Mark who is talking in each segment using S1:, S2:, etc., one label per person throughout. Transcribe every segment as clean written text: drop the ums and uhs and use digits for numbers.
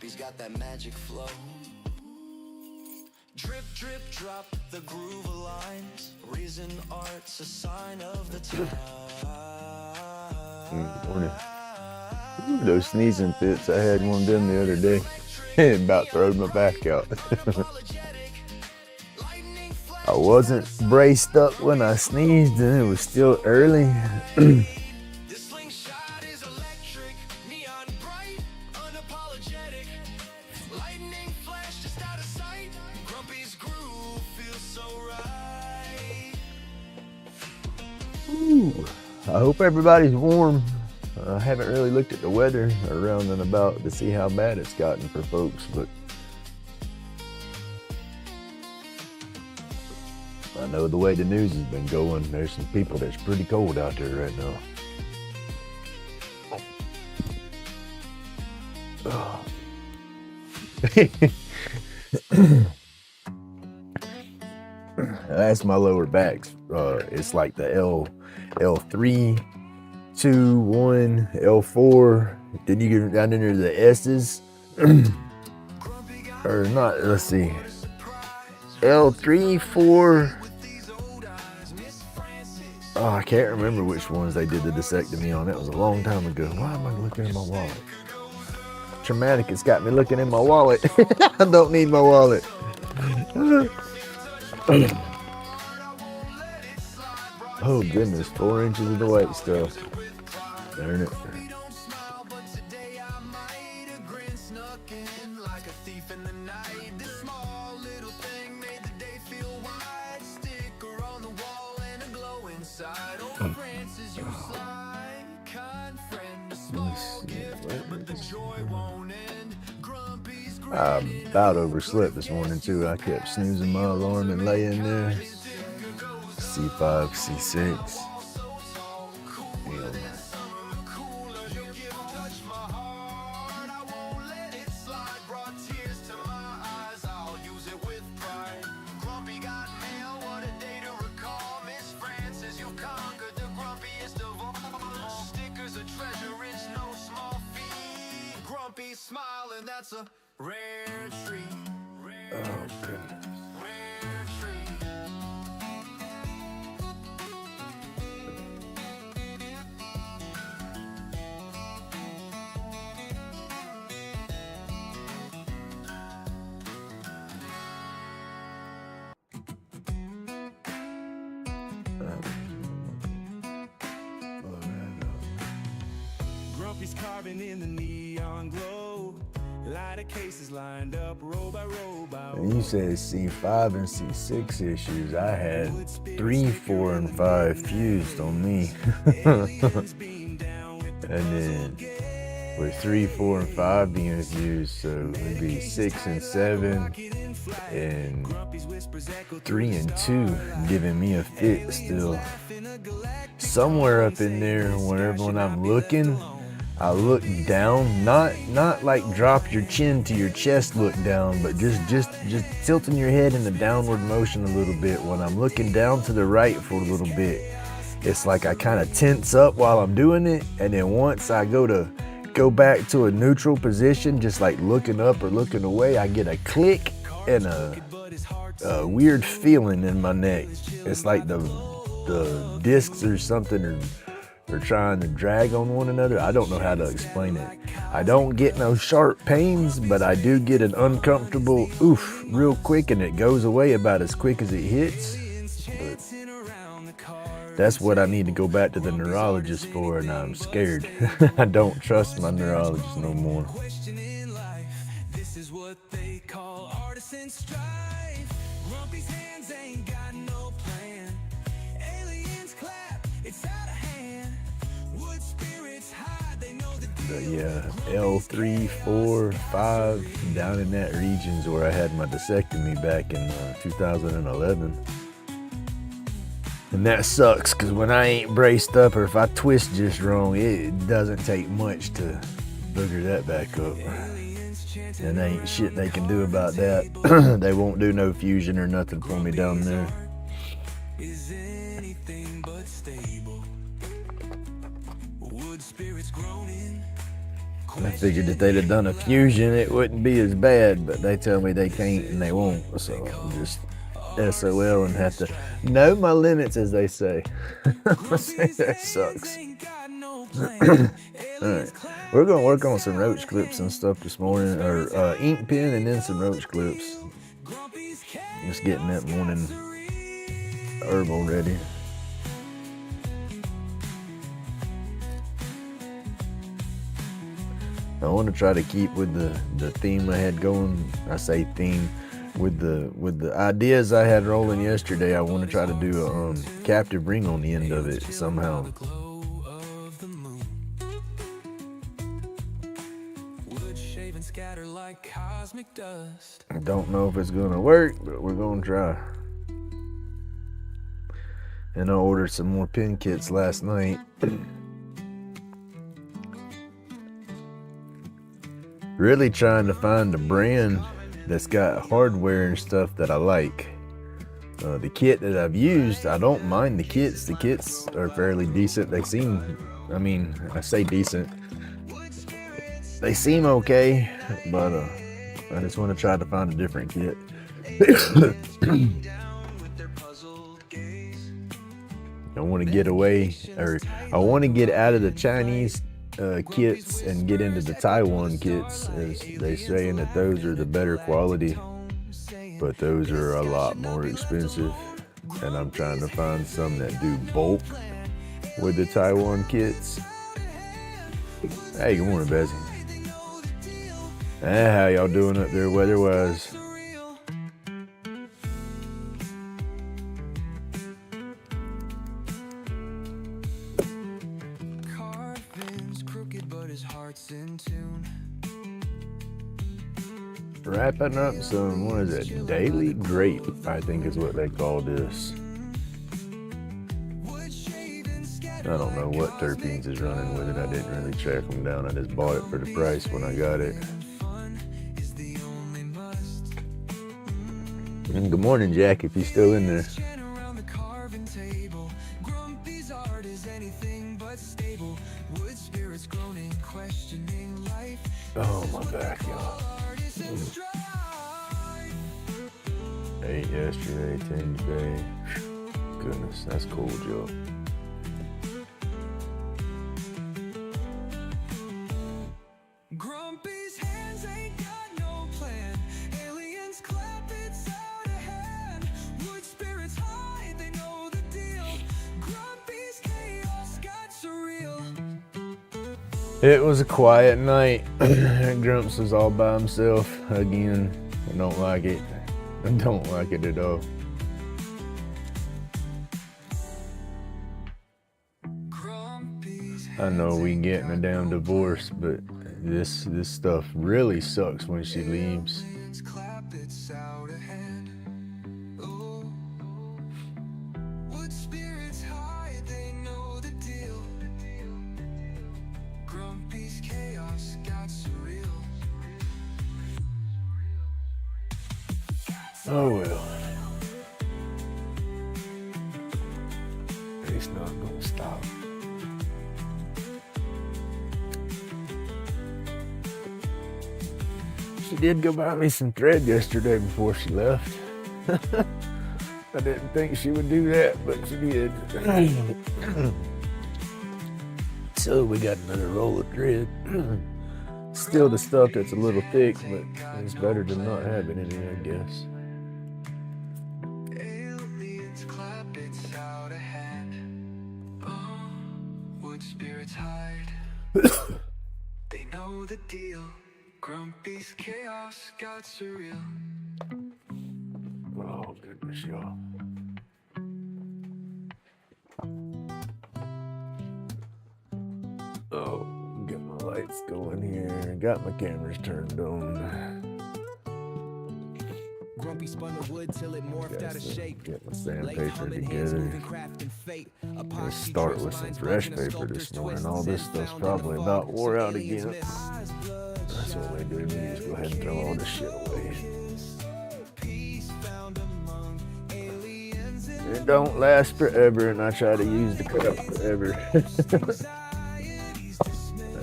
S1: Grumpy's got that magic flow. Drip, drip, drop, the groove aligns. Reason art's a sign of the time.
S2: Morning. Ooh, those sneezing fits, I had one of them the other day. It about throwed my back out. I wasn't braced up when I sneezed and it was still early. Ooh, I hope everybody's warm. I haven't really looked at the weather around and about to see how bad it's gotten for folks, but I know the way the news has been going, there's some people that's pretty cold out there right now. That's my lower backs. It's like the L3, 2, 1, L4. Then you get down into the S's. Or not, let's see. L3, 4. Oh, I can't remember which ones they did the disectomy on. That was a long time ago. Why am I looking in my wallet? Traumatic, it's got me looking in my wallet. I don't need my wallet. Oh goodness, 4 inches of the white stuff. Darn it. I about overslept this morning too. I kept snoozing my alarm and laying there. C5, C6.
S1: Smiling, that's a rare treat.
S2: Oh goodness.
S1: Rare treat. Grumpy's carving in the neon glow. Lighter cases lined up row by row by row.
S2: And you said C5 and C6 issues. I had 3, 4, and 5 fused on me. And then with 3, 4, and 5 being fused, so it'd be 6 and 7, and 3 and 2 giving me a fit still. Somewhere up in there, whenever when I'm looking, I look down, not like drop your chin to your chest look down, but just tilting your head in the downward motion a little bit. When I'm looking down to the right for a little bit, it's like I kind of tense up while I'm doing it, and then once I go back to a neutral position, just like looking up or looking away, I get a click and a weird feeling in my neck. It's like the discs or something are trying to drag on one another. I don't know how to explain it. I don't get no sharp pains, but I do get an uncomfortable oof real quick, and it goes away about as quick as it hits. But that's what I need to go back to the neurologist for, and I'm scared. I don't trust my neurologist no more.
S1: This is what they call artisan strife. Grumpy's hands ain't got no plan. Aliens clap, it's out of hand. Wood spirits hide, they know the
S2: But yeah, L3, 4, 5, down in that region's where I had my disectomy back in 2011. And that sucks, because when I ain't braced up or if I twist just wrong, it doesn't take much to booger that back up. And there ain't shit they can do about that. They won't do no fusion or nothing for me down there.
S1: is anything but stable. Wood spirits groaning,
S2: I figured if they'd have done a fusion, it wouldn't be as bad, but they tell me they can't and they won't, so I'm just SOL and have to know my limits, as they say. That sucks. Alright, we're going to work on some Roach clips and stuff this morning, or ink pen and then some Roach clips. Just getting that morning herbal ready. I want to try to keep with the theme I had going. I say theme with the ideas I had rolling yesterday. I want to try to do a captive ring on the end of it somehow. I don't know if it's gonna work, but we're gonna try. And I ordered some more pin kits last night. Really trying to find a brand that's got hardware and stuff that I like. The kit that I've used, I don't mind the kits. The kits are fairly decent. They seem, I mean, I say decent. They seem okay, but I just want to try to find a different kit. I want to get away, or I want to get out of the Chinese kits and get into the Taiwan kits, as they saying that those are the better quality, but those are a lot more expensive, and I'm trying to find some that do bulk with the Taiwan kits. Hey, good morning, Bessie. Hey, how y'all doing up there weather-wise? Wrapping up some, what is it, daily grape, I think is what they call this. I don't know what terpenes is running with it. I didn't really track them down. I just bought it for the price when I got it. And good morning, Jack, if you're still in there. Oh, my back, y'all. Ate yesterday, 10 today. Goodness, that's cool, Joe.
S1: Grumpy's hands ain't got no plan. Aliens clap, it's out of hand. Wood spirits hide, they know the deal. Grumpy's chaos got surreal.
S2: It was a quiet night. Grumps was all by himself again. I don't like it. I don't like it at all. I know we getting a damn divorce, but this stuff really sucks when she leaves. Oh well. It's not gonna stop. She did go buy me some thread yesterday before she left. I didn't think she would do that, but she did. So we got another roll of thread. Still the stuff that's a little thick, but it's better than not having any, I guess.
S1: Aliens clap, it's out of hand. Oh, wood spirits hide. They know the deal. Grumpy's chaos got surreal.
S2: Oh, goodness, y'all. Oh, get my lights going here. Got my cameras turned on.
S3: Grumpy spun the wood till it morphed out of shape.
S2: Get my sandpaper together. Let's start with some fresh paper this morning. All this stuff's probably about wore out again. That's what we do. We just go ahead and throw all this shit away. It don't last forever, and I try to use the cup forever.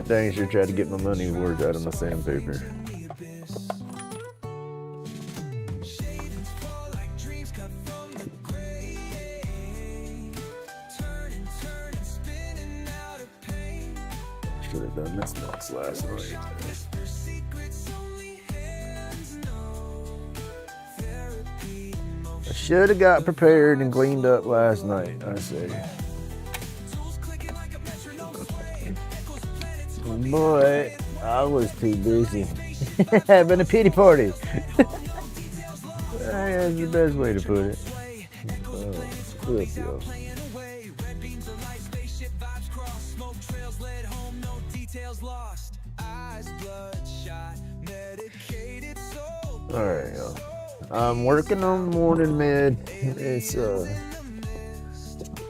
S2: Dang sure tried to get my money worth out of my sandpaper. Should have done this once last night. I should have got prepared and cleaned up last night, I say. But I was too busy having a pity party. That's the best way to put it. Flip, yo. Alright, yo. I'm working on morning med. It's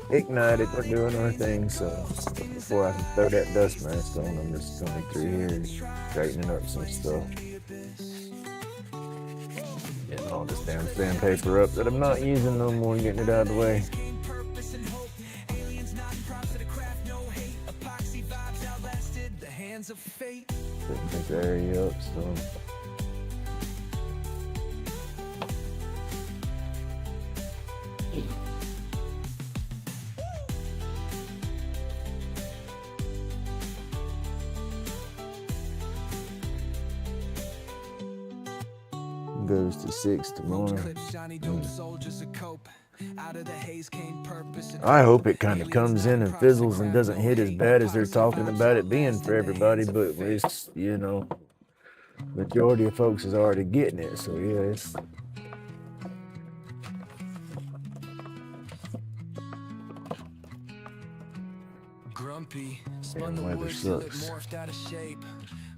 S2: ignited. We're doing our thing, so before I can throw that dust mask on, I'm just coming through here and straightening up some stuff. Getting all this damn sandpaper up that I'm not using no more and getting it out of the way. Putting this area up, so. Goes to 6 tomorrow. I hope it kind of comes in and fizzles and doesn't hit as bad as they're talking about it being for everybody, but it's, you know, majority of folks is already getting it, so yeah, it's.
S1: Grumpy, spun the wood till it morphed out of shape.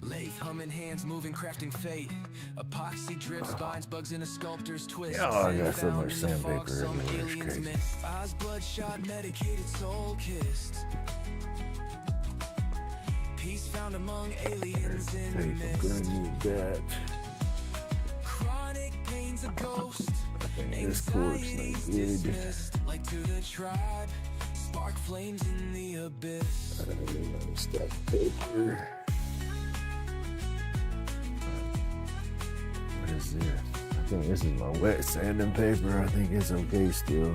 S1: Lathe humming, hands moving, crafting fate. Epoxy drips, binds bugs in a sculptor's twist.
S2: Oh, I got so much sandpaper everywhere. It's crazy.
S1: Eyes bloodshot, medicated, soul kissed. Peace found among aliens in the mist.
S2: I'm gonna need that.
S1: Chronic pain's a ghost.
S2: This corpse no good.
S1: Like to the tribe, spark flames in the abyss.
S2: I don't really want to stack paper. What is this? I think this is my wet sanding paper. I think it's okay still.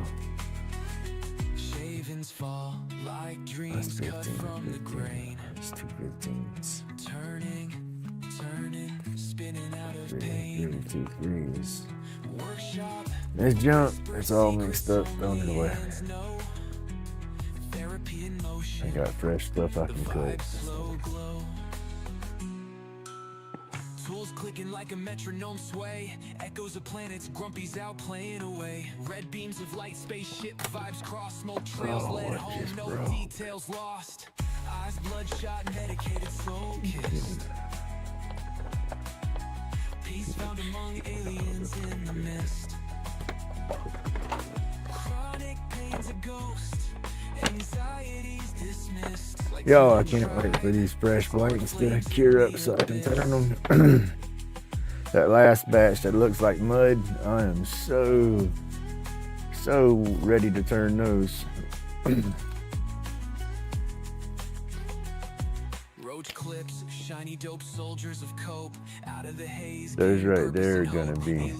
S1: Shavings fall like dreams cut from the grain.
S2: It's 215s.
S1: Turning, spinning out of pain.
S2: 2 threes.
S1: Workshop.
S2: This junk, it's all mixed up, thrown it away.
S1: Therapy in motion.
S2: I got fresh stuff I can cut.
S1: Slow glow. Tools clicking like a metronome sway. Echoes of planets, grumpies out playing away. Red beams of light, spaceship vibes cross. Smoke trails led home, no details lost. Eyes bloodshot, medicated, soul kissed. Peace found among aliens in the mist. Chronic pain's a ghost. Anxiety's dismissed.
S2: Yo, I can't wait for these fresh blanks to cure up so I can turn them. That last batch that looks like mud, I am so ready to turn those.
S1: Roach clips, shiny dope soldiers of cope. Out of the haze.
S2: Those right there are gonna be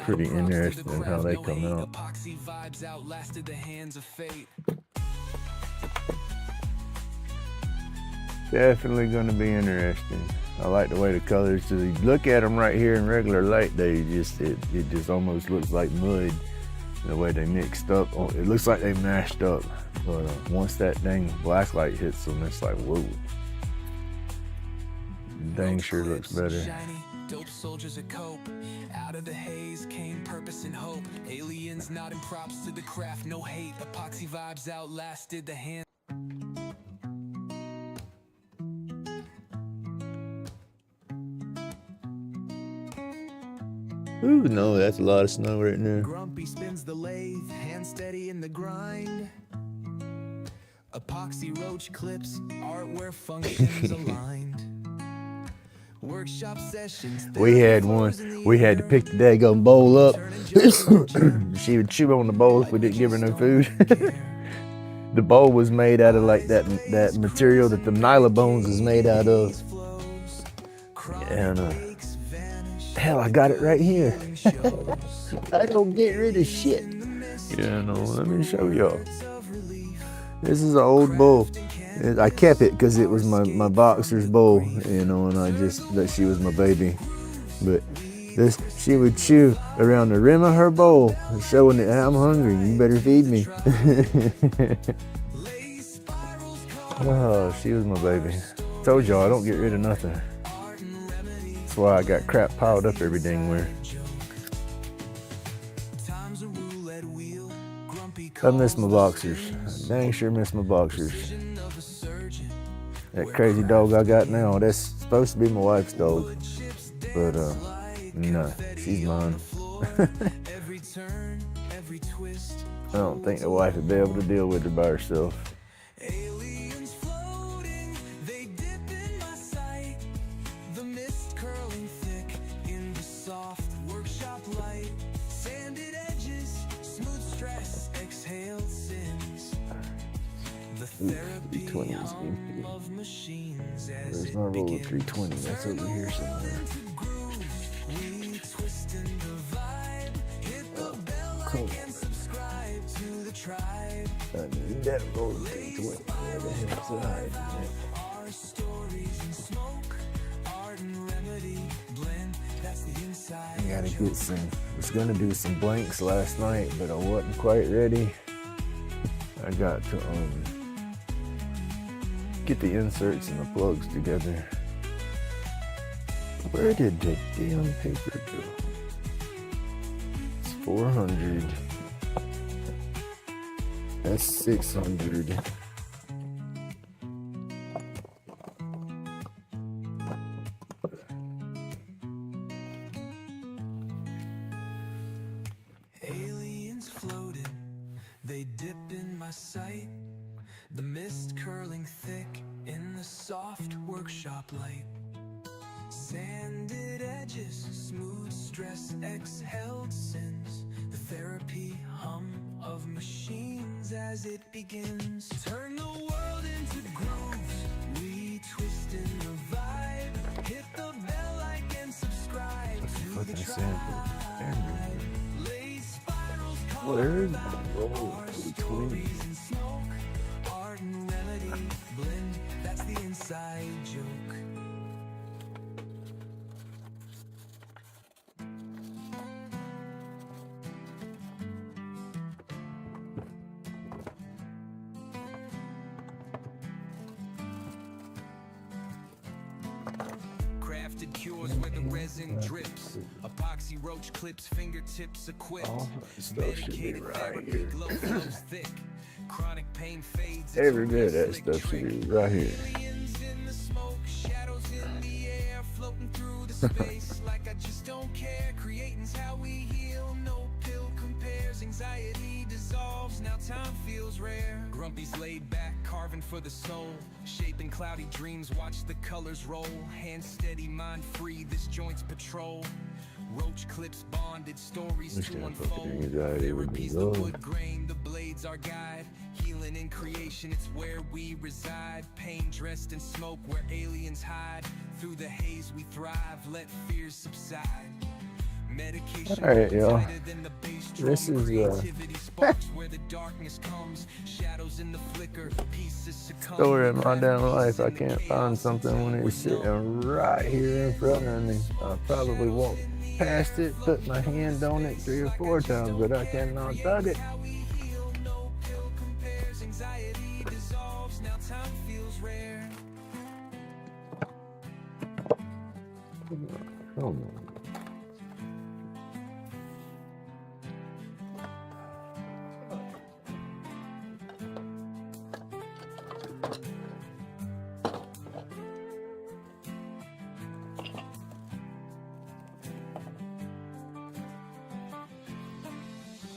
S2: pretty interesting how they come out.
S1: Epoxy vibes outlasted the hands of fate.
S2: Definitely gonna be interesting. I like the way the colors, so you look at them right here in regular light, it just almost looks like mud. The way they mixed up, it looks like they mashed up. But once that dang black light hits them, it's like, whoa. Dang sure looks better.
S1: Shiny, dope soldiers of cope. Out of the haze came purpose and hope. Aliens nodding props to the craft, no hate. Epoxy vibes outlasted the hand.
S2: Ooh, no, that's a lot of snow right now.
S3: Grumpy spins the lathe, hand steady in the grind.
S1: Epoxy roach clips, art where functions aligned. Workshop sessions.
S2: We had one. We had to pick the daggone bowl up. She would chew on the bowl if we didn't give her no food. The bowl was made out of like that material that the Nyla bones is made out of. And hell, I got it right here. I don't get rid of shit. You know, let me show y'all. This is an old bowl. I kept it because it was my boxer's bowl, you know, and that she was my baby. But this, she would chew around the rim of her bowl, showing that I'm hungry. You better feed me. Oh, she was my baby. Told y'all I don't get rid of nothing. That's why I got crap piled up every dang where. I miss my boxers. Dang sure miss my boxers. That crazy dog I got now, that's supposed to be my wife's dog. But no, she's mine. I don't think the wife would be able to deal with her by herself.
S1: Aliens floating, they dip in my sight. The mist curling thick in the soft workshop light. Sanded edges, smooth stress, exhaled sins. The therapy hum of machines as
S2: Where's
S1: it
S2: my roll of
S1: begins.
S2: 320? That's over here somewhere.
S1: We twist in the vibe. Hit the bell like and subscribe to the tribe.
S2: I need that roll of 320. Where the hell's it hiding?
S1: Our stories in smoke, art and remedy blend. That's the inside.
S2: I gotta get some. I was gonna do some blanks last night, but I wasn't quite ready. I got to get the inserts and the plugs together. Where did the damn paper go? It's 400. That's 600.
S1: Aliens floating, they dip in my sight. The mist curling thick in the soft workshop light. Sanded edges, smooth stress, exhaled sins. The therapy hum of machines as it begins. Turn the world into grooves. We twist in the vibe. Hit the bell like and subscribe to the
S2: Fucking
S1: tribe.
S2: sample.
S1: Lay spirals,
S2: Where's the
S1: carve
S2: roll
S1: our
S2: of 320?
S1: stories in smoke. Art and remedy blend. That's the inside joke. Crafted cures where the resin drips. Epoxy roach clips, fingertips equipped.
S2: All that stuff should be
S1: Medicated
S2: right
S1: therapy
S2: here.
S1: glow flows thick. Chronic pain fades.
S2: Every bit of that stuff should be right here.
S1: Aliens in the smoke, shadows in the air, floating through the space like I just don't care. Creating's how we heal. No pill compares. Anxiety dissolves. Now time feels rare. Grumpy's laid back, carving for the soul. Shaping cloudy dreams, watch the colors roll. Hand steady, mind free. This joint's patrol. Roach clips bonded, stories
S2: Wish
S1: to
S2: that
S1: unfold.
S2: fucking anxiety would be
S1: Therapies, the
S2: low.
S1: wood grain, the blades our guide. Healing in creation, it's where we reside. Pain dressed in smoke, where aliens hide. Through the haze we thrive, let fears subside. Medication
S2: All right, y'all.
S1: tighter than the bass drum.
S2: This is,
S1: Creativity sparks where the darkness comes. Shadows in the flicker, pieces succumb.
S2: Story of my damn life. I can't find something when it's sitting right here in front of me. I probably walk past it, put my hand on it 3 or 4 times, but I cannot touch it.
S1: How we heal, no pill compares. Anxiety dissolves, now time feels rare.
S2: Come on.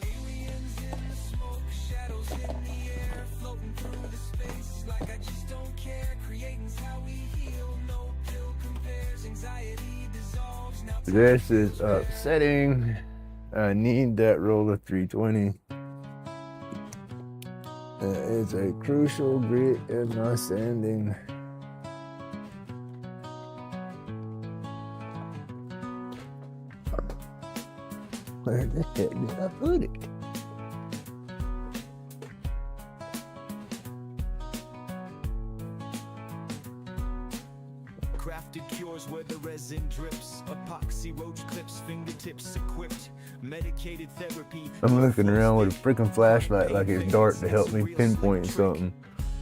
S1: Aliens in the smoke, shadows in the air, floating through the space like I just don't care. Creating's how we heal, no pill compares. Anxiety dissolves, now time
S2: This is
S1: feels rare.
S2: upsetting. I need that roll of 320. It's a crucial grit in my sanding. Where the heck did I put it?
S1: Crafted cures where the resin drips. Epoxy roach clips, fingertips equipped. Medicated therapy.
S2: I'm looking around with a freaking flashlight like it's dark to help me pinpoint something.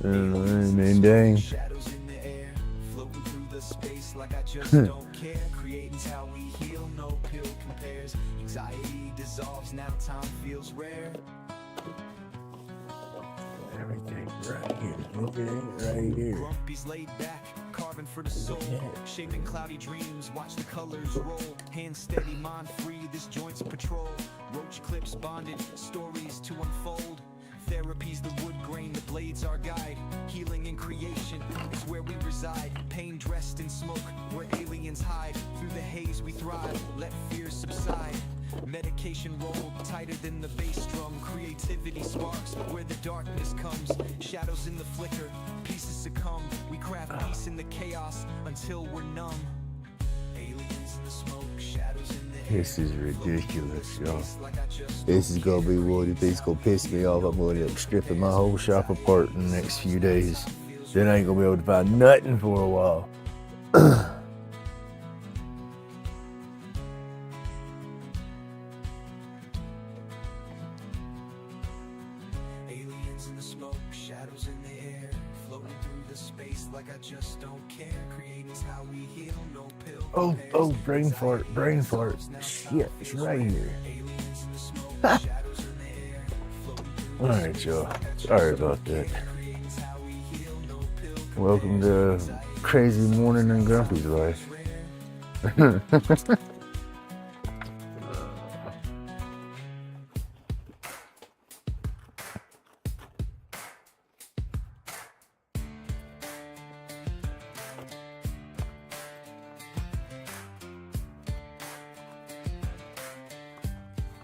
S2: Man, dang.
S1: Shadows in the air, floating through the space like I just don't care. Creating's how we heal, no pill compares. Anxiety dissolves, now time feels rare.
S2: Everything right here. Everything right here.
S1: Grumpy's laid back, carving for the soul. Shaping cloudy dreams, watch the colors roll. Hand steady, mind free, this joint's patrol. Roach clips bonded, stories to unfold. Therapy's the wood grain, the blade's our guide. Healing and creation, it's where we reside. Pain dressed in smoke, where aliens hide. Through the haze we thrive, let fears subside. Medication roll, tighter than the bass drum. Creativity sparks, where the darkness comes. Shadows in the flicker, pieces succumb. We craft peace in the chaos, until we're numb. Aliens in the smoke, shadows in the air.
S2: This is ridiculous, y'all. This is gonna be one of the things gonna piss me off. I'm gonna end up stripping my whole shop apart in the next few days. Then I ain't gonna be able to find nothing for a while.
S1: Aliens in the smoke, shadows in the air. Floating through the space like I just don't care. Creating's how we heal, no pill.
S2: Oh, brain fart, brain fart. Shit, it's right here.
S1: Aliens in the smoke, shadows in the air. Floating through the
S2: Alright, y'all. Sorry about that.
S1: creating's how we heal, no pill.
S2: Welcome to Crazy Morning in Grumpy's Life.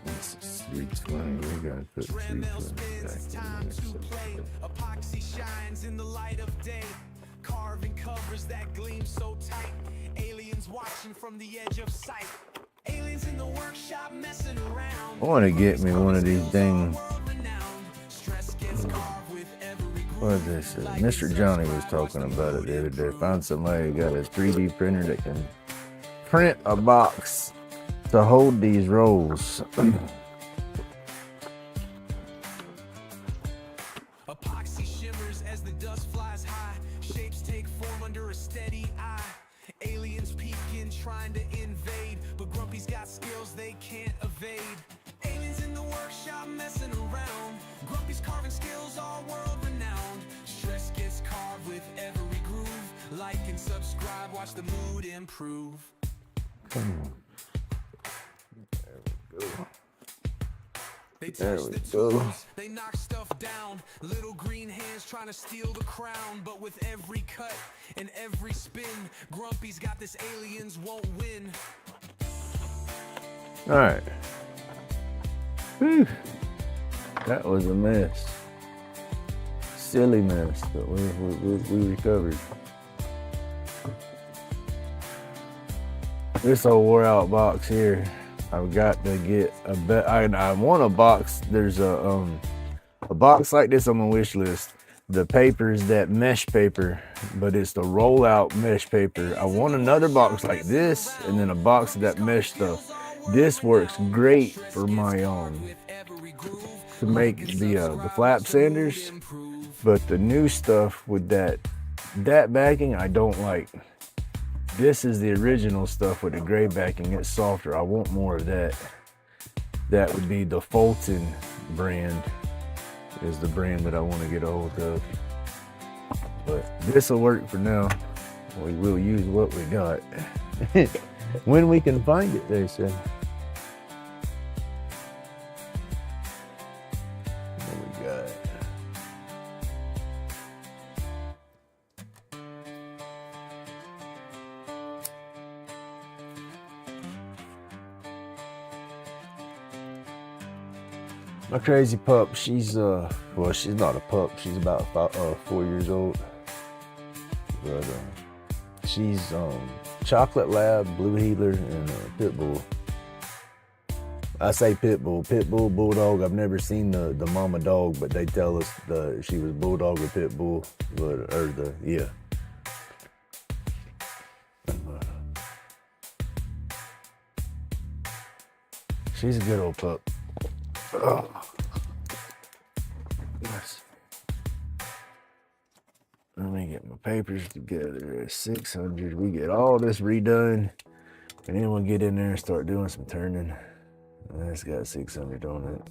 S2: This is 320. We gotta put 320 back
S1: It's
S2: in
S1: time to
S2: there.
S1: play. Epoxy shines in the light of day. Carving covers that gleam so tight. Aliens watching from the edge of sight. Aliens in the workshop messing around.
S2: I want to get me one of these dang.
S1: Stress gets carved with every
S2: What is this? Mr. Johnny was talking about it the other day. Found somebody who got a 3D printer that can print a box to hold these rolls.
S1: Epoxy shimmers as the dust flies high. Shapes take form under a steady eye. Aliens peeking, trying to invade, but Grumpy's got skills they can't evade. Aliens in the workshop messing around. Grumpy's carving skills all world renowned. Stress gets carved with every groove. Like and subscribe, watch the mood improve. They
S2: There
S1: touch
S2: we
S1: the
S2: go.
S1: tools, they knock stuff down. Little green hands trying to steal the crown. But with every cut and every spin, Grumpy's got this, aliens won't win.
S2: Alright. Whew. That was a mess. Silly mess, but we recovered. This old wore out box here, I've got to get a bet. I want a box. There's a box like this on my wish list. The paper is that mesh paper, but it's the rollout mesh paper. I want another box like this, and then a box of that mesh stuff. This works great for my to make the flap sanders, but the new stuff with that backing I don't like. This is the original stuff with the gray backing. It's softer. I want more of that. That would be the Fulton brand is the brand that I want to get a hold of. But this will work for now. We will use what we got. When we can find it, they said. What we got? My crazy pup, she's well, she's not a pup. She's about 4 years old. But she's chocolate lab, blue heeler, and pit bull. I say pit bull, bulldog. I've never seen the mama dog, but they tell us she was bulldog or pit bull, yeah. She's a good old pup. Oh. Yes. Let me get my papers together. 600. We get all this redone, and then we'll get in there and start doing some turning. That's got 600 on it.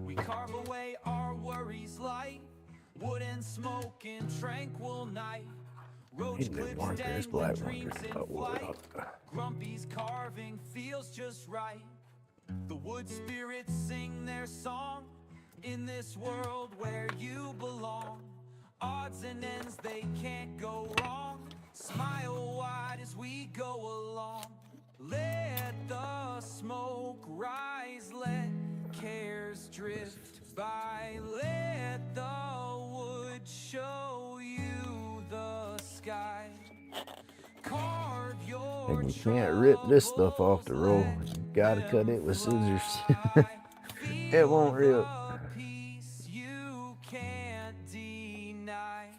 S1: We carve away our worries light, wood and smoke in tranquil night. Roach clips dangling dreams in flight. Grumpy's carving feels just right. The wood spirits sing their song in this world where you belong. Odds and ends, they can't go wrong. Smile wide as we go along. Let the smoke rise, let cares drift by. Let the wood show you the sky. Carve your
S2: And you can't rip this stuff off the roll. You gotta cut it with scissors. It won't rip.
S1: You can't deny.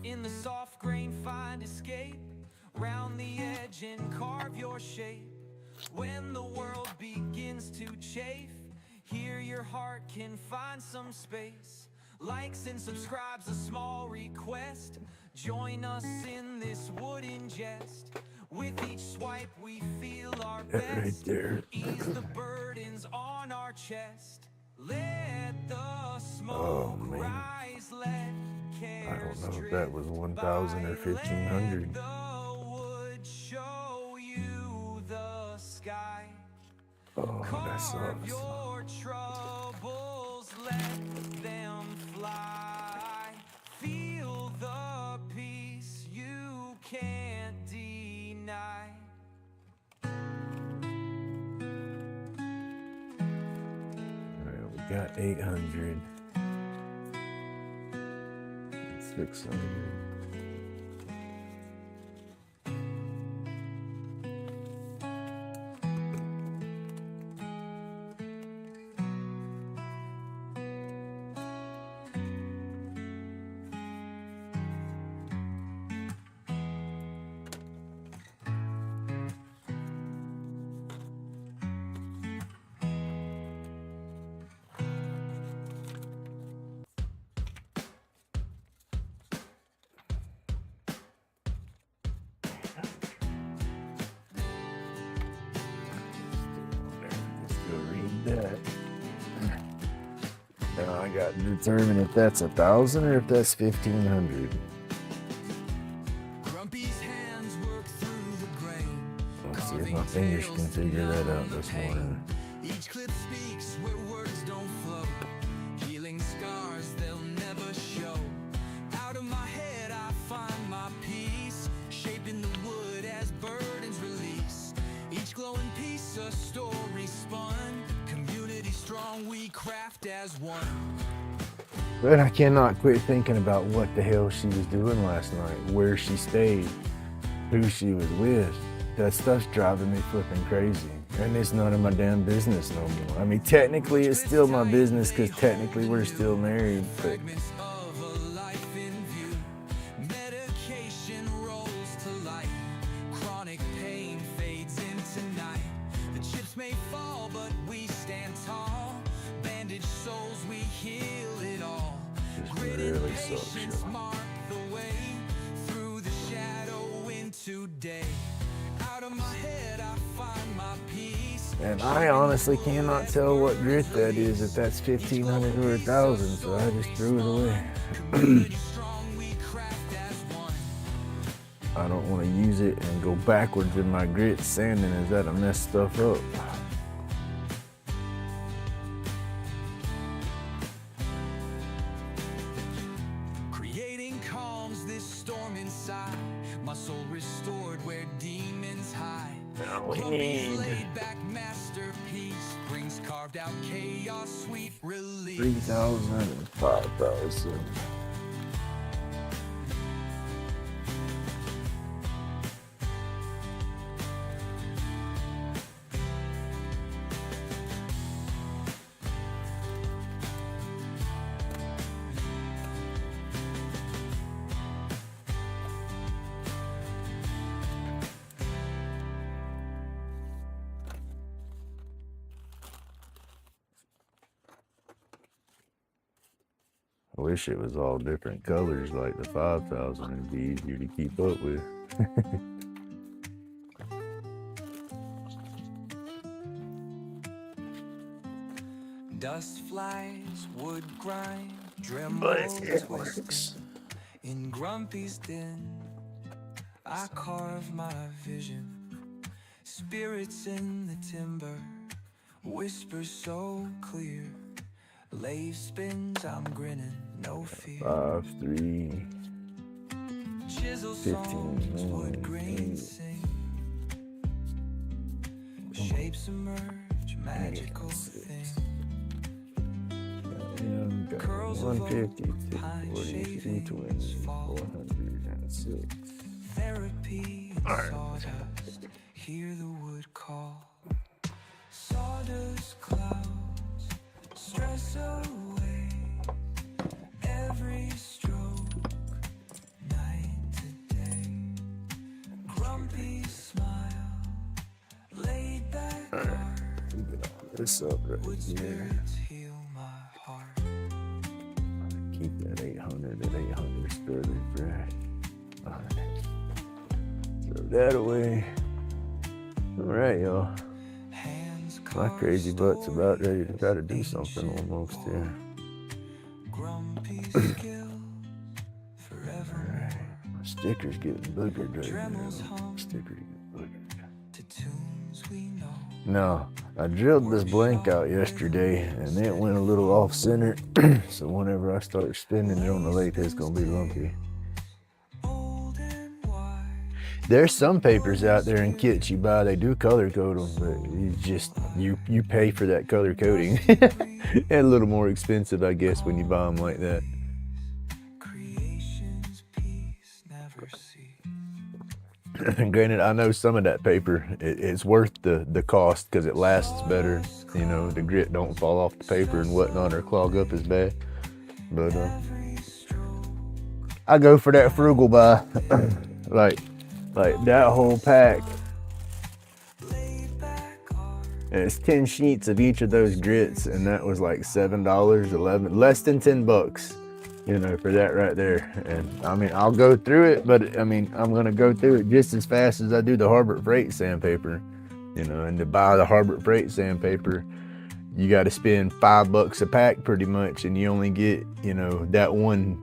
S1: In the soft grain, find escape. Round the edge and carve your shape. When the world begins to chafe, here your heart can find some space. Likes and subscribes, a small request. Join us in this wooden jest. With each swipe we feel our best.
S2: Right there.
S1: Ease the burdens on our chest. Let the smoke rise, let cares
S2: I don't know if that was 1,000 or 1,500.
S1: the wood show you the sky.
S2: Oh, that
S1: Carve
S2: sucks.
S1: your troubles, let them fly. Feel the peace you can't deny.
S2: Alright, we got 800. 600. That. Now I got to determine if that's 1,000 or if that's 1,500.
S1: Grumpy's hands work through the grain.
S2: Let's see if my fingers can figure that out this morning.
S1: Each clip speaks where words don't flow. Healing scars they'll never show. Out of my head I find my peace, shaping the wood as burdens release. Each glowing piece a story spun. Community strong, we craft as one.
S2: But I cannot quit thinking about what the hell she was doing last night, where she stayed, who she was with. That stuff's driving me flipping crazy. And it's none of my damn business no more. I mean, technically it's still my business because technically we're still married, but
S1: Fragments of a life in view. Medication rolls to light. Chronic pain fades into night. The chips may fall, but we stand tall. Bandaged souls, we heal it all.
S2: This
S1: Grit
S2: really
S1: and
S2: sucks,
S1: patience
S2: y'all.
S1: mark the way through the shadow into day. Out of my head, I find my peace.
S2: and I honestly cannot tell what grit that is, if that's 1,500 or 1,000, so I just threw it away. I don't want to use it and go backwards in my grit sanding as that I mess stuff up.
S1: carved out chaos, sweet relief.
S2: 3,000 and 5,000. I wish it was all different colors like the 5,000. It'd be easier to keep up with.
S1: Dust flies, wood grind,
S2: But
S1: dremel
S2: it
S1: twisting.
S2: works.
S1: In Grumpy's den, I carve my vision. Spirits in the timber, whispers so clear. Lathe spins, I'm grinning, no fear.
S2: 5, 3,
S1: Chisel
S2: 15,
S1: songs, wood
S2: 9,
S1: grain
S2: 8.
S1: sing. Shapes emerge, magical things. Curls of
S2: 150,
S1: oak, pine
S2: 240,
S1: shavings
S2: 220,
S1: fall.
S2: 406.
S1: Therapy and
S2: Alright.
S1: sawdust, hear the wood call. Sawdust clouds, stress away. Every stroke, night to day. Grumpy smile, laid back heart.
S2: This up right
S1: Wood
S2: here.
S1: spirits heal my heart.
S2: Keep that 800 at 800 fairly fresh. Alright. Throw that away. Alright, y'all.
S1: Hands
S2: My
S1: carved
S2: crazy butt's about
S1: stories,
S2: ready to try to do
S1: ancient
S2: something almost here.
S1: Grumpy skill forever.
S2: My sticker's getting boogered right
S1: Dremels
S2: now.
S1: hum
S2: Sticker's getting boogered.
S1: to tunes we know.
S2: No, I drilled this blank out yesterday and it went a little off center. So whenever I start spinning it on the lathe, it's gonna be lumpy.
S1: Old and wise,
S2: There's some papers out there in kits you buy, they do color code them, but you pay for that color coding. And a little more expensive, I guess, when you buy them like that.
S1: creation's peace never cease.
S2: Granted, I know some of that paper, it's worth the cost because it lasts better. You know, the grit don't fall off the paper and whatnot or clog up as bad. But
S1: Every stroke,
S2: I go for that frugal buy. like that whole pack.
S1: laid back art.
S2: And it's 10 sheets of each of those grits, and that was like $7, 11, less than $10, you know, for that right there. And I mean, I'll go through it, but I mean, I'm gonna go through it just as fast as I do the Harbor Freight sandpaper, you know. And to buy the Harbor Freight sandpaper, you got to spend $5 a pack pretty much, and you only get, you know, that one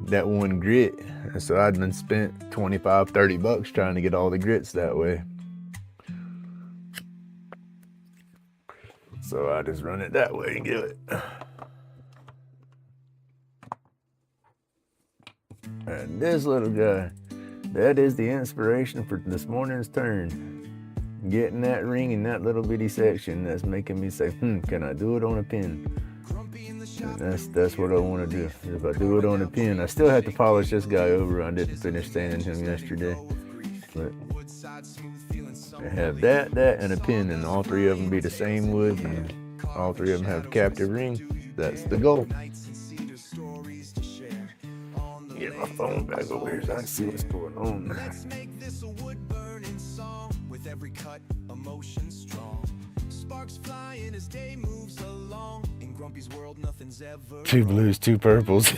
S2: grit. And so I'd been spent $25, $30 trying to get all the grits that way. So I just run it that way and get it. And this little guy, that is the inspiration for this morning's turn. Getting that ring in that little bitty section that's making me say, can I do it on a pin? And that's what I want to do. If I do it on a pin, I still have to polish this guy over. I didn't finish sanding him yesterday. But I have that, and a pin, and all three of them be the same wood, and all three of them have a captive ring. That's the goal. Get my phone back over here so I can see what's going on.
S3: Let's make this a wood burning song with every cut, emotion strong. Sparks flying as day moves along. In Grumpy's world, nothing's ever
S2: 2 blues, 2 purples.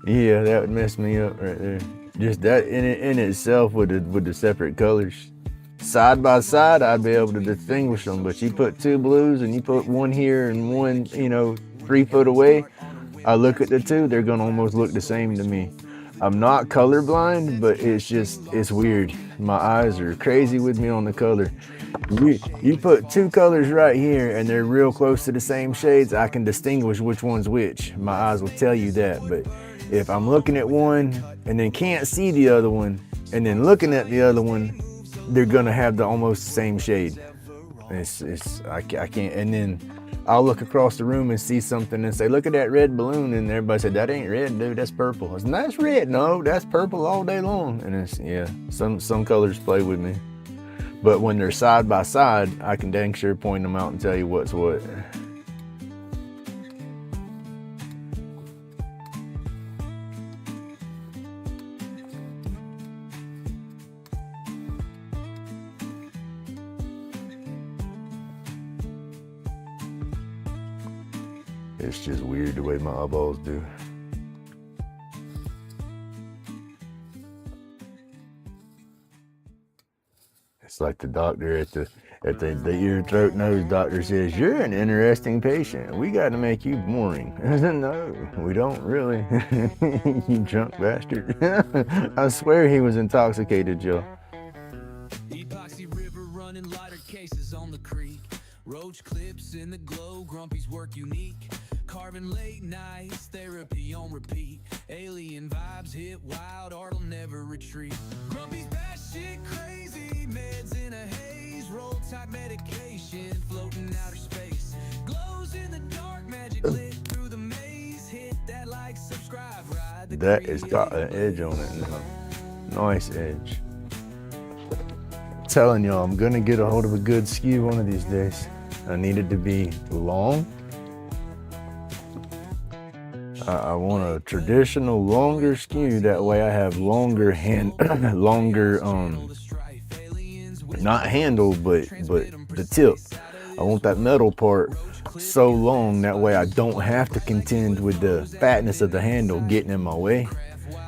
S2: Yeah, that would mess me up right there. Just that in itself with the separate colors. Side by side, I'd be able to distinguish them, but you put 2 blues and you put one here and one, 3 foot away, I look at the 2, they're gonna almost look the same to me. I'm not colorblind, but it's weird. My eyes are crazy with me on the color. You put 2 colors right here and they're real close to the same shades, I can distinguish which one's which. My eyes will tell you that, but if I'm looking at one and then can't see the other one and then looking at the other one, they're gonna have the almost same shade. I can't. And then I'll look across the room and see something and say, look at that red balloon. And everybody said, that ain't red, dude, that's purple. I said, that's red. No, that's purple all day long. And it's, yeah, some colors play with me. But when they're side by side, I can dang sure point them out and tell you what's what. It's just weird the way my eyeballs do. It's like the doctor at the ear, throat, nose doctor says, you're an interesting patient. We got to make you boring. I said, no, we don't really. You drunk bastard. I swear he was intoxicated, Joe.
S1: Epoxy river running lighter cases on the creek. Roach clips in the glow, Grumpy's work unique. Carving late nights, therapy on repeat. Alien vibes hit wild, art'll never retreat. Grumpy's batshit crazy, meds in a haze. Roll type medication, floating outer space. Glows in the dark, magic lit through the maze. Hit that like, subscribe, ride the
S2: That has got an edge on it now. Nice edge. I'm telling y'all, I'm gonna get a hold of a good skew one of these days. I need it to be long. I want a traditional longer skew. That way I have longer not handle, but the tip. I want that metal part so long, that way I don't have to contend with the fatness of the handle getting in my way.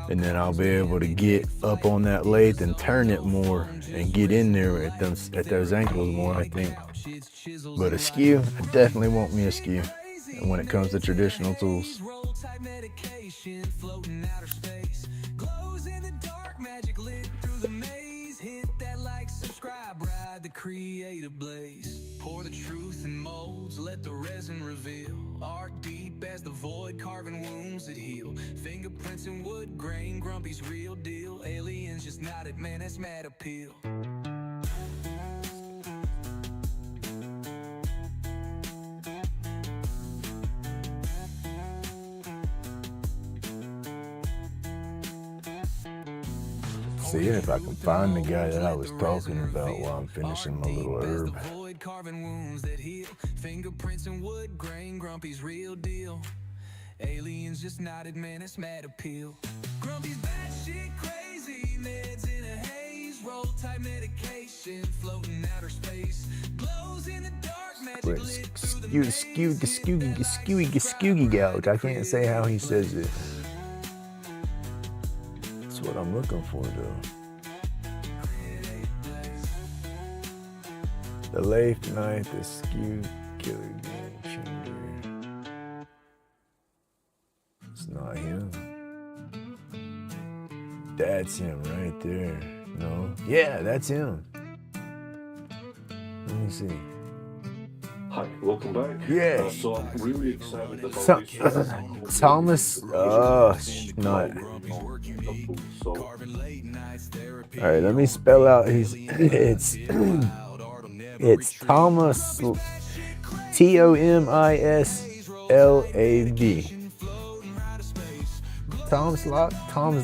S2: And then I'll be able to get up on that lathe and turn it more and get in there at those ankles more, I think. But a skew, I definitely want me a skew when it comes to traditional tools.
S1: Creative blaze, pour the truth in molds, let the resin reveal. Art deep as the void, carving wounds that heal. Fingerprints in wood grain, Grumpy's real deal. Aliens just nodded, man, that's mad appeal.
S2: Seeing if I can find the guy that I was talking about while I'm finishing my little herb.
S1: Carving wounds that heal. Fingerprints in wood grain, Grumpy's real deal. Aliens just nodded, man, it's mad appeal. Grumpy's batshit crazy, meds in a haze. Roll type medication, floating outer space. Glows in the dark, magic lit through the
S2: Skewy gouge. I can't say how he says it. That's what I'm looking for, though. The lathe knife, the skew killer game changer. It's not him. That's him right there. No? Yeah, that's him. Let me see.
S4: Hi, welcome back.
S2: Yeah.
S4: So I'm really excited about this.
S2: Thomas, not. All right, let me spell out his. It's Thomas, Tomislab. Tom's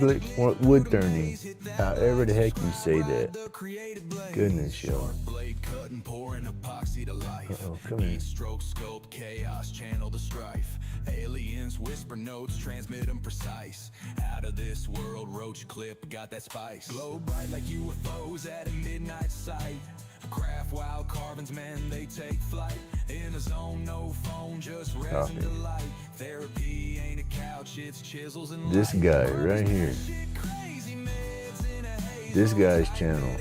S2: wood turning. However the heck you say that. Goodness, y'all. Uh-oh, come here.
S1: Stroke scope chaos, channel the strife. Aliens whisper notes, transmit them precise. Out of this world, Roach clip got that spice. Glow bright like UFOs at a midnight sight. Craft wild carvings, man, they take flight. In a zone, no phone, just resin delight. Therapy ain't a couch, it's chisels and
S2: this guy right here. This guy's channel.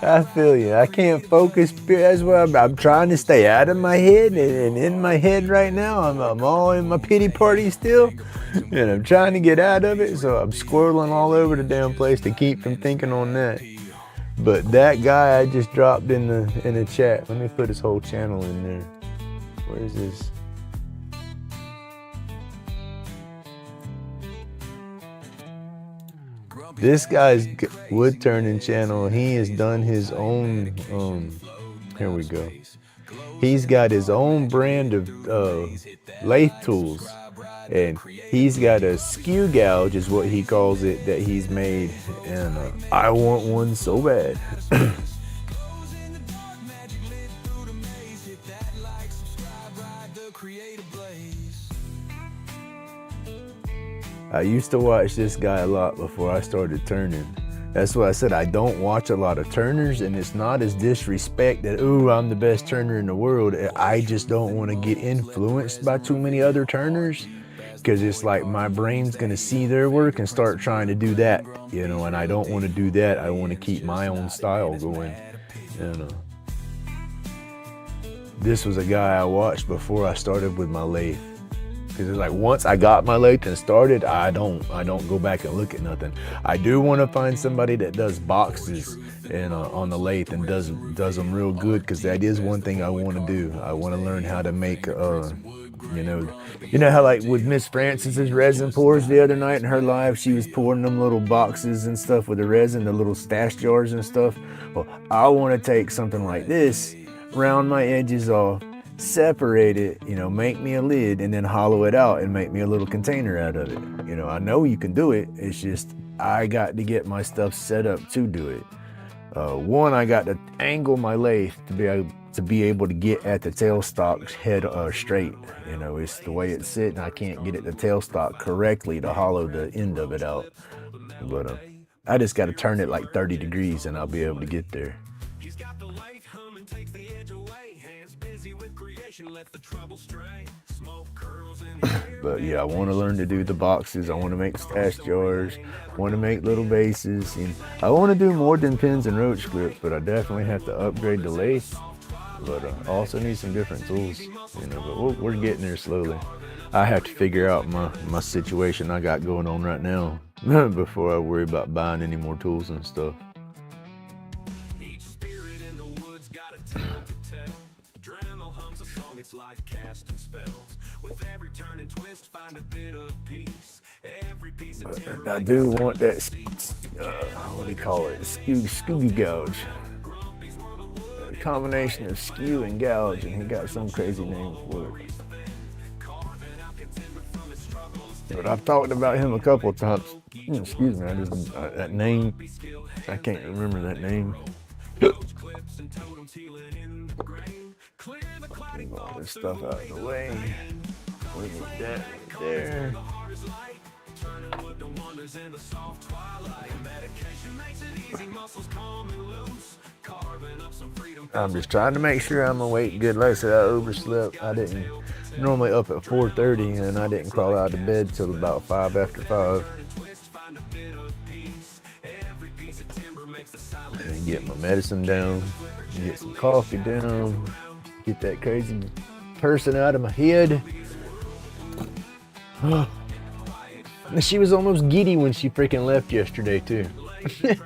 S2: I feel you. I can't focus. That's why I'm trying to stay out of my head, and in my head right now, I'm all in my pity party still, and I'm trying to get out of it. So I'm squirreling all over the damn place to keep from thinking on that. But that guy I just dropped in the chat. Let me put his whole channel in there. Where is this? this guy's wood turning channel, and he has done his own, here we go. He's got his own brand of lathe tools, and he's got a skew gouge is what he calls it that he's made, and I want one so bad. I used to watch this guy a lot before I started turning. That's why I said I don't watch a lot of turners, and it's not as disrespect that, ooh, I'm the best turner in the world. I just don't want to get influenced by too many other turners, because it's like my brain's going to see their work and start trying to do that, you know, and I don't want to do that. I want to keep my own style going, you know. This was a guy I watched before I started with my lathe. Because it's like once I got my lathe and started, I don't go back and look at nothing. I do want to find somebody that does boxes and on the lathe and does them real good, because that is one thing I want to do. I want to learn how to make you know how like with Miss Francis's resin pours the other night in her live, she was pouring them little boxes and stuff with the resin, the little stash jars and stuff. Well, I want to take something like this, round my edges off, separate it, you know, make me a lid, and then hollow it out and make me a little container out of it. You know, I know you can do it. It's just I got to get my stuff set up to do it. One, I got to angle my lathe to be able to get at the tailstock head straight. You know, it's the way it's sitting. I can't get it the tailstock correctly to hollow the end of it out. But I just got to turn it like 30 degrees and I'll be able to get there. But yeah, I want to learn to do the boxes. I want to make stash jars. I want to make little bases. And I want to do more than pins and roach clips, but I definitely have to upgrade the lathe. But I also need some different tools, you know, but we're getting there slowly. I have to figure out my situation I got going on right now before I worry about buying any more tools and stuff. I do want that, what do you call it, skew gouge. A combination of skew and gouge, and he got some crazy name for it. But I've talked about him a couple of times. Excuse me, that name, I can't remember that name. Move all this stuff out of the way. Move that right there. I'm just trying to make sure I'm awake good. Like I said, I overslept. I didn't normally up at 4:30, and I didn't crawl out of bed till about 5 after 5. And get my medicine down, get some coffee down, get that crazy person out of my head. She was almost giddy when she freaking left yesterday too. It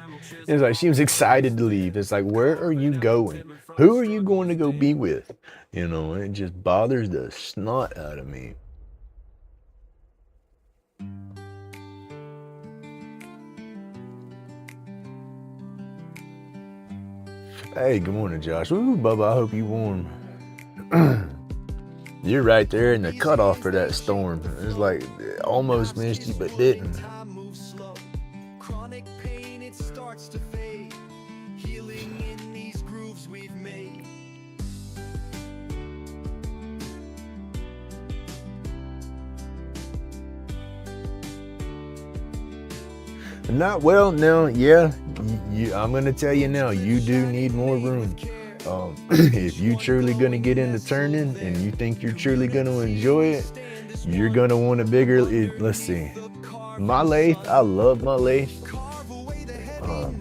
S2: was like she was excited to leave. It's like, where are you going? Who are you going to go be with? You know, it just bothers the snot out of me. Hey, good morning, Josh. Ooh, Bubba, I hope you warm. You're right there in the cutoff for that storm. It's like almost missed you, but didn't.
S3: Chronic pain, it starts to fade. Healing in these grooves we've made.
S2: Not well, no, yeah. I'm gonna tell you now, you do need more room. If you truly gonna get into turning and you think you're truly gonna enjoy it, you're gonna want a bigger, let's see. My lathe, I love my lathe,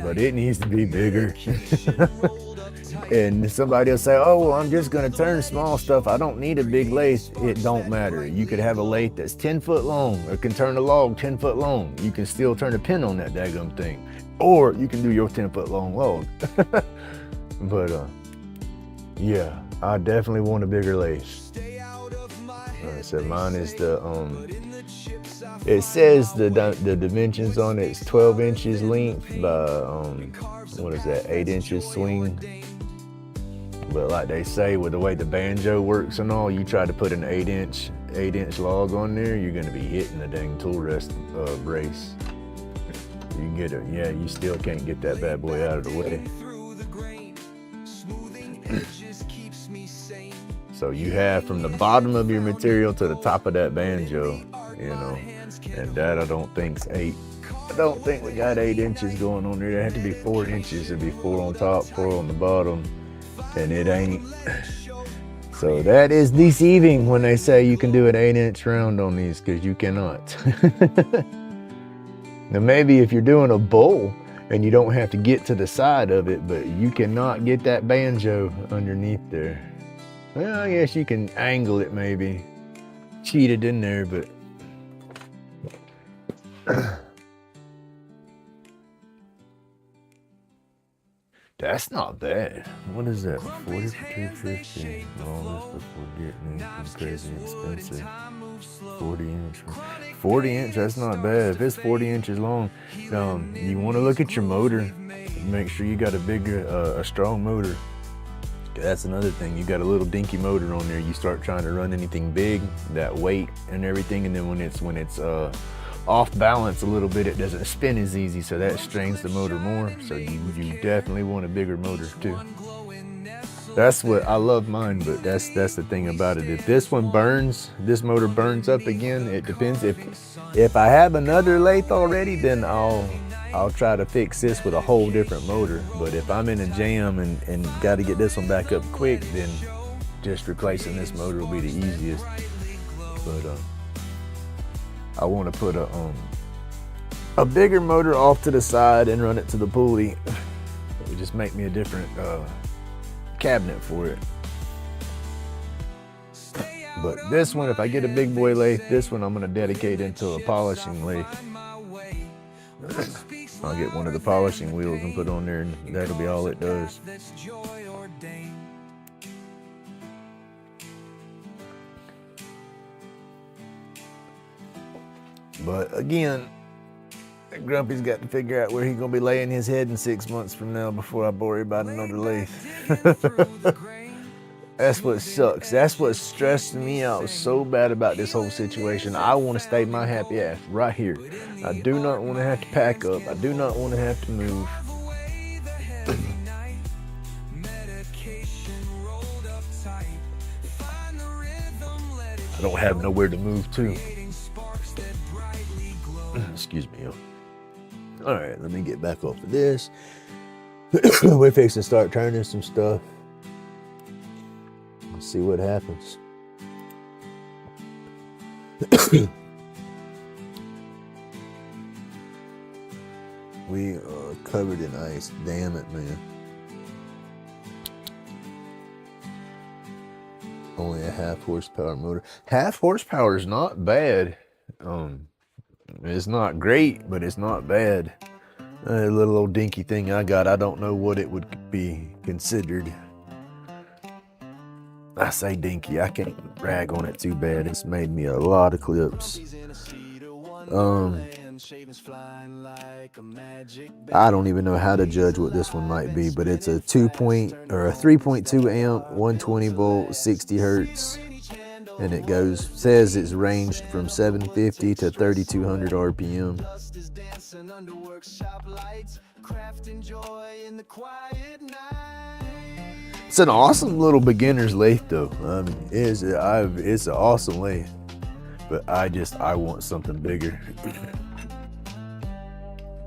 S2: but it needs to be bigger. And somebody will say, oh, well, I'm just gonna turn small stuff. I don't need a big lathe. It don't matter. You could have a lathe that's 10 foot long or can turn a log 10 foot long. You can still turn a pin on that daggum thing. Or you can do your 10 foot long log. But yeah, I definitely want a bigger lathe. Like I said, mine is the It says the dimensions on it is 12 inches length by what is that, 8 inches swing. But like they say, with the way the banjo works and all, you try to put an 8-inch log on there, you're gonna be hitting the dang tool rest brace. You can get it, yeah, you still can't get that bad boy out of the way. So you have from the bottom of your material to the top of that banjo, you know, and that I don't think's 8. I don't think we got 8 inches going on there. There had to be 4 inches. It'd be 4 on top, 4 on the bottom, and it ain't. So that is deceiving when they say you can do an 8-inch round on these, because you cannot. Now maybe if you're doing a bowl and you don't have to get to the side of it, but you cannot get that banjo underneath there. Well, I guess you can angle it maybe, cheat it in there, but that's not bad. What is that? 40 for 250. All this before getting anything crazy expensive. 40 inch, that's not bad. If it's 40 inches long, you want to look at your motor. Make sure you got a bigger, a strong motor. That's another thing. You got a little dinky motor on there. You start trying to run anything big, that weight and everything, and then when it's off balance a little bit, it doesn't spin as easy, so that strains the motor more. So you definitely want a bigger motor too. That's what I love mine, but that's the thing about it. If this one burns, this motor burns up again, it depends. If I have another lathe already, then I'll try to fix this with a whole different motor. But if I'm in a jam and got to get this one back up quick, then just replacing this motor will be the easiest. But I want to put a bigger motor off to the side and run it to the pulley. It would just make me a different cabinet for it. But this one, if I get a big boy lathe, this one I'm going to dedicate into a polishing lathe. I'll get one of the polishing wheels and put on there, and that'll be all it does. But again, Grumpy's got to figure out where he's gonna be laying his head in 6 months from now before I worry about another lathe. That's what sucks. That's what's stressing me out so bad about this whole situation. I want to stay my happy ass right here. I do not want to have to pack up. I do not want to have to move. I don't have nowhere to move to. Excuse me. All right, let me get back off of this. We're fixing to start turning some stuff. Let's see what happens. We are covered in ice. Damn it, man. Only a 1/2 horsepower motor. 1/2 horsepower is not bad. It's not great, but it's not bad. A little old dinky thing I got, I don't know what it would be considered. I say dinky, I can't rag on it too bad. It's made me a lot of clips. I don't even know how to judge what this one might be, but it's a 3.2 amp, 120 volt, 60 hertz. And it says it's ranged from 750 to 3200 RPM. It's an awesome little beginner's lathe though. I mean, it's an awesome lathe, but I want something bigger.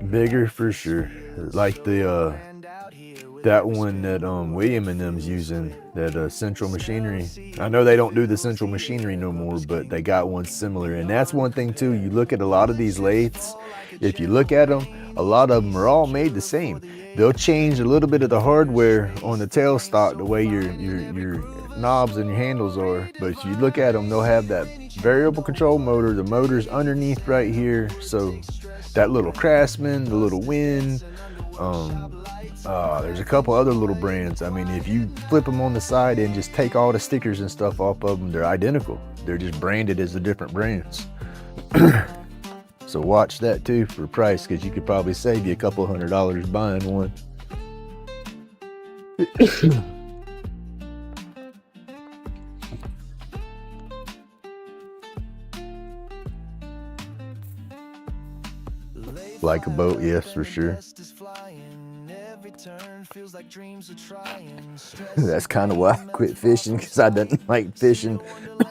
S2: Bigger for sure. Like that one that William and them's using, that Central Machinery. I know they don't do the Central Machinery no more, but they got one similar. And that's one thing too, you look at a lot of these lathes, if you look at them, a lot of them are all made the same. They'll change a little bit of the hardware on the tailstock, the way your knobs and your handles are, but if you look at them, they'll have that variable control motor. The motor's underneath right here, so that little Craftsman, the little Wind, there's a couple other little brands. I mean, if you flip them on the side and just take all the stickers and stuff off of them, they're identical. They're just branded as the different brands. So watch that too for price, because you could probably save you a couple $100 buying one. Like a boat, yes, for sure. That's kind of why I quit fishing, because I didn't like fishing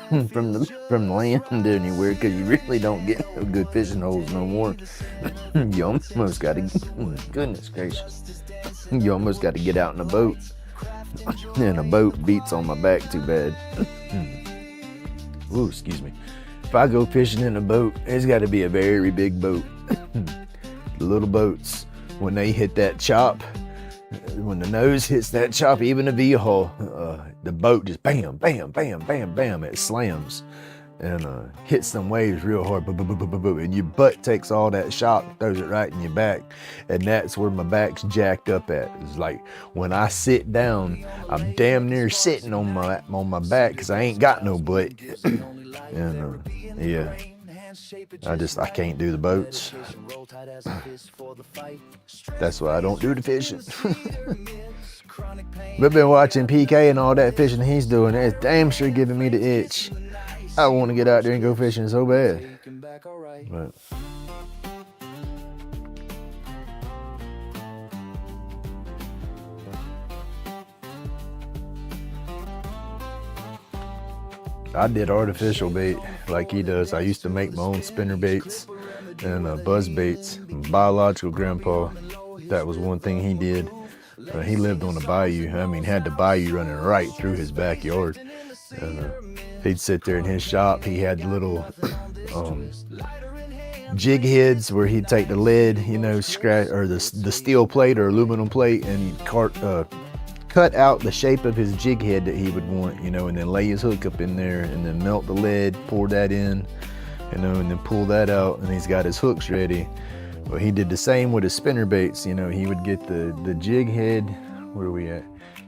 S2: from the land anywhere, because you really don't get no good fishing holes no more. You almost got to, goodness gracious, you almost got to get out in a boat, and a boat beats on my back too bad. Ooh, excuse me. If I go fishing in a boat, it's got to be a very big boat. The little boats, when they hit that chop, when the nose hits that chop, even a V-hull, the boat just bam, bam, bam, bam, bam, it slams and hits them waves real hard, boom, boom, boom, boom, boom, and your butt takes all that shock, throws it right in your back, and that's where my back's jacked up at. It's like when I sit down, I'm damn near sitting on my back, because I ain't got no butt. And yeah, I can't do the boats. That's why I don't do the fishing. We've been watching PK and all that fishing he's doing. It's damn sure giving me the itch. I want to get out there and go fishing so bad. But I did artificial bait like he does. I used to make my own spinner baits and buzz baits. Biological grandpa, that was one thing he did. He lived on the bayou. I mean, had the bayou running right through his backyard. And he'd sit there in his shop. He had little jig heads where he'd take the lead, you know, scratch, or the steel plate or aluminum plate, and he'd cut out the shape of his jig head that he would want, you know, and then lay his hook up in there, and then melt the lead, pour that in, you know, and then pull that out, and he's got his hooks ready. Well, he did the same with his spinner baits. You know, he would get the jig head, where are we at?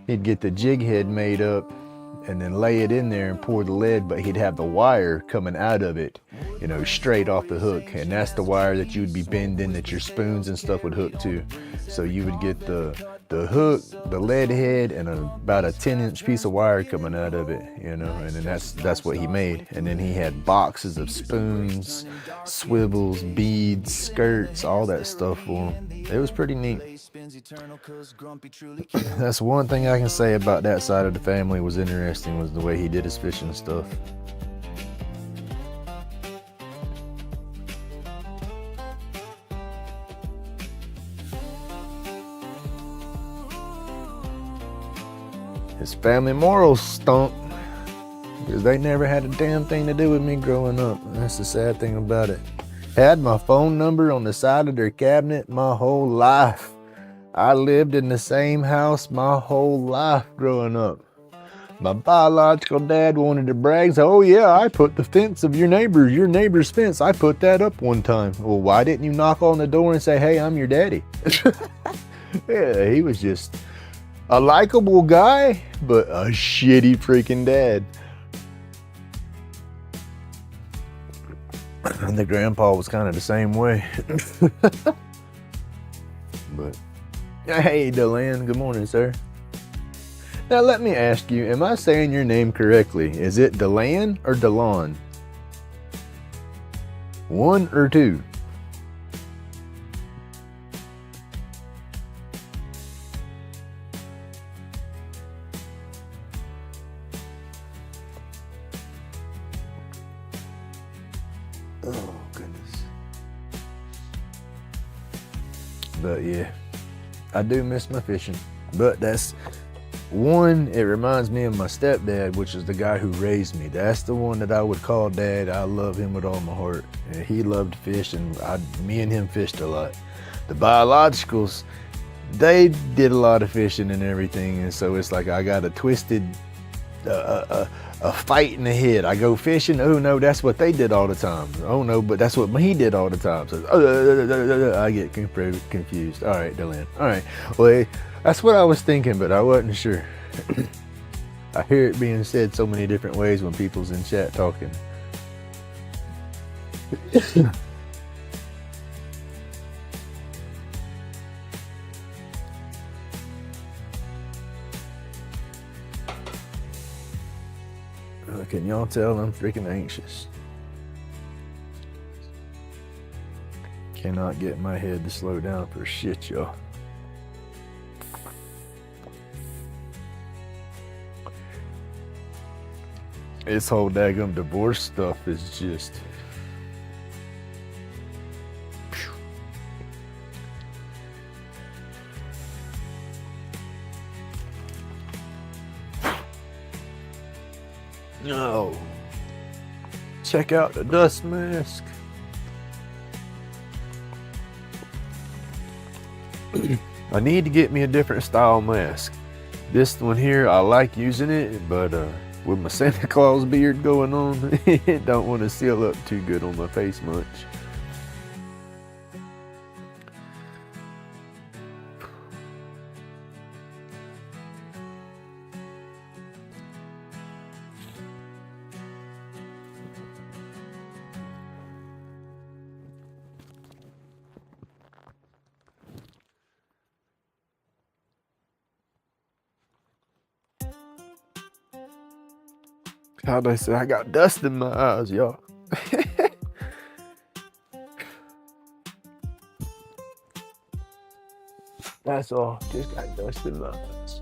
S2: He'd get the jig head made up and then lay it in there and pour the lead, but he'd have the wire coming out of it, you know, straight off the hook. And that's the wire that you would be bending, that your spoons and stuff would hook to. So you would get the hook, the lead head, and about a 10-inch piece of wire coming out of it, you know, and then that's what he made. And then he had boxes of spoons, swivels, beads, skirts, all that stuff for him. It was pretty neat. That's one thing I can say about that side of the family was interesting, was the way he did his fishing stuff. His family morals stunk, because they never had a damn thing to do with me growing up. That's the sad thing about it. Had my phone number on the side of their cabinet my whole life. I lived in the same house my whole life growing up. My biological dad wanted to brag, so, oh yeah, I put the fence of your neighbor's fence, I put that up one time. Well, why didn't you knock on the door and say, hey, I'm your daddy? Yeah, he was just a likable guy, but a shitty freaking dad. And the grandpa was kind of the same way. But, hey, Delan, good morning, sir. Now, let me ask you, am I saying your name correctly? Is it Delan or Delon? One or two? Oh, goodness. But yeah, I do miss my fishing. But that's one, it reminds me of my stepdad, which is the guy who raised me. That's the one that I would call dad. I love him with all my heart. And he loved to fish, and me and him fished a lot. The biologicals, they did a lot of fishing and everything, and so it's like I got a twisted a fight in the head. I go fishing, oh no, that's what they did all the time. Oh no, but that's what he did all the time. So I get confused. All right, Dylan. All right, well, that's what I was thinking, but I wasn't sure. I hear it being said so many different ways when people's in chat talking. Can y'all tell I'm freaking anxious? Cannot get my head to slow down for shit, y'all. This whole daggum divorce stuff is just... No. Check out the dust mask. I need to get me a different style mask. This one here, I like using it, but with my Santa Claus beard going on, it don't want to seal up too good on my face much. How'd they say I got dust in my eyes, y'all? That's all. Just got dust in my eyes.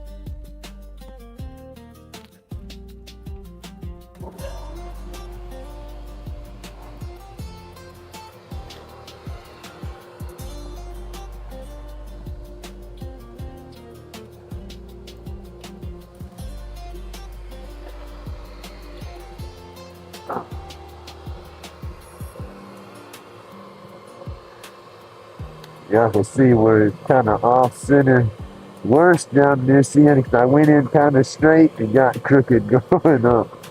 S2: Y'all can see where it's kind of off center. Worse down this end because I went in kind of straight and got crooked going up.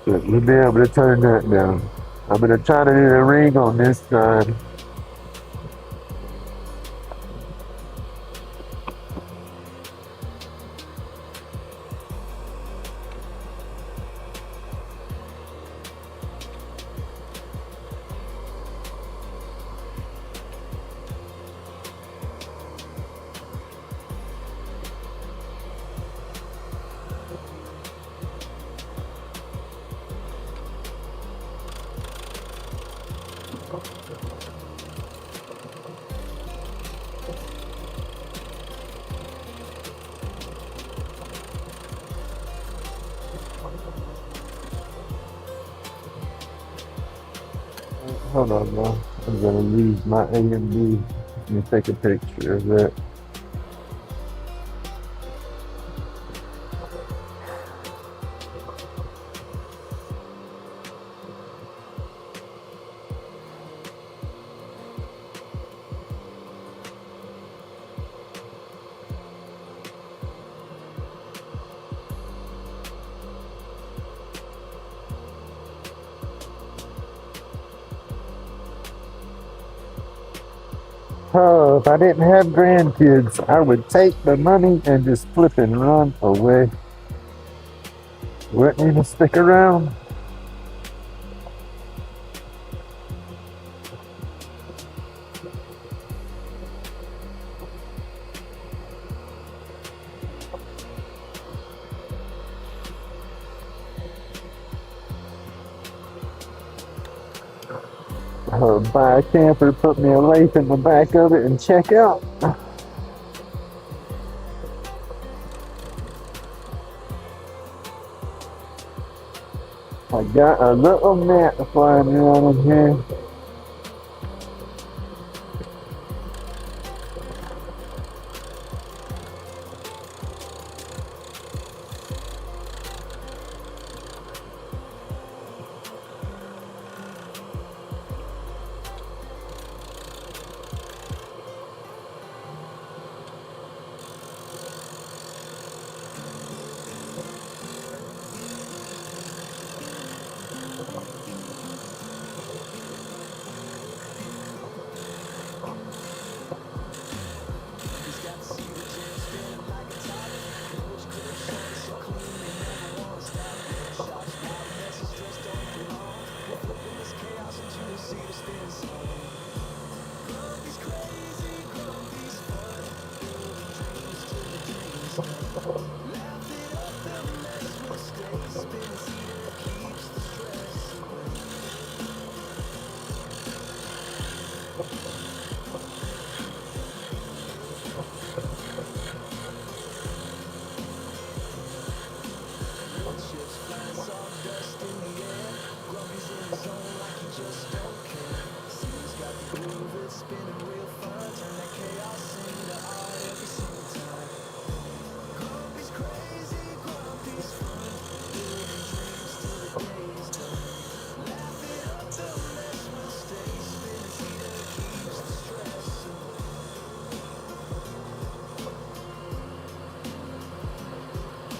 S2: But we'll be able to turn that down. I'm going to try to do the ring on this side. Hold on, y'all. I'm gonna use my A and B. Let me take a picture of that. Oh, if I didn't have grandkids, I would take the money and just flip and run away. Wouldn't even stick around. Buy a camper, put me a lathe in the back of it, and check out. I got a little mat flying around in here.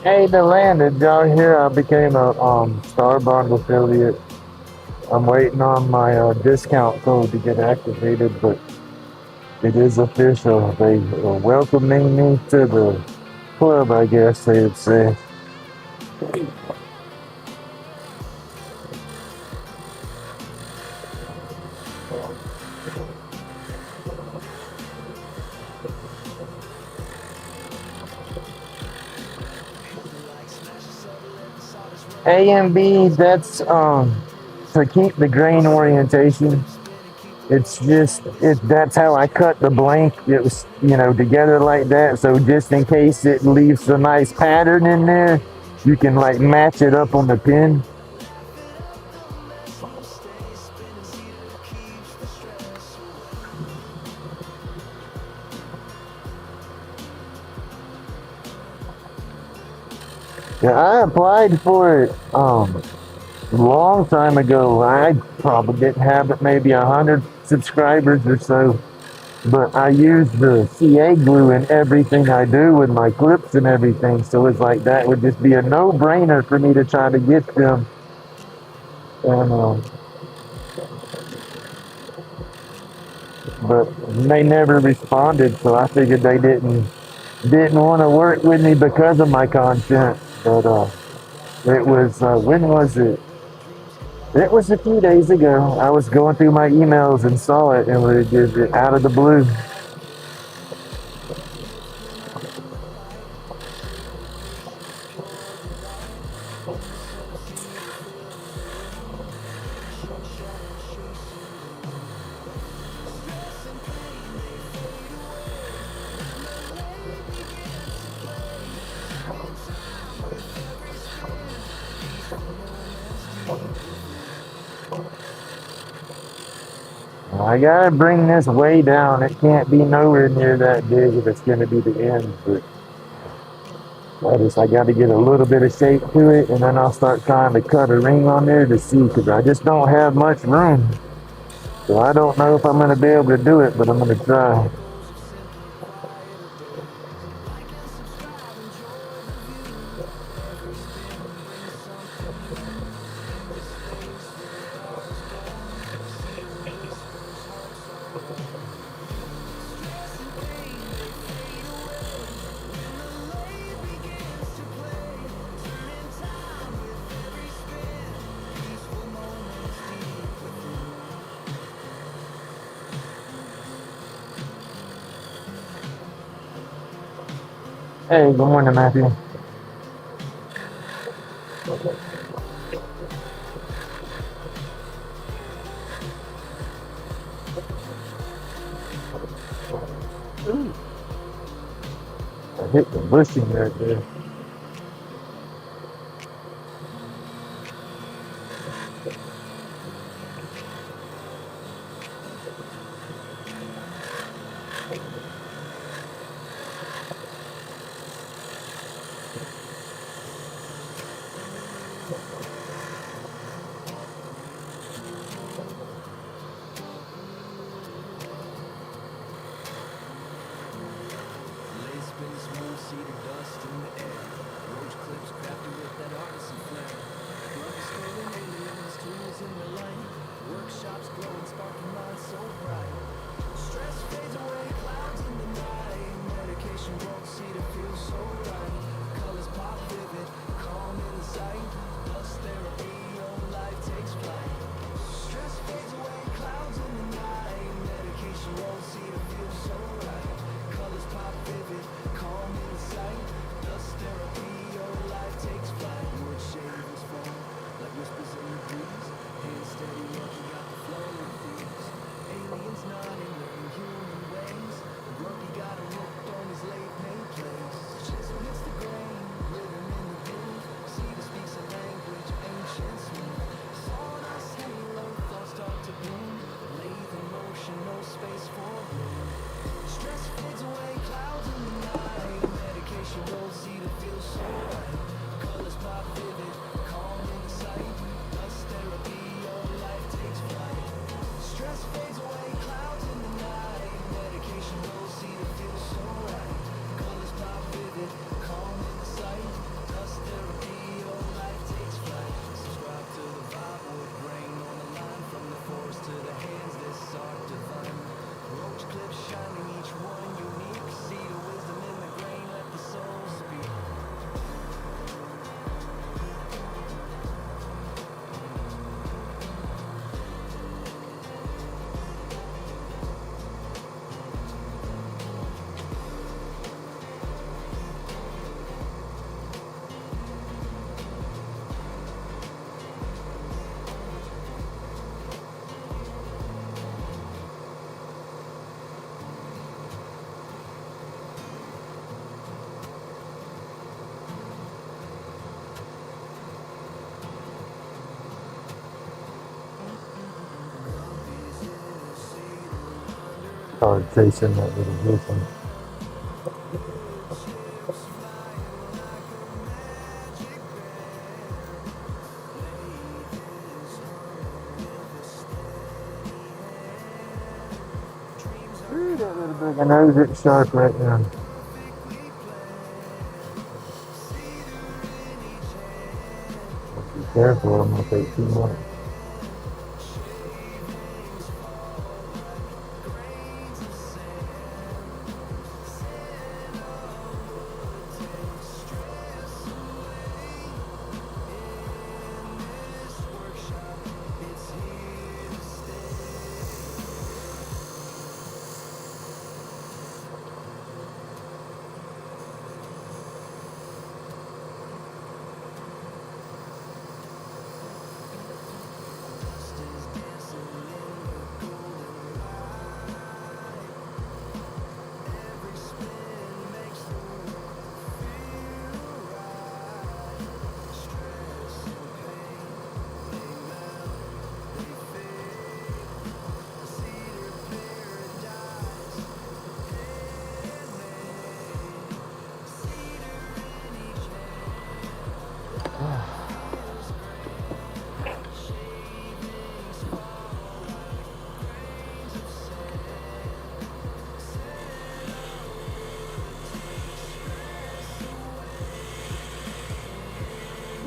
S2: Hey, the landed, y'all hear I became a Starbond affiliate. I'm waiting on my discount code to get activated, but it is official. They are welcoming me to the club, I guess they would say. A and B, that's to keep the grain orientation. It's just that's how I cut the blank. It was together like that. So just in case it leaves a nice pattern in there, you can like match it up on the pin. Yeah, I applied for it a long time ago. I probably didn't have it maybe 100 subscribers or so. But I use the CA glue in everything I do with my clips and everything. So it's like that would just be a no-brainer for me to try to get them. And but they never responded, so I figured they didn't want to work with me because of my content. But it was when was it? It was a few days ago. I was going through my emails and saw it, and it just out of the blue. I gotta bring this way down. It can't be nowhere near that big if it's gonna be the end. But I gotta get a little bit of shape to it, and then I'll start trying to cut a ring on there to see, because I just don't have much room. So I don't know if I'm gonna be able to do it, but I'm gonna try. Hey, good morning, Matthew. I hit the bushing right there.
S3: Lace spin smooth, cedar dust in the air.
S5: car chasing that little griffin. Ooh, that little bit. I know it's sharp right now. Be careful, I'm gonna take too much.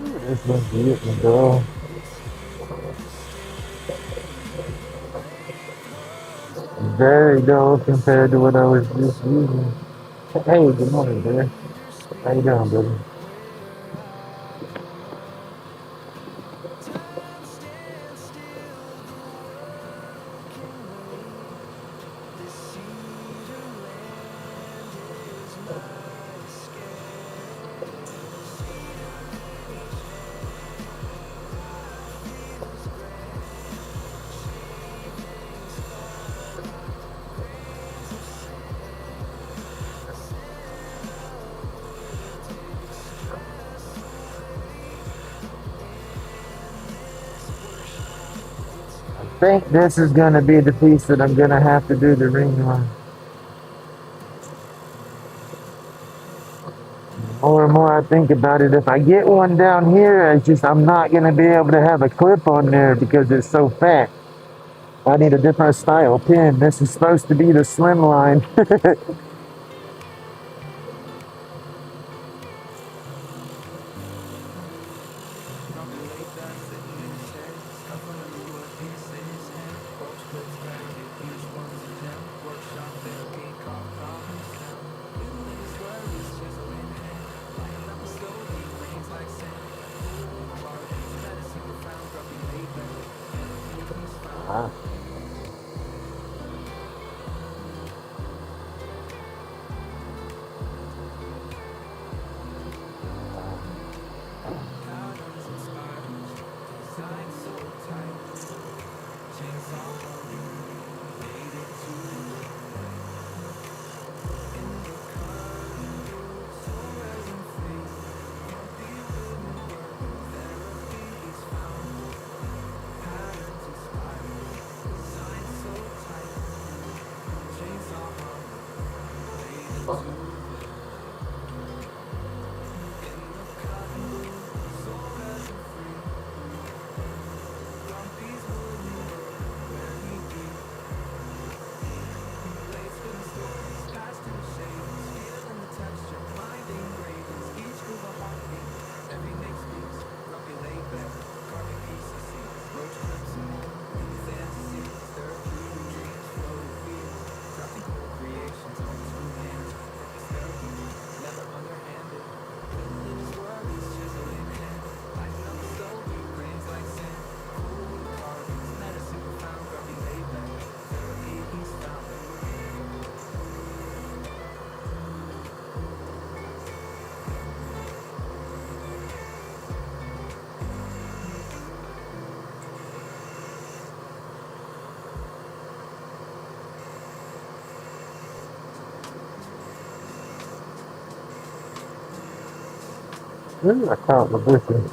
S5: Ooh, this must be it, my girl. Very dull compared to what I was just using. Hey, good morning, man. How you doing, buddy? I think this is gonna be the piece that I'm gonna have to do the ring on. More and more I think about it, if I get one down here, I'm not gonna be able to have a clip on there because it's so fat. I need a different style pin. This is supposed to be the slim line. Ah. Ooh, I caught the bushes.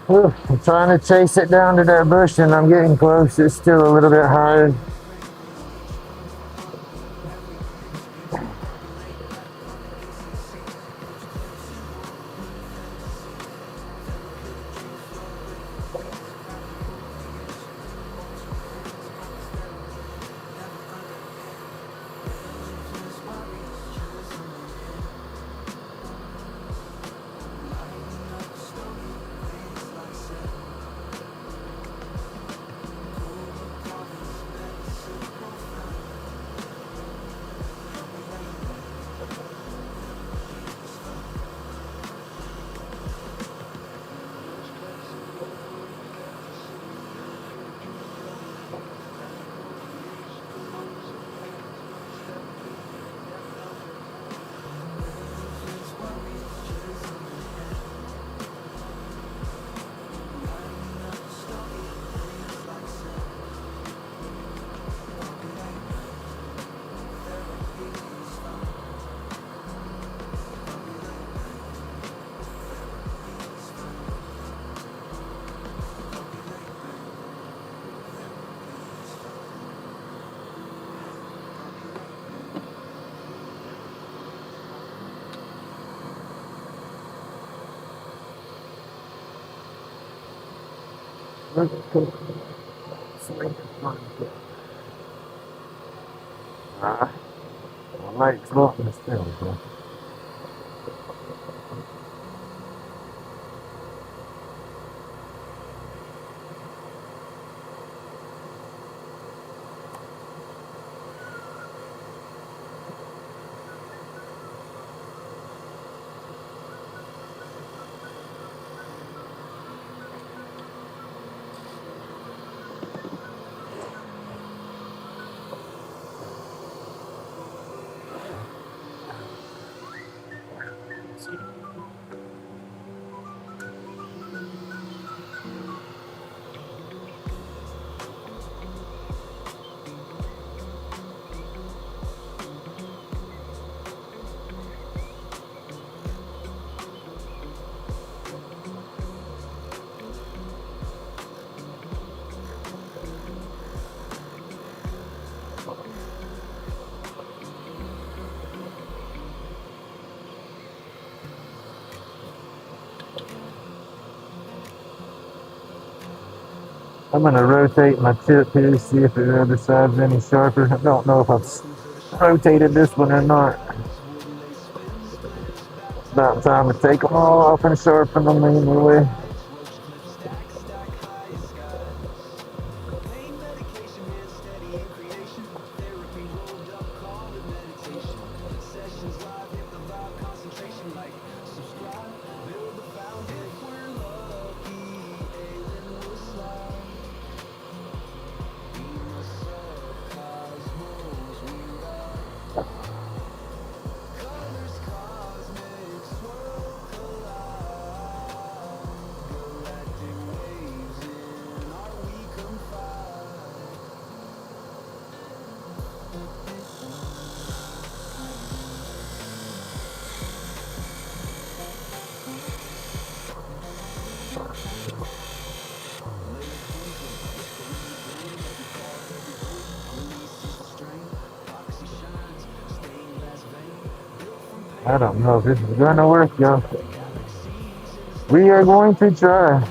S5: Whew, I'm trying to chase it down to that bush and I'm getting close. It's still a little bit higher. I like smoking still, bro. I'm gonna rotate my tip here, see if the other side's any sharper. I don't know if I've rotated this one or not. It's about time to take them all off and sharpen them anyway. I don't know if this is gonna work, y'all. We are going to try.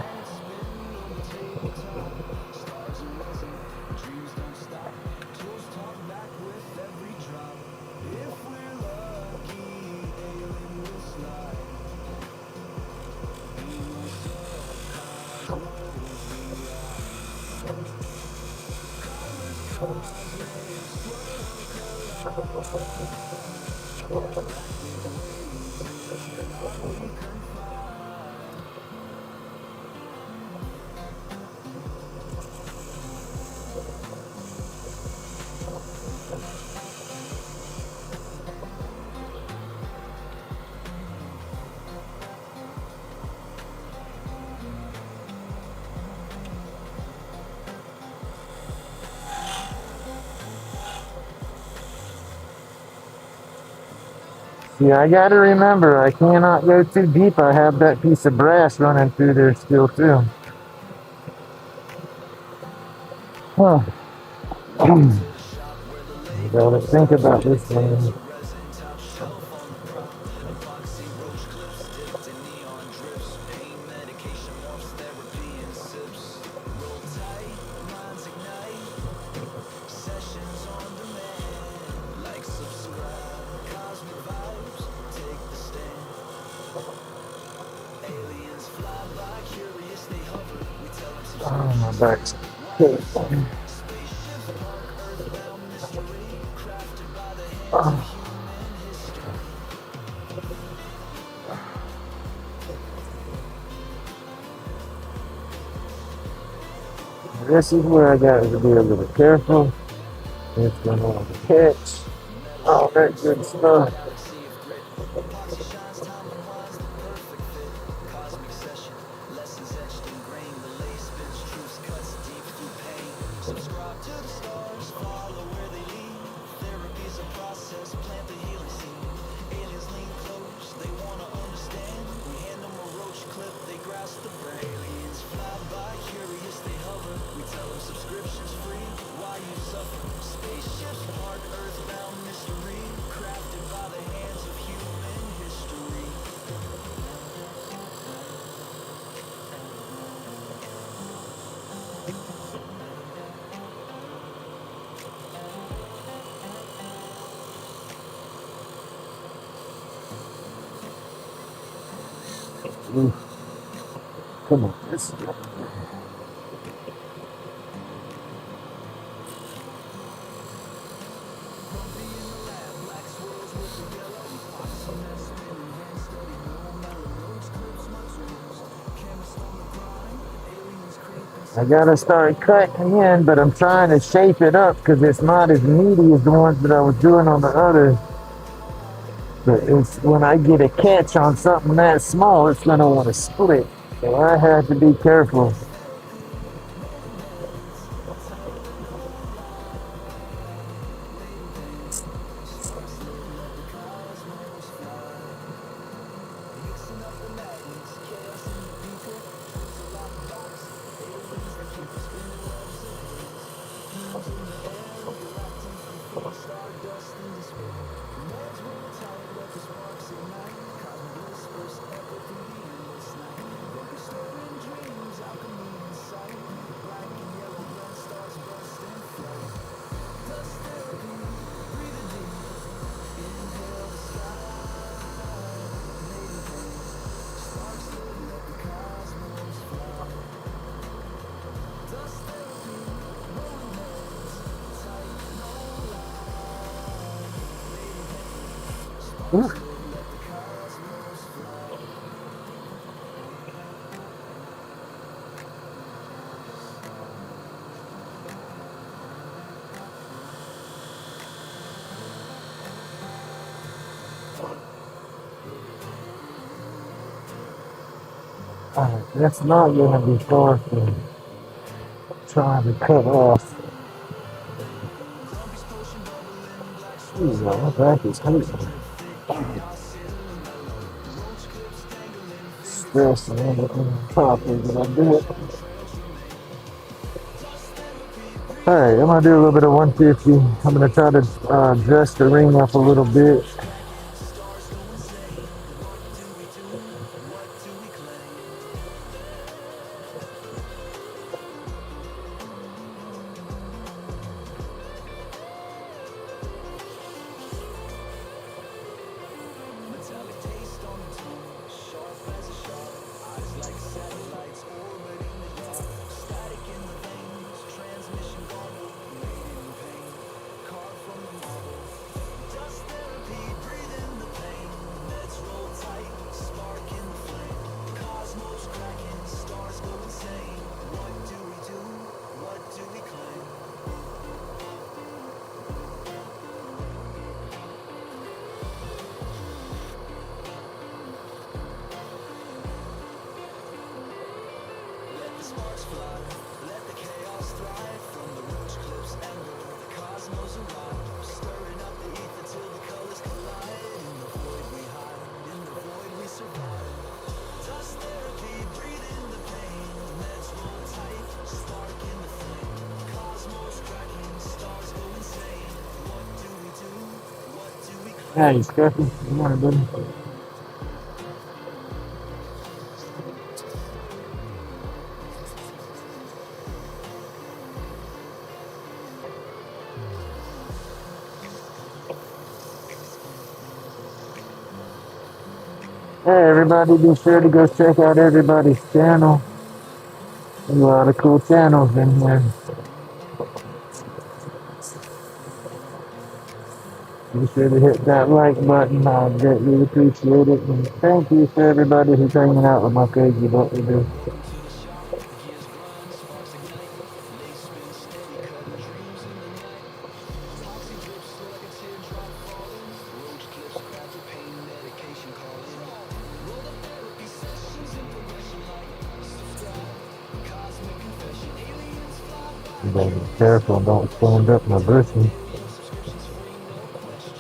S5: See, I gotta remember, I cannot go too deep. I have that piece of brass running through there still, too. Huh. I gotta think about this one. Oh, my back's killing. This is where I got to be a little careful. It's gonna want to catch all that good stuff. Ooh, come on, this. I gotta start cutting in, but I'm trying to shape it up because it's not as meaty as the ones that I was doing on the others. But it's when I get a catch on something that small, it's gonna want to split. So I have to be careful. Ooh. That's not gonna be far from trying to cut off. Jeez, my back is hurting. Stress and everything on top of it. I do it. Alright, I'm gonna do a little bit of 150. I'm gonna try to dress the ring up a little bit. Hey, Scuffy. Good morning, buddy. Hey, everybody, be sure to go check out everybody's channel. There's a lot of cool channels in here. Be sure to hit that like button. I greatly appreciate it. And thank you for everybody who's hanging out with my crazy what we do.
S1: To the shop, the gears grind, sparks ignite. They spin steady, cutting dreams in the night. Epoxy drips slow like a teardrop falling. Roach clips craft the pain, medication calling. Roll the therapy sessions in progression like subscribe. Cosmic confession, aliens fly by.
S5: You gotta be careful, don't stand up my bushes.
S1: Subscriptions free, no question.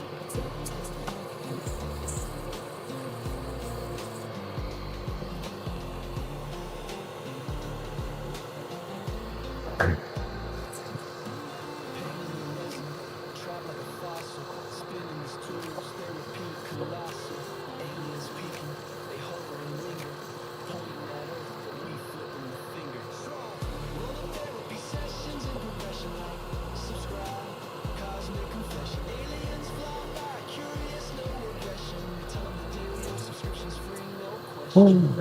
S1: Trapped like a fossil, spinning his tools, they repeat colossal. Aliens peeking, they hover and linger, pointing at Earth, but we flipping the finger. Roll the therapy sessions in progression like subscribe, cosmic confession. Aliens fly by, curious, no regression. We tell them the deal, no subscriptions free, no question.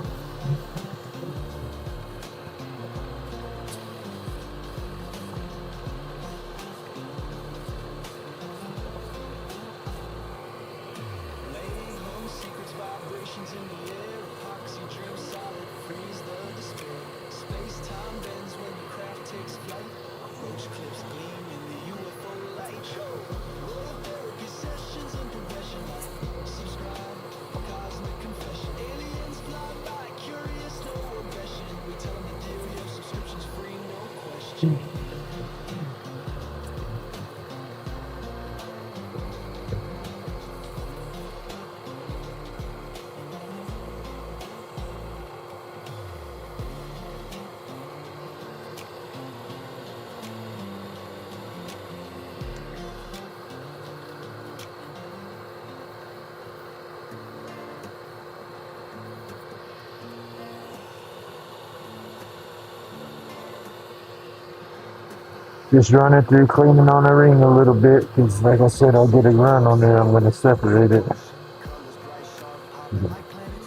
S1: Laying home secrets, vibrations in the air. Epoxy dreams solid, freeze the despair. Space-time bends when the craft takes flight. Roach clips gleam in the UFO light. Roll therapy sessions in progression like subscribe, cosmic confession. Aliens fly by, curious, no regression. We tell them the deal, your subscriptions free, no question.
S5: Just running through cleaning on the ring a little bit, because like I said, I'll get a run on there. I'm going to separate it.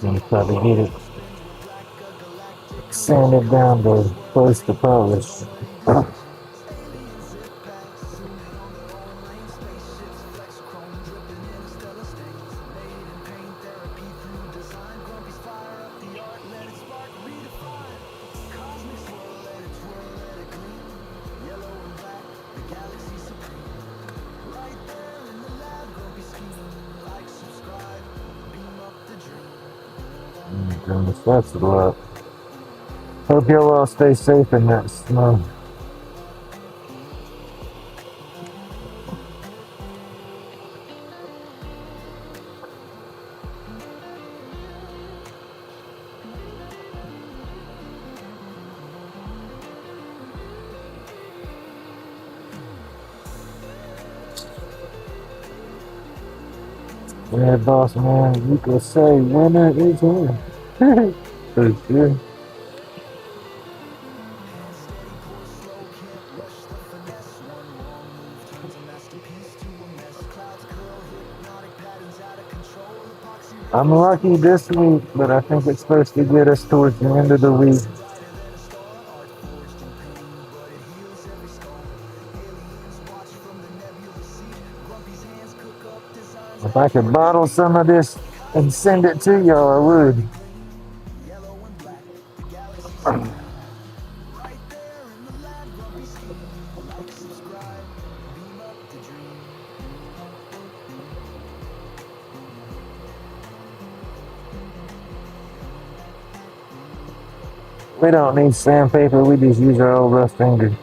S5: I'm try to get it sanded down to close to polish. That's a lot. Hope y'all all stay safe in that snow. Yeah, boss man, you can say winner is here. For sure. I'm lucky this week, but I think it's supposed to get us towards the end of the week. If I could bottle some of this and send it to y'all, I would. We don't need sandpaper, we just use our old rough finger.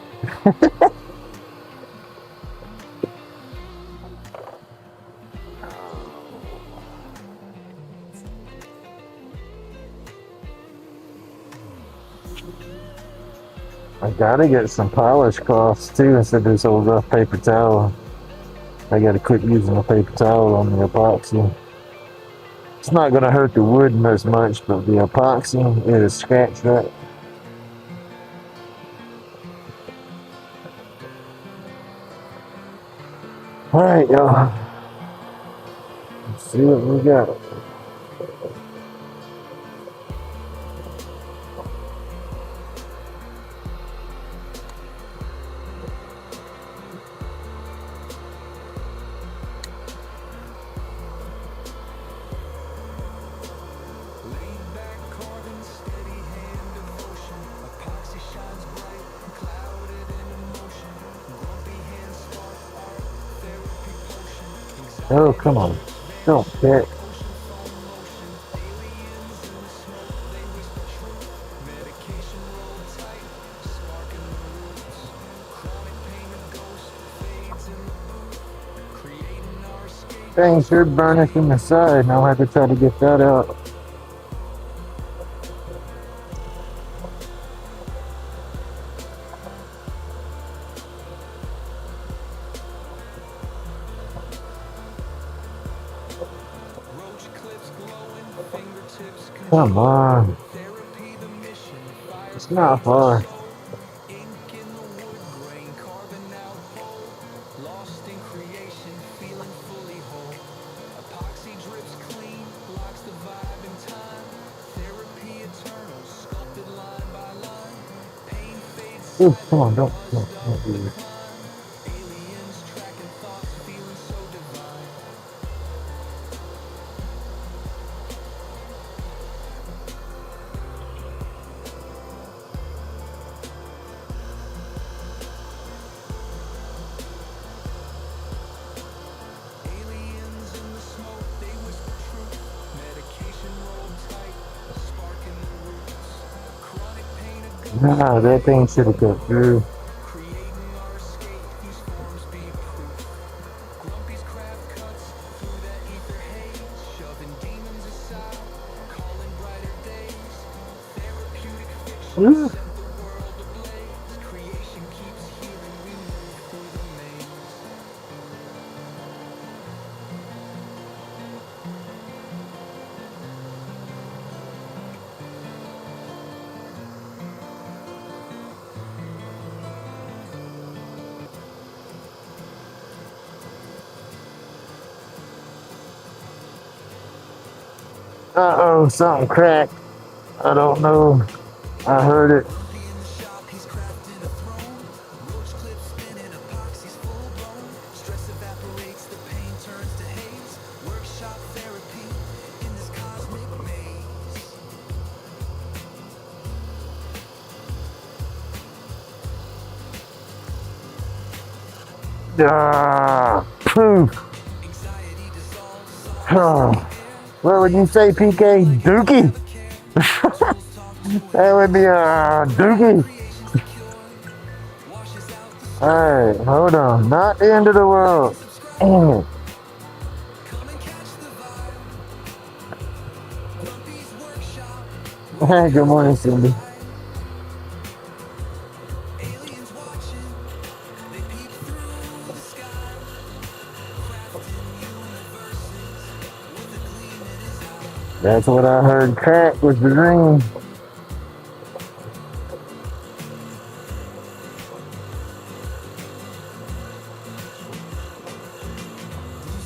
S5: I gotta get some polish cloths too instead of this old rough paper towel. I gotta quit using a paper towel on the epoxy. It's not gonna hurt the wood as much, but the epoxy, it'll scratch that. Alright, y'all. Let's see what we got.
S1: Laid back carbon, steady hand devotion. Epoxy shines bright, clouded in emotion. Grumpy hands spark art, therapy potion. Anxiety
S5: Oh, come on. Don't pick.
S1: ocean foam motion. Aliens in the smoke, they whisper truth. Medication rolled tight, sparking the roots. Chronic pain of ghost fades in the booth. Creating our escape.
S5: Things sure burning from the side, and I'll have to try to get that out.
S1: Roach clips glowing, fingertips
S5: Come
S1: control.
S5: on.
S1: Therapy the mission, fire
S5: It's not far.
S1: ink in the wood grain, carving out whole. Lost in creation, feeling fully whole. Epoxy drips clean, blocks the vibe in time. Therapy eternal, sculpted line by line. Pain fades
S5: Ooh,
S1: silent,
S5: come on, don't
S1: buzzed
S5: do
S1: up
S5: it.
S1: the climb. Aliens tracking thoughts, feeling so divine. Aliens in the smoke, they whisper truth. Medication rolled tight, sparking the roots. Chronic pain of ghosts,
S5: Nah, that thing should have got through.
S1: creating our escape, whose forms be proof. Grumpy's craft cuts through that ether haze, shoving demons aside, calling brighter days. Therapeutic fiction
S5: Ooh.
S1: set the world ablaze. Creation keeps healing, we move through the maze.
S5: Uh-oh, something cracked. I don't know. I heard it.
S1: Grumpy in the shop, he's crafting a throne. Roach clips spinning, epoxy's full blown. Stress evaporates, the pain turns to haze. Workshop therapy in this cosmic maze.
S5: Ah, poof.
S1: Anxiety dissolves, softness
S5: Oh. What would you say, PK? Dookie? That would be a dookie.
S1: creation's cure. Washes out the
S5: Alright, hold on. Not the end of the world. Damn
S1: come and catch the vibe. Grumpy's workshop,
S5: it. Hey, good morning, Cindy.
S1: aliens watching, they peek through the sky. Crafting universes with a gleam in his eye.
S5: That's what I heard. Crack was the dream.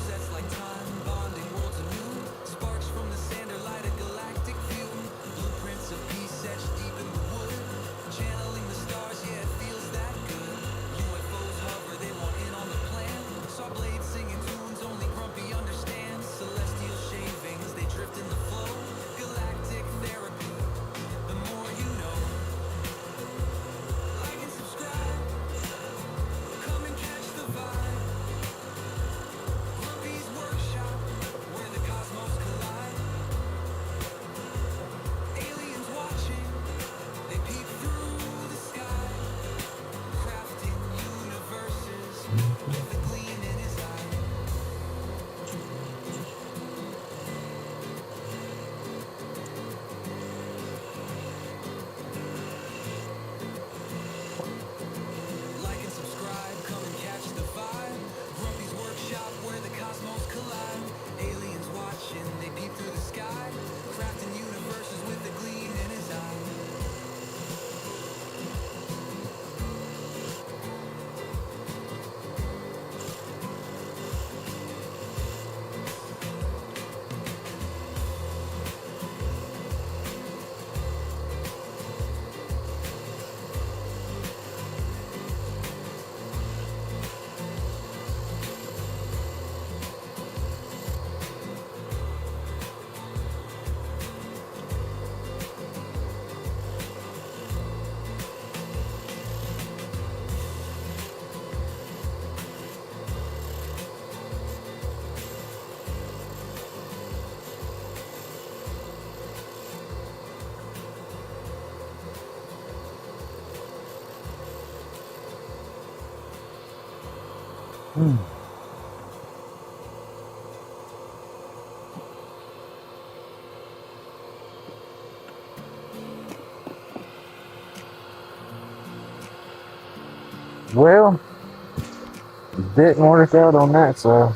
S1: Sets like time, bonding worlds anew. Sparks from the sander light a galactic view. Blueprints of peace etched deep in the wood. Channeling the stars, yeah, it feels that good. UFOs hover, they want in on the plan. Saw blades singing tunes only Grumpy understands. Celestial shavings, they drift in the flow. Galactic therapy,
S5: Well, didn't work out on that side.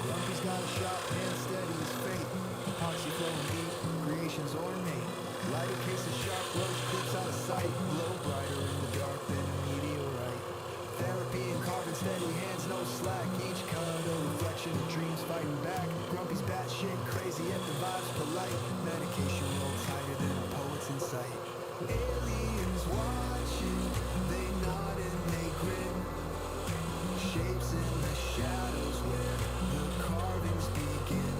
S3: Grumpy's got a sharp hand, steady as fate. Epoxy flowing deep, creations ornate. Light a case of sharp roach clips out of sight. Glow brighter in the dark than a meteorite. Therapy and carving steady hands, no slack. Each cut a reflection of dreams fighting back. Grumpy's batshit crazy, yet the vibe's polite. Medication roll tighter than a poet's in sight. Aliens watching, they nod and they grin. Shapes in the shadows where the carvings begin.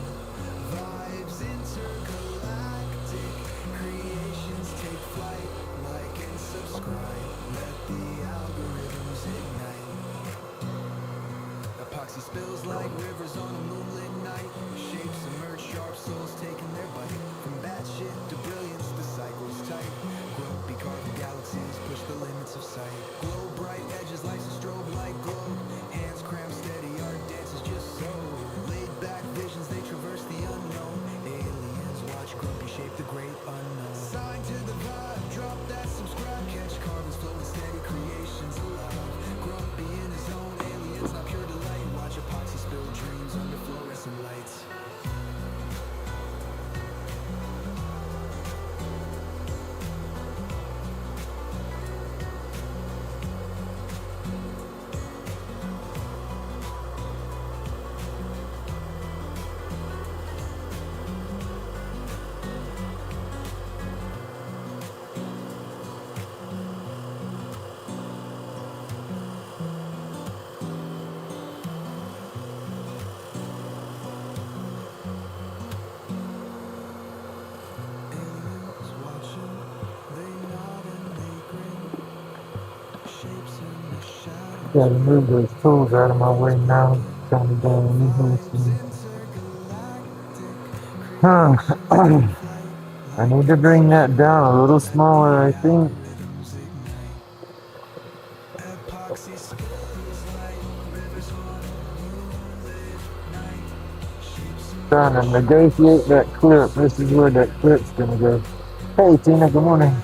S3: Vibes intergalactic, creations take flight. Like and subscribe, let the algorithms ignite. Epoxy spills like rivers on a moonlit night. Shapes emerge, sharp souls taking their bite. From bad shit to brilliance, the cycle's tight. Grumpy carving galaxies push the limits of sight. Glow bright edges, lights a strobe light glow. Hands crammed steady, art dances just so. Laid back visions, they traverse the unknown. Aliens watch Grumpy shape the great unknown. Sign to the vibe, drop that subscribe. Catch carvings flowing steady, creations alive. Grumpy in his own, aliens not pure delight. Watch epoxy spill dreams under fluorescent lights. Aliens watching, they nod and they grin. Shapes in the shadows.
S5: Gotta move those tools out of my way now. Trying to go in Huh. I need to bring that down a little smaller, I think.
S3: Epoxy spills like
S5: trying to negotiate that clip. This is where that clip's gonna go. Hey Tina, good morning.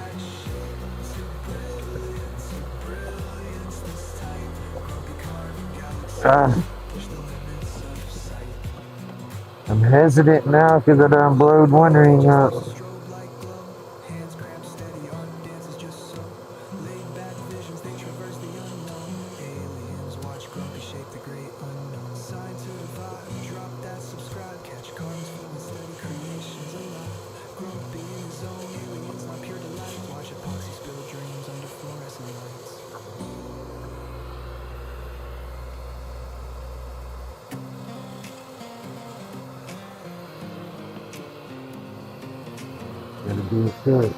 S5: I'm hesitant now because I done blowed one ring up.
S1: Strobe like glow, hands cramped steady, art dances just so. Laid back visions, they traverse the unknown. Aliens watch grumpy shape the great unknown. Sign to the vibe, drop that subscribe. Catch cards flowing steady, creations alive. Grumpy in his zone, aliens not pure delight. Watch epoxy spill dreams under fluorescent lights.
S5: Gotta do it good.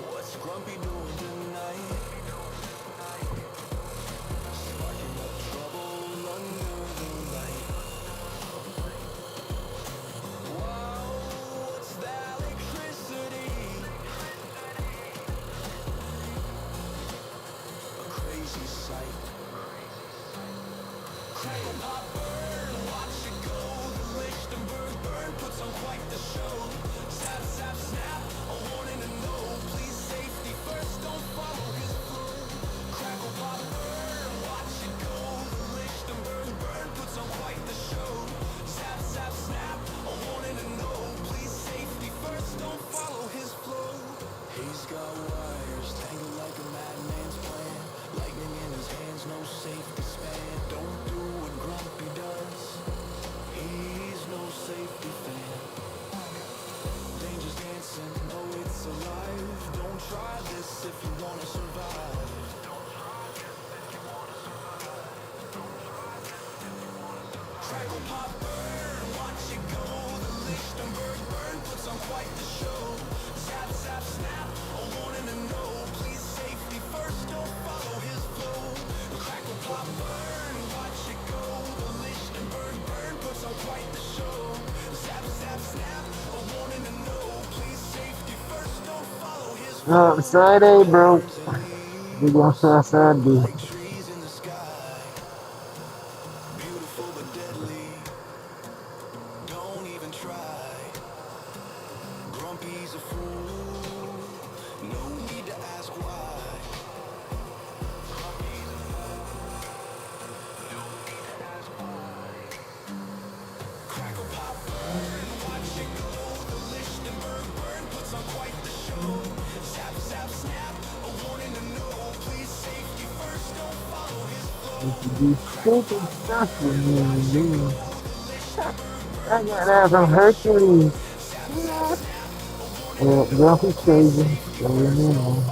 S1: What's Grumpy doing tonight? Sparking up trouble under the light. Wow, what's that electricity? A crazy sight. Crackle, pop, burn, watch it go. The Lichtenberg burn puts on quite the show. Zap, zap, snap, a warning to know. Please safety first, don't follow his flow. Crackle, pop, burn, watch it go. The Lichtenberg burn puts on quite the show. Zap, zap, snap, a warning to know. Please safety first, don't follow his flow. He's got wires tangled like a madman's plan. Lightning in his hands, no safety span. Don't do what Grumpy does. He's no safety fan. Danger's dancing, no it's alive. Don't try this if you wanna survive. Crackle, pop, burn, watch it go. The Lichtenberg burn puts on quite the show. Zap, zap, snap, a warning to know. Please safety first, don't follow his flow. Crackle, pop, burn, watch it go. The Lichtenberg burn puts on quite the show. Zap, zap, snap, a warning to know. Please safety first, don't follow his flow.
S5: Side A, bro. We gonna try side B.
S1: Like trees in the sky, beautiful but deadly. Don't even try. Grumpy's a fool. No need to ask why. Grumpy's a fool. No need to ask why. Crackle, pop, burn, watch it go. The Lichtenberg burn puts on quite the show. Zap, zap, snap, a warning to know. Please safety first, don't follow his flow.
S5: You stupid stuff with me, dude. I got out from Hercules. Well, Grumpy's crazy. So you know.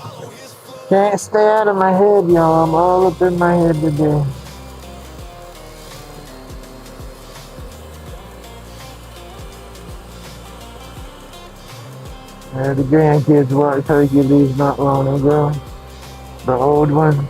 S5: Can't stay out of my head, y'all. I'm all up in my head today. The grandkids watched Hercules not long ago. The old one.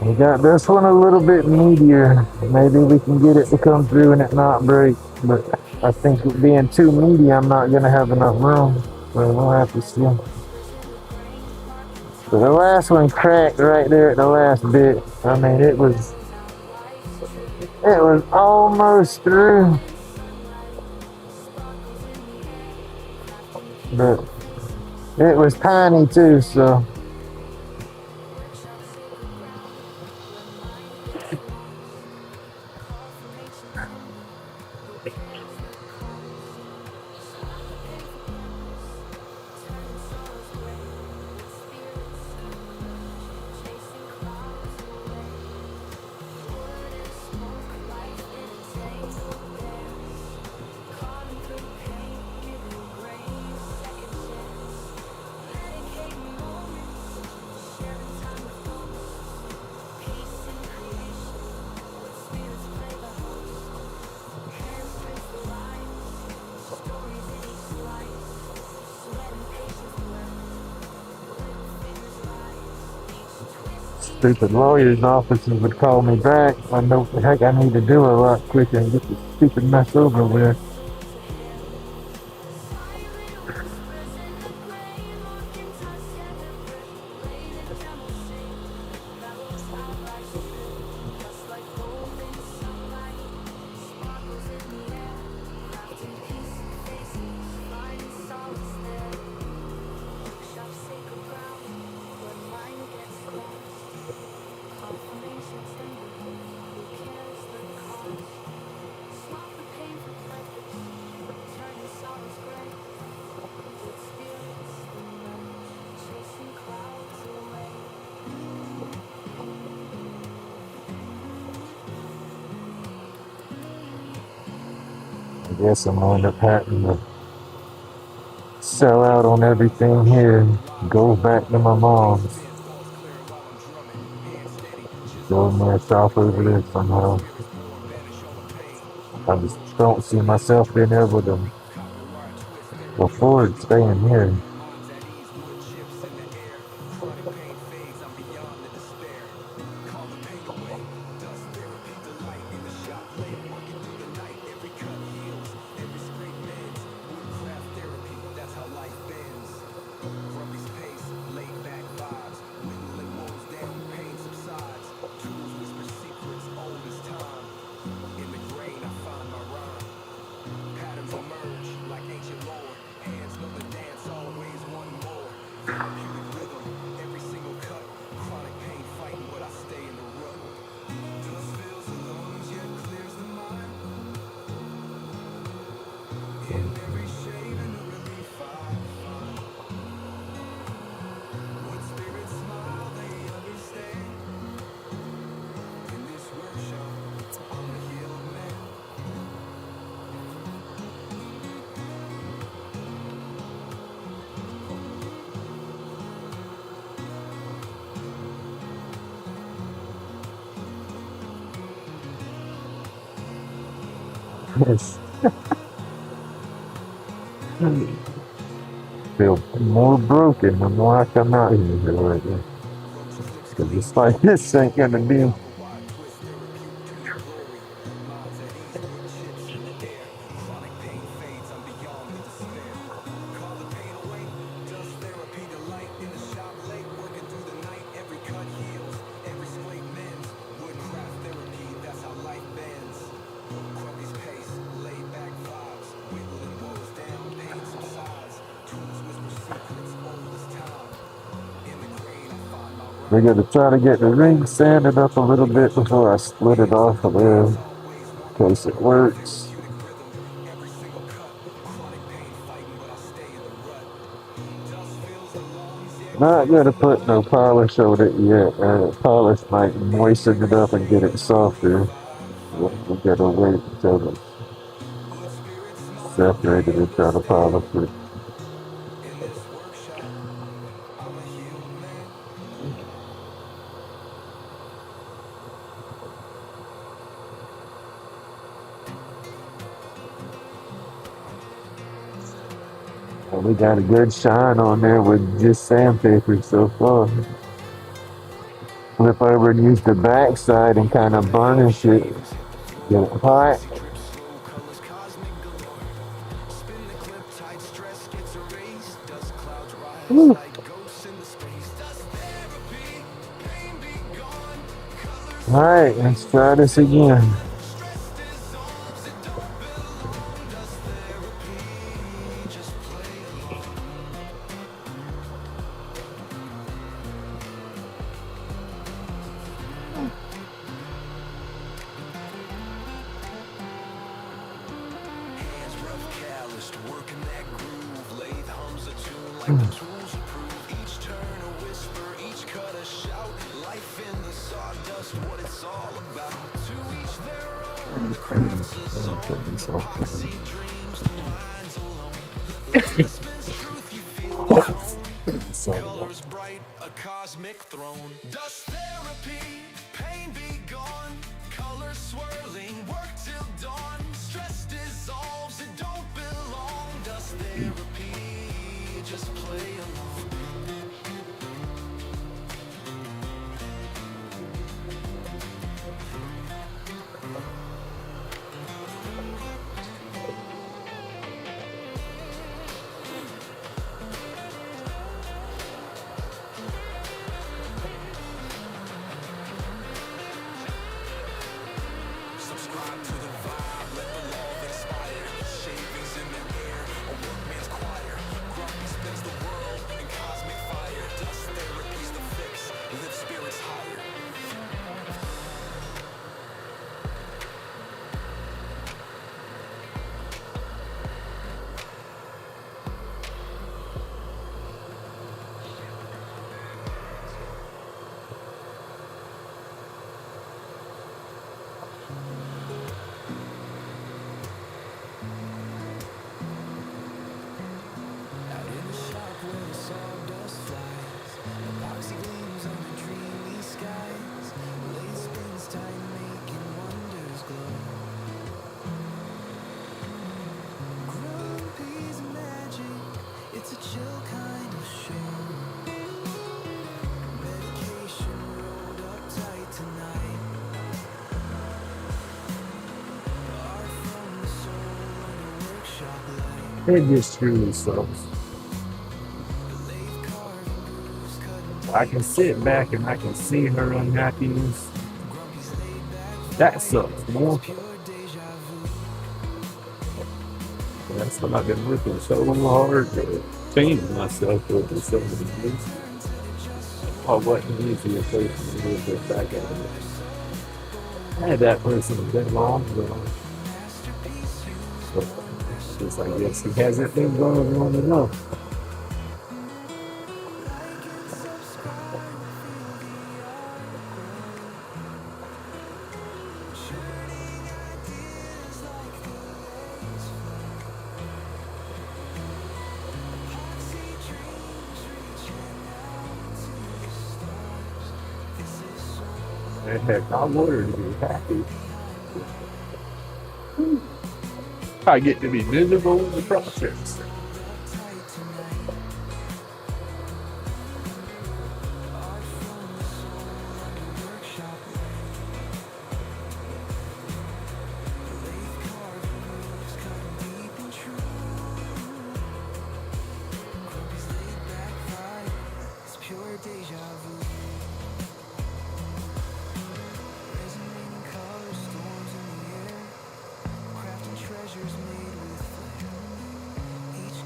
S5: We got this one a little bit meatier. Maybe we can get it to come through and it not break. But I think it being too meaty, I'm not gonna have enough room. So we'll have to see. But the last one cracked right there at the last bit. I mean, it was almost through, but it was tiny too. So stupid lawyers' offices would call me back. I know what the heck I need to do a lot quicker and get this stupid mess over with. I guess I'm gonna end up having to sell out on everything here and go back to my mom's. Go myself over there somehow. I just don't see myself being able to afford staying here. Yes. Feel more broken the more I come out here right now. Cause it's like this ain't gonna be. We're gonna try to get the ring sanded up a little bit before I split it off of there, in case it works. Not gonna put no polish on it yet. Polish might moisten it up and get it softer. We gotta wait until it's separated and try to polish it. Well, we got a good shine on there with just sandpaper so far. Flip over and use the backside and kind of burnish it. Get it hot. Woo. All right, let's try this again.
S1: Stress dissolves, it don't belong. Does therapy, just play along. Hands rough, calloused, working that groove. Lathe hums a tune like the tools approve. Each turn a whisper, each cut a shout. Life in the sawdust, what it's all about. To each their own, the craft's a zone. Epoxy dreams, the lines alone. Lathe spins truth, you feel the tone. Colors bright, a cosmic throne. Dust therapy, pain be gone. Colors swirling, work till dawn. Stress dissolves, it don't belong. Dust therapy, just play along. Subscribe to the vibe, let the love inspire. Shavings in the air, a workman's choir. Grumpy spins the world in cosmic fire. Dust therapy's the fix, lift spirits higher. Out in the shop where the sawdust flies, epoxy gleams on the dreamy skies. Lathe spins tight, making wonders glow. Grumpy's magic, it's a chill kind of show. Medication rolled up tight tonight. Art from the soul under workshop light.
S5: It just really sucks.
S1: Lathe carving grooves, cutting
S5: I can sit back and I can see her unhappiness.
S1: Grumpy's laid back.
S5: That sucks, man.
S1: Pure deja vu.
S5: That's what I've been working so hard to change myself over so many years. Oh, wasn't easy at first to get back at it. I had that person been long ago. So it's just, I guess he hasn't been going long enough. And heck, I wanted to be happy. I get to be miserable in the process.
S1: Pure deja vu. Resonating colors, storms in the air. Crafting treasures made with flair. Each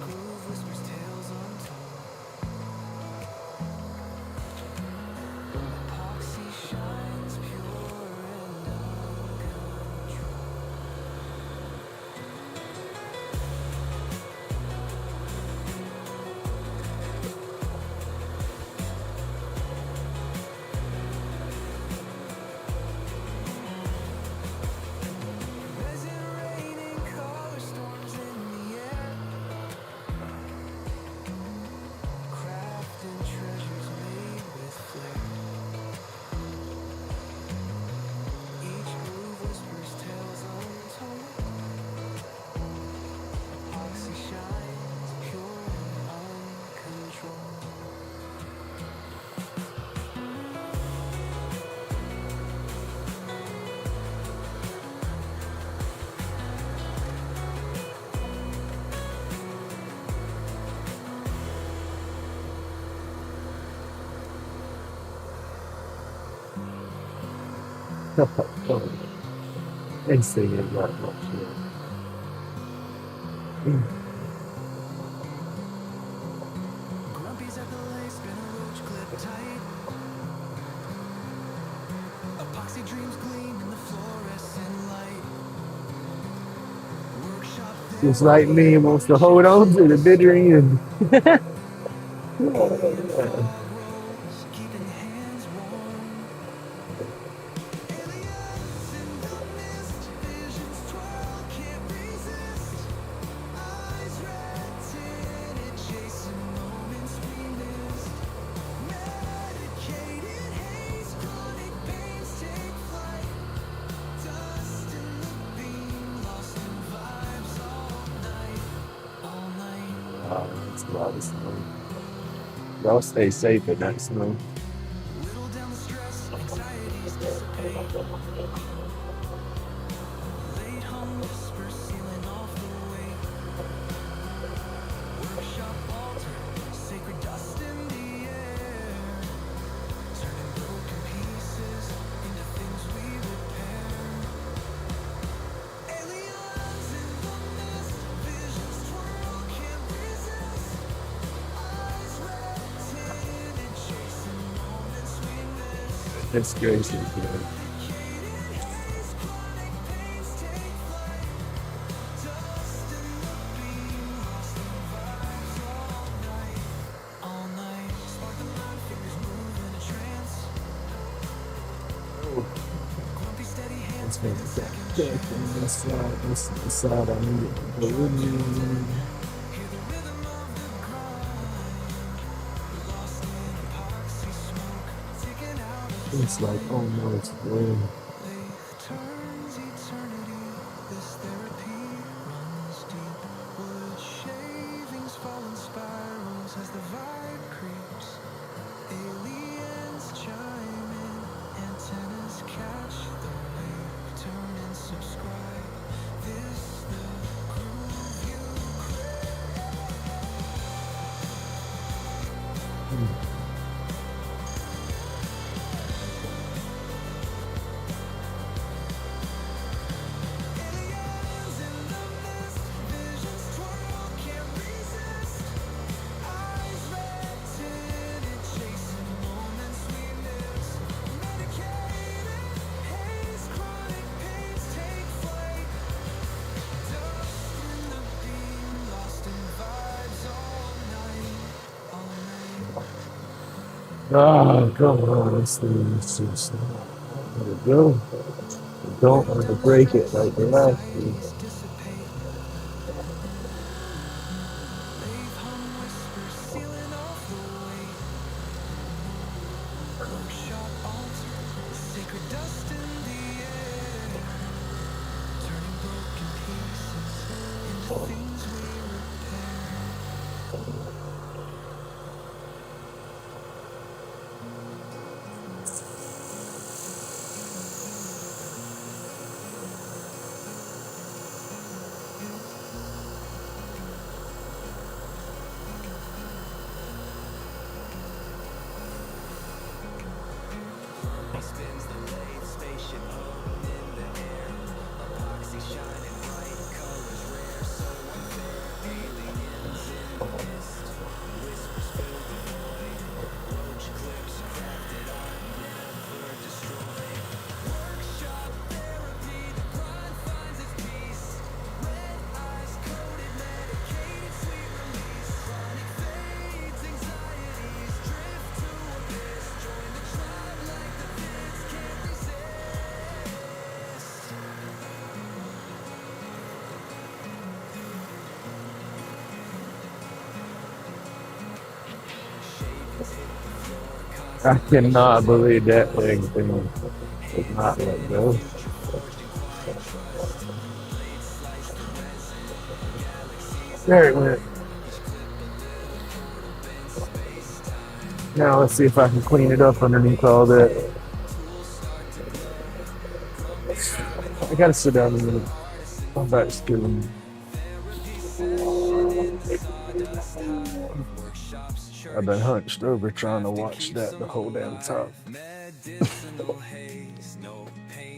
S5: They say it that much.
S1: Grumpy's at the lake, spin a roach clip tight. Epoxy dreams gleam in the fluorescent light. Workshop
S5: Just like me, wants to hold on to the bitter end.
S1: fog rolls, keeping hands warm. Aliens in the mist, visions twirl, can't resist. Eyes red tinted, chasing moments we missed. Medicated haze, chronic pains take flight. Dust in the beam, lost in vibes all night, all night.
S5: It's a lot of snow. Y'all stay safe in that snow.
S1: Whittle down the stress, anxieties dissipate. Late hum whispers sealing off the weight. Workshop altar, sacred dust in the air. Turning broken pieces into things we repair. Aliens in the mist, visions twirl, can't resist. Eyes red tinted, chasing moments we missed.
S5: It's crazy. Good. It's been this side I need it to go with me. It's like, oh no, it's rain.
S1: Turns eternity, this therapy runs deep. Wood shavings fall in spirals as the vibe creeps. Aliens chime in, antennas catch the wave. Turn and subscribe. This the groove you Aliens in the mist, visions twirl, can't resist. Eyes red tinted, chasing moments we miss. Medicated haze, chronic pains take flight. Dust in the beam, lost in vibes all night, all night.
S5: Oh, come on, this thing is just let it go. I don't want to break it like the last one.
S1: Anxieties dissipate. Late hum whispers sealing off the weight. Workshop altar, sacred dust in the air. Turning broken pieces into things we repair. He spins the lathe, spaceship home in the air. Epoxy shining bright, colors rare, so unfair. Aliens in the mist, whispers fill the void. Roach clips crafted art, never destroyed. Workshop therapy, the grind finds its peace. Red eyes coated, medicated, sweet release. Chronic fades, anxieties drift to abyss. Join the tribe like the kids can't resist.
S5: I cannot believe that thing did not let go. There it went. Now let's see if I can clean it up underneath all that. I gotta sit down a minute. I'm back to school. I've been hunched over trying to watch that the whole damn time.
S1: Medicinal haze, no pain.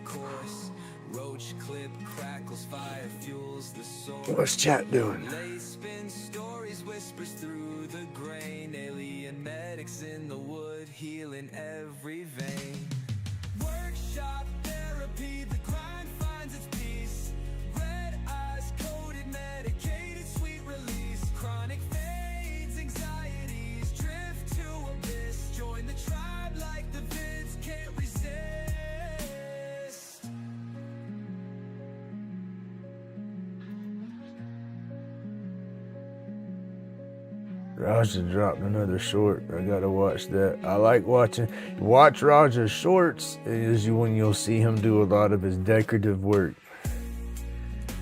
S1: course. Roach clip crackles, fire fuels the soul.
S2: What's chat doing?
S1: Lay spin stories, whispers through the grain. Alien medics in the wood, healing every vein. Workshop therapy, the grind finds its peace. Red eyes, coded, medicated, sweet release. Chronic fades, anxieties, drift to abyss. Join the tribe like the vids can't resist.
S2: Raja dropped another short. I gotta watch that. I like watch Raja's shorts is when you'll see him do a lot of his decorative work.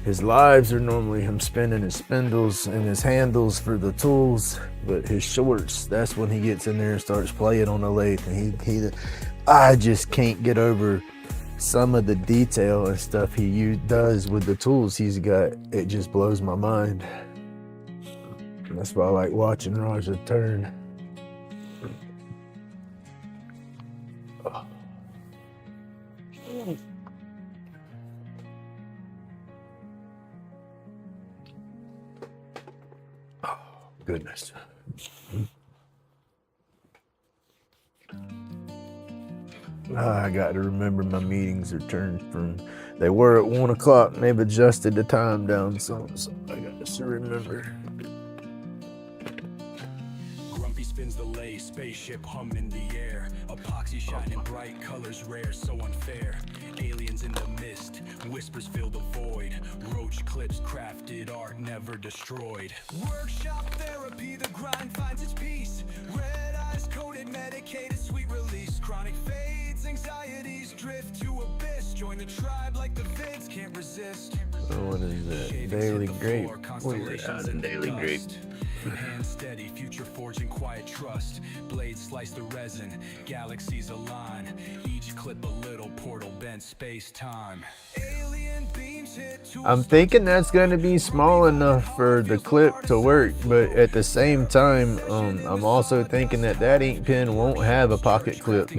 S2: His lives are normally him spinning his spindles and his handles for the tools, but his shorts, that's when he gets in there and starts playing on the lathe. And I just can't get over some of the detail and stuff he does with the tools he's got. It just blows my mind. That's why I like watching Raja turn. Oh. Oh, goodness. I got to remember my meetings are turned from, they were at 1 o'clock and they've adjusted the time down some, so I got to remember.
S1: Spins the lay, spaceship hum in the air. Epoxy shining bright, colors rare, so unfair. Aliens in the mist, whispers fill the void. Roach clips crafted, art never destroyed. Workshop therapy, the grind finds its peace. Red eyes, coded, medicated, sweet release. Chronic fades, anxieties, drift to abyss. Join the tribe like the vids can't resist.
S2: What is that? Daily Grape. We're out of Daily Grape.
S1: Hand steady, future forging quiet trust. Blades slice the resin, galaxies align. Each clip a little portal bent space time. Alien beams hit to
S2: I'm thinking that's going to be small enough for the clip to work, but at the same time, I'm also thinking that ink pen won't have a pocket clip.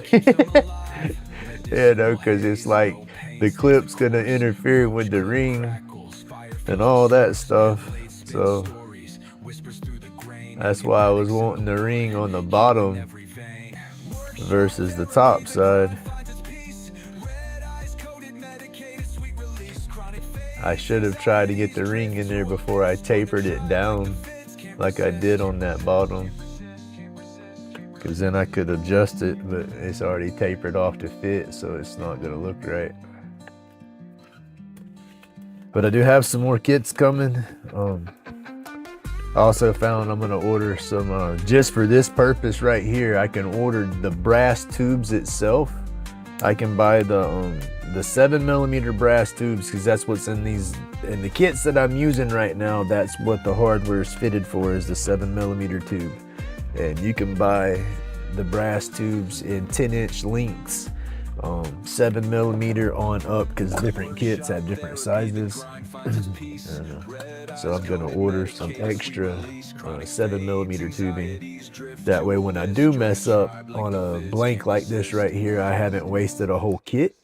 S2: You know, because it's like the clip's going to interfere with the ring and all that stuff. So that's why I was wanting the ring on the bottom versus the top side. I should have tried to get the ring in there before I tapered it down like I did on that bottom, because then I could adjust it, but it's already tapered off to fit, so it's not gonna look right. But I do have some more kits coming. I also found I'm gonna order some, just for this purpose right here, I can order the brass tubes itself. I can buy the 7mm brass tubes, because that's what's in the kits that I'm using right now. That's what the hardware is fitted for, is the 7mm tube. And you can buy the brass tubes in 10-inch lengths, 7mm on up, because different kits have different sizes. So I'm gonna order some extra 7mm tubing. That way when I do mess up on a blank like this right here, I haven't wasted a whole kit.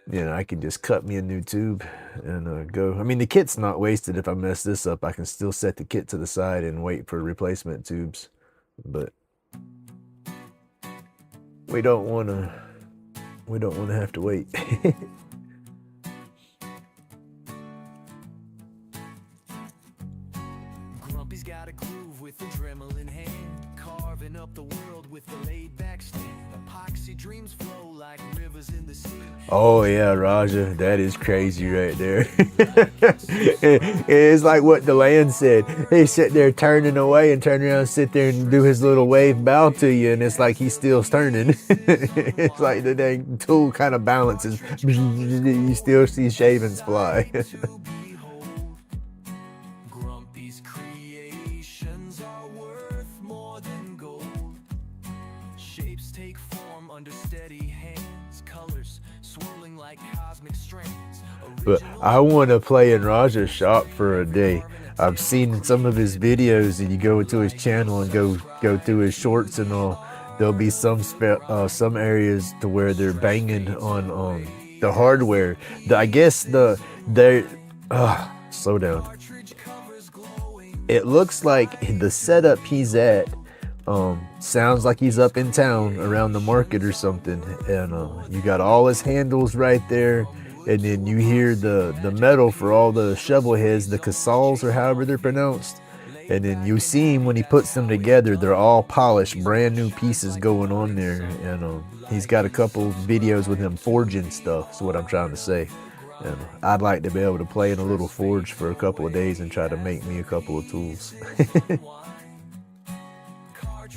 S2: You know, I can just cut me a new tube and go. I mean, the kit's not wasted. If I mess this up, I can still set the kit to the side and wait for replacement tubes. But we don't want to have to wait.
S1: Grumpy's got a groove with the Dremel in hand, carving up the world with the laid back stand. Epoxy dreams flow like rivers in the sea.
S2: Oh yeah, Raja, that is crazy right there. It's like what DeLand said. He sit there turning away and turn around and sit there and do his little wave bow to you, and it's like he's still turning. It's like the dang tool kind of balances. You still see shavings fly.
S1: Grumpy's creations are worth more than gold. Shapes take form under steady hands, colors swirling like cosmic strands.
S2: But I want to play in Raja's shop for a day. I've seen some of his videos, and you go into his channel and go through his shorts and all. There'll be some areas to where they're banging on the hardware. I guess they're slow down. It looks like the setup he's at sounds like he's up in town around the market or something, and you got all his handles right there, and then you hear the metal for all the shovel heads, the casals or however they're pronounced, and then you see him when he puts them together. They're all polished, brand new pieces going on there, and he's got a couple videos with him forging stuff. Is what I'm trying to say. And I'd like to be able to play in a little forge for a couple of days and try to make me a couple of tools.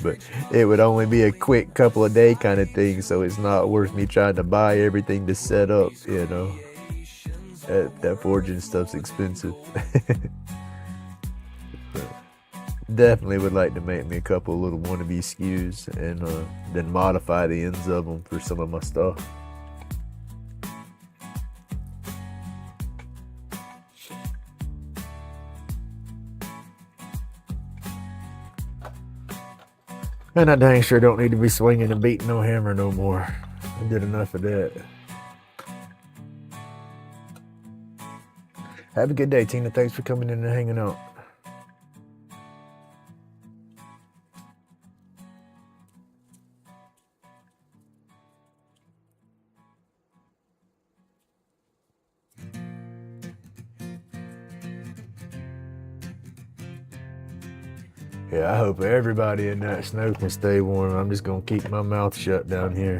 S2: But it would only be a quick couple of day kind of thing, so it's not worth me trying to buy everything to set up, you know. That forging stuff's expensive. Definitely would like to make me a couple of little wannabe SKUs and then modify the ends of them for some of my stuff. And I dang sure don't need to be swinging and beating no hammer no more. I did enough of that. Have a good day, Tina. Thanks for coming in and hanging out. Yeah, I hope everybody in that snow can stay warm. I'm just gonna keep my mouth shut down here.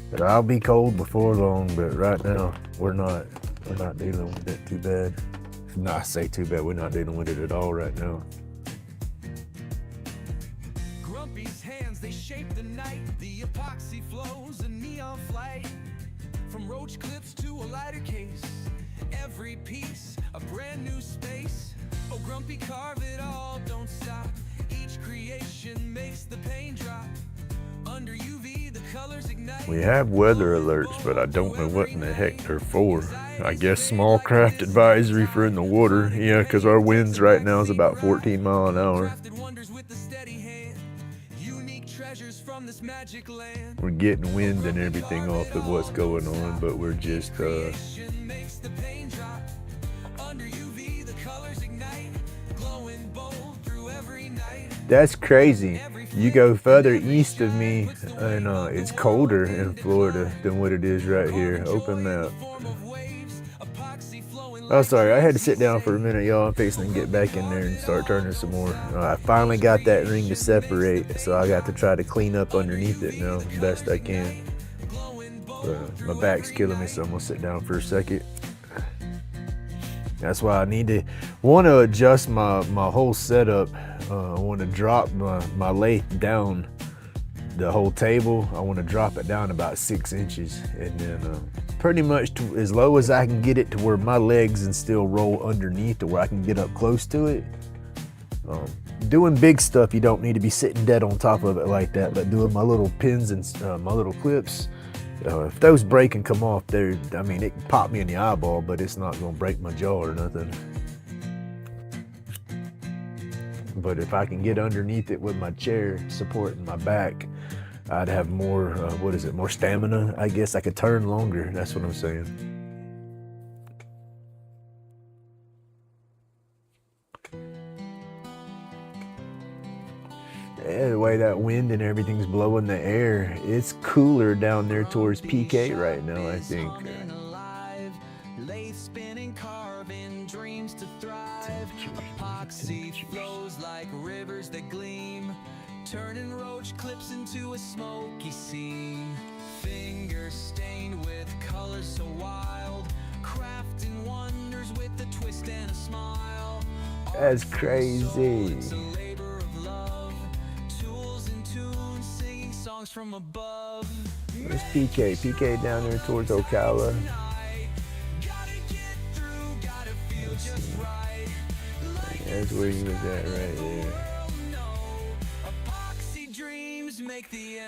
S2: But I'll be cold before long, but right now we're not dealing with it too bad. No, I say too bad, we're not dealing with it at all right now.
S1: Grumpy's hands, they shape the night. The epoxy flows, a neon flight. From roach clips to a lighter case. Every piece, a brand new space. Oh, Grumpy, carve it all, don't stop. Each creation makes the paint drop. Under UV, the colors ignite.
S2: We have weather alerts, but I don't know what in the heck they're for. I guess small craft advisory for in the water. Yeah, because our winds right now is about 14 miles an hour. We're getting wind and everything off of what's going on, but we're just that's crazy. You go further east of me and it's colder in Florida than what it is right here. Open map. Oh, sorry, I had to sit down for a minute, y'all. I'm fixing to get back in there and start turning some more. I finally got that ring to separate, so I got to try to clean up underneath it now the best I can. But my back's killing me, so I'm gonna sit down for a second. That's why I want to adjust my whole setup. I want to drop my lathe down, the whole table. I want to drop it down about 6 inches, and then pretty much as low as I can get it to where my legs and still roll underneath to where I can get up close to it. Doing big stuff, you don't need to be sitting dead on top of it like that, but doing my little pins and my little clips, if those break and come off, I mean, it can pop me in the eyeball, but it's not going to break my jaw or nothing. But if I can get underneath it with my chair supporting my back, I'd have more, more stamina, I guess. I could turn longer, that's what I'm saying. Yeah, the way that wind and everything's blowing the air, it's cooler down there towards PK right now, I think.
S1: Epoxy flows like rivers that gleam, turning roach clips into a smoky scene. Fingers stained with colors so wild, crafting wonders with a twist and a smile.
S2: That's crazy.
S1: From above.
S2: Where's PK? PK down there towards Ocala. That's where he was at right there.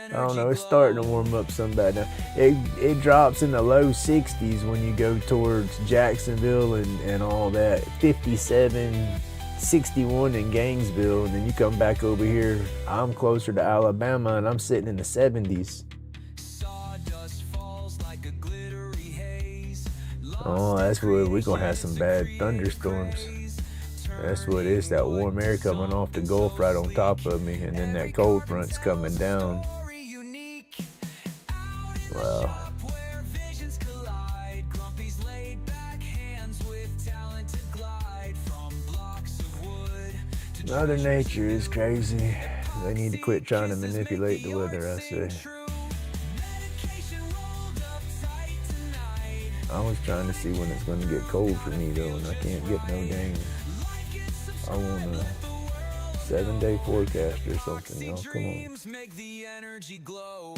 S2: I don't know, it's starting to warm up some bad now. It drops in the low 60s when you go towards Jacksonville and all that. 57, 61 in Gainesville, and then you come back over here. I'm closer to Alabama and I'm sitting in the 70s.
S1: Sawdust falls like a glittery
S2: Oh, that's what we're gonna have some bad thunderstorms. That's what it is, that warm air coming off the Gulf right on top of me, and then that cold front's coming down. Wow.
S1: Where visions collide, Grumpy's laid back hands with talent to glide from blocks of wood to
S2: Mother Nature is crazy. They need to quit trying to manipulate the weather, I say.
S1: true. Medication rolled up tight tonight.
S2: I was trying to see when it's gonna get cold for me though, and I can't get no dang. I want a 7-day forecast or something, y'all. Come on.
S1: Dreams make the energy glow.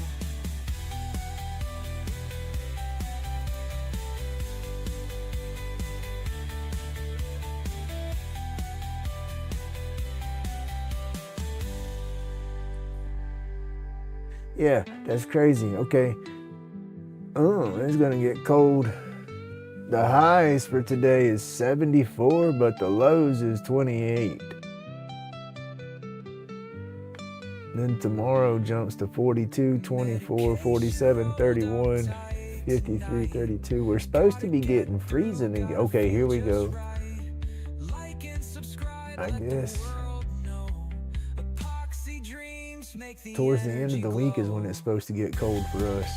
S2: Yeah, that's crazy. Okay. Oh, it's gonna get cold. The highs for today is 74, but the lows is 28. Then tomorrow jumps to 42, 24, 47, 31, 53, 32. We're supposed to be getting freezing again. Okay, here we go.
S1: Like and subscribe.
S2: I guess
S1: Epoxy dreams make the
S2: towards the end of
S1: energy
S2: the week is
S1: glow.
S2: when it's supposed to get cold for us.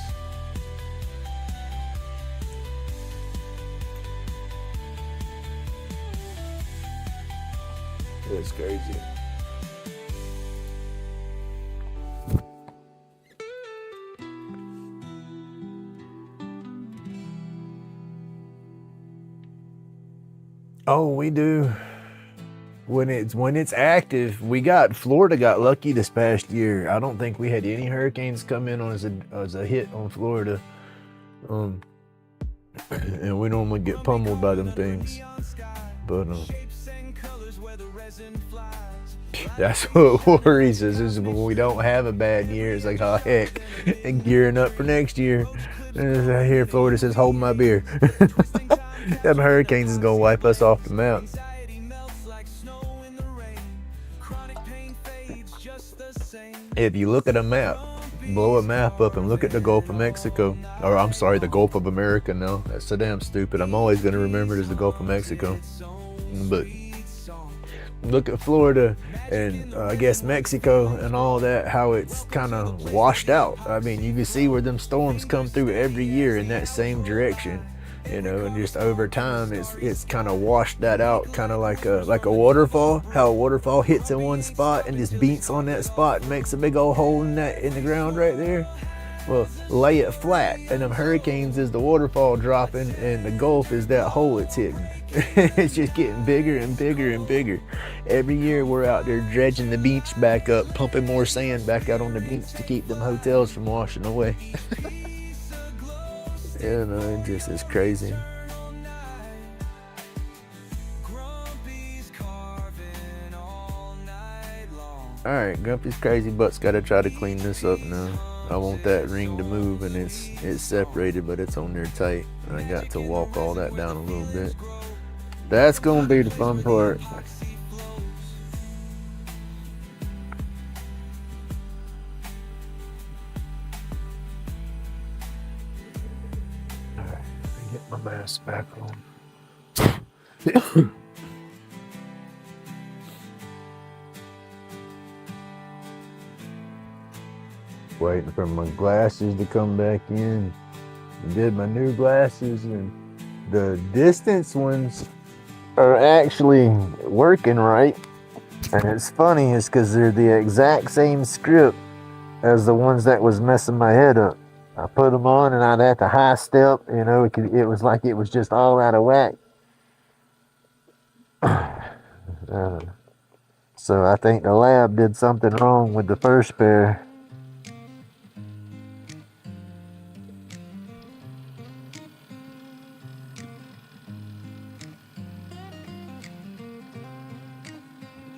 S2: It's crazy. Oh, we do. When it's active, Florida got lucky this past year. I don't think we had any hurricanes come in as a hit on Florida. And we normally get pummeled by them things. But
S1: Shapes and colors where the resin flies.
S2: that's what worries us, is when we don't have a bad year. It's like, oh heck, and gearing up for next year. And I hear Florida says, hold my beer. Them hurricanes is gonna wipe us off the map.
S1: Anxiety melts like snow in the rain. Chronic pain fades just the same.
S2: If you look at a map, blow a map up and look at the Gulf of Mexico, or I'm sorry, the Gulf of America now. That's so damn stupid. I'm always gonna remember it as the Gulf of Mexico. But look at Florida and I guess Mexico and all that, how it's kind of washed out. I mean, you can see where them storms come through every year in that same direction, you know, and just over time it's kind of washed that out, kind of like a waterfall. How a waterfall hits in one spot and just beats on that spot and makes a big old hole in the ground right there. Well, lay it flat, and them hurricanes is the waterfall dropping, and the Gulf is that hole it's hitting. It's just getting bigger and bigger and bigger. Every year we're out there dredging the beach back up, pumping more sand back out on the beach to keep them hotels from washing away. Yeah, no, it just is crazy.
S1: Grumpy's carving all night long.
S2: All right, Grumpy's crazy butt's got to try to clean this up now. I want that ring to move, and it's separated, but it's on there tight. And I got to walk all that down a little bit. That's gonna be the fun part. All right, let me get my mask back on. Waiting for my glasses to come back in. Did my new glasses, and the distance ones are actually working right. And it's funny, it's because they're the exact same script as the ones that was messing my head up. I put them on and I'd have to high step, you know, it was like it was just all out of whack. So I think the lab did something wrong with the first pair.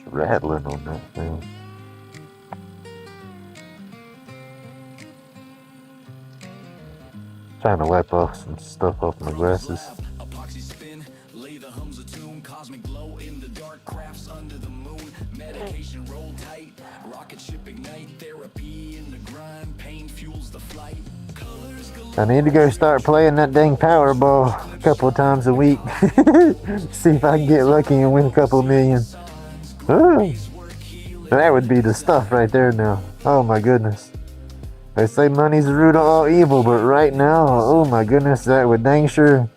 S2: Rattling on that thing. Trying to wipe off some stuff off my glasses.
S1: Epoxy spin, lay the hums a tune, cosmic glow in the dark, crafts under the moon, medication roll tight, rock rocket ship ignite, therapy in the grind, pain fuels the flight. Colors galore.
S5: I need to go start playing that dang Powerball a couple of times a week. See if I can get lucky and win a couple million. Ooh, that would be the stuff right there now. Oh my goodness. They say money's the root of all evil, but right now, oh my goodness, that would dang sure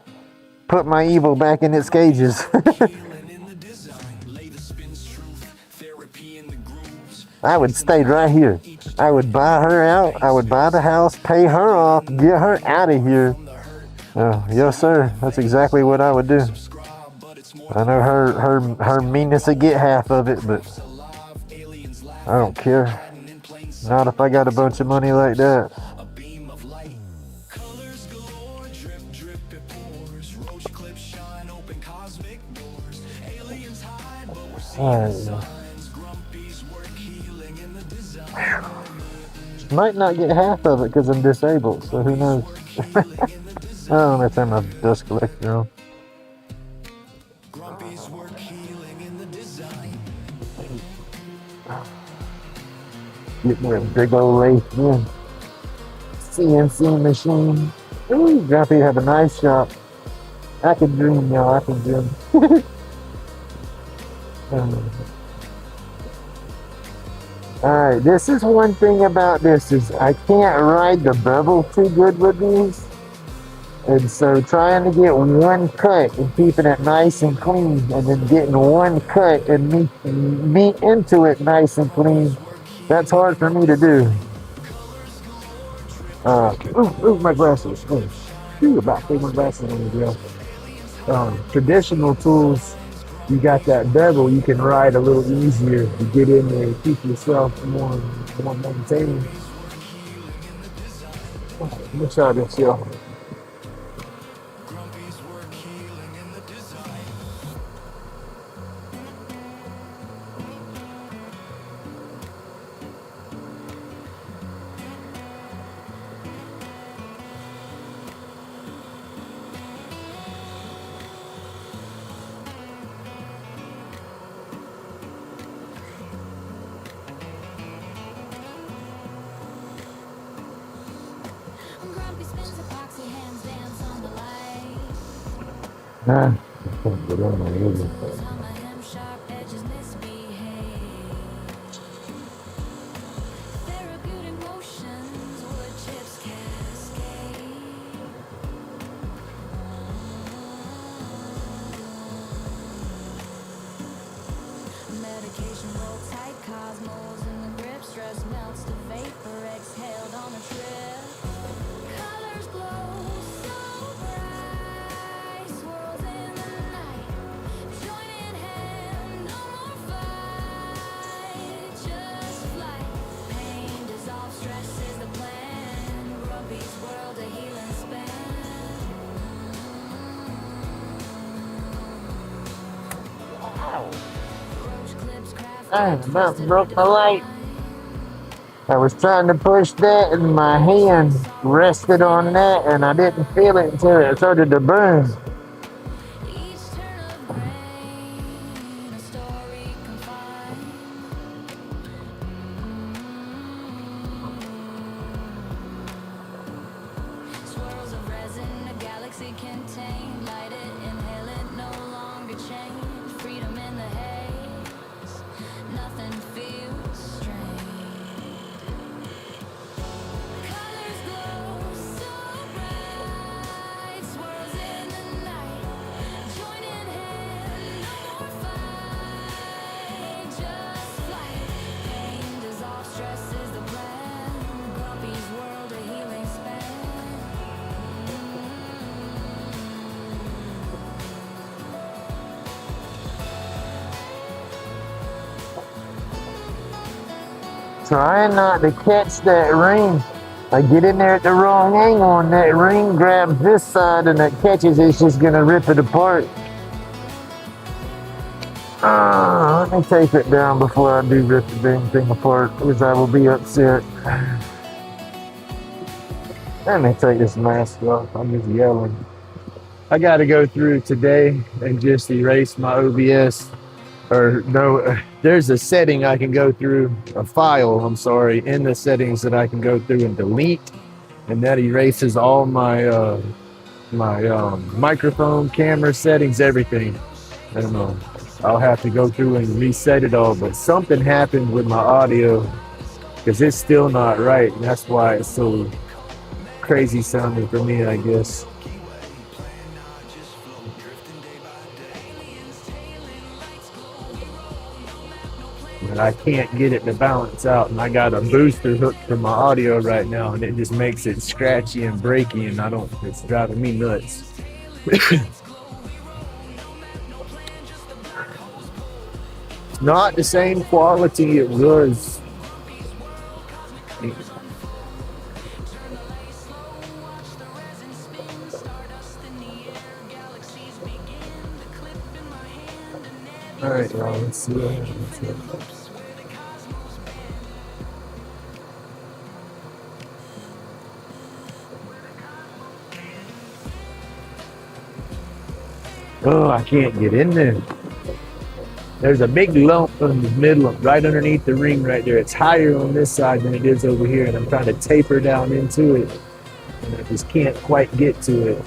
S5: put my evil back in its cages. I would stay right here. I would buy her out. I would buy the house, pay her off, get her out of here. Oh, yes, sir. That's exactly what I would do. I know her meanness would get half of it, but I don't care. Not if I got a bunch of money like that.
S1: A beam of light. Colors galore, drip, drip, it pours. Roach clips shine, open cosmic doors. Aliens hide, but we're seeing signs. Grumpy's work healing in the design.
S5: Might not get half of it because I'm disabled, so who knows? Oh, let's turn my dust collector on.
S1: Grumpy's work healing in the design.
S5: Get me a big old race in. CNC machine. Ooh, Grumpy have a nice shop. I can dream, y'all. I can dream. Alright, this is one thing about this is I can't ride the Babble too good with these. And so trying to get one cut and keeping it nice and clean and then getting one cut and meat into it nice and clean, that's hard for me to do. Ooh, my glasses. Ooh, about to take my glasses on the grill. Traditional tools, you got that bevel, you can ride a little easier to get in there and keep yourself more maintained. Let me try this, y'all.
S1: Grumpy's work healing in the design.
S6: Grumpy spins epoxy hands dance on the light.
S5: I can't get on my ears.
S6: Hum a hem, sharp edges misbehave. Therapeutic motions, wood chips cascade. Medication roll tight, cosmos in the grip. Stress melts to vapor, exhaled on a trip. Colors glow so bright, swirls in the night. Join in hand, no more fight, just flight. Pain dissolves, stress is the plan. Grumpy's world, a healing span. Roach clips craft.
S5: I about broke my light. I was trying to push that and my hand rested on that and I didn't feel it until it started to burn.
S6: Each turn of grain, a story confined. Swirls of resin, a galaxy contained. Light it, inhale it, no longer change. Freedom in the haze, nothing feels strange. Colors glow so bright, swirls in the night. Join in hand, no more fight, just flight. Pain dissolves, stress is the plan. Grumpy's world, a healing span.
S5: Trying not to catch that ring. I get in there at the wrong angle and that ring grabs this side and it catches it, it's just gonna rip it apart. Let me tape it down before I do rip the dang thing apart because I will be upset. Let me take this mask off, I'm just yelling. I gotta go through today and just erase my OBS
S2: or no, there's a setting I can go through, a file, I'm sorry, in the settings that I can go through and delete, and that erases all my microphone, camera settings, everything. I don't know. I'll have to go through and reset it all, but something happened with my audio because it's still not right, and that's why it's so crazy sounding for me, I guess. But I can't get it to balance out, and I got a booster hooked for my audio right now, and it just makes it scratchy and breaky, and it's driving me nuts. It's not the same quality it was. All right, y'all, let's see what happens. Oh, I can't get in there. There's a big lump in the middle, right underneath the ring right there. It's higher on this side than it is over here, and I'm trying to taper down into it, and I just can't quite get to it.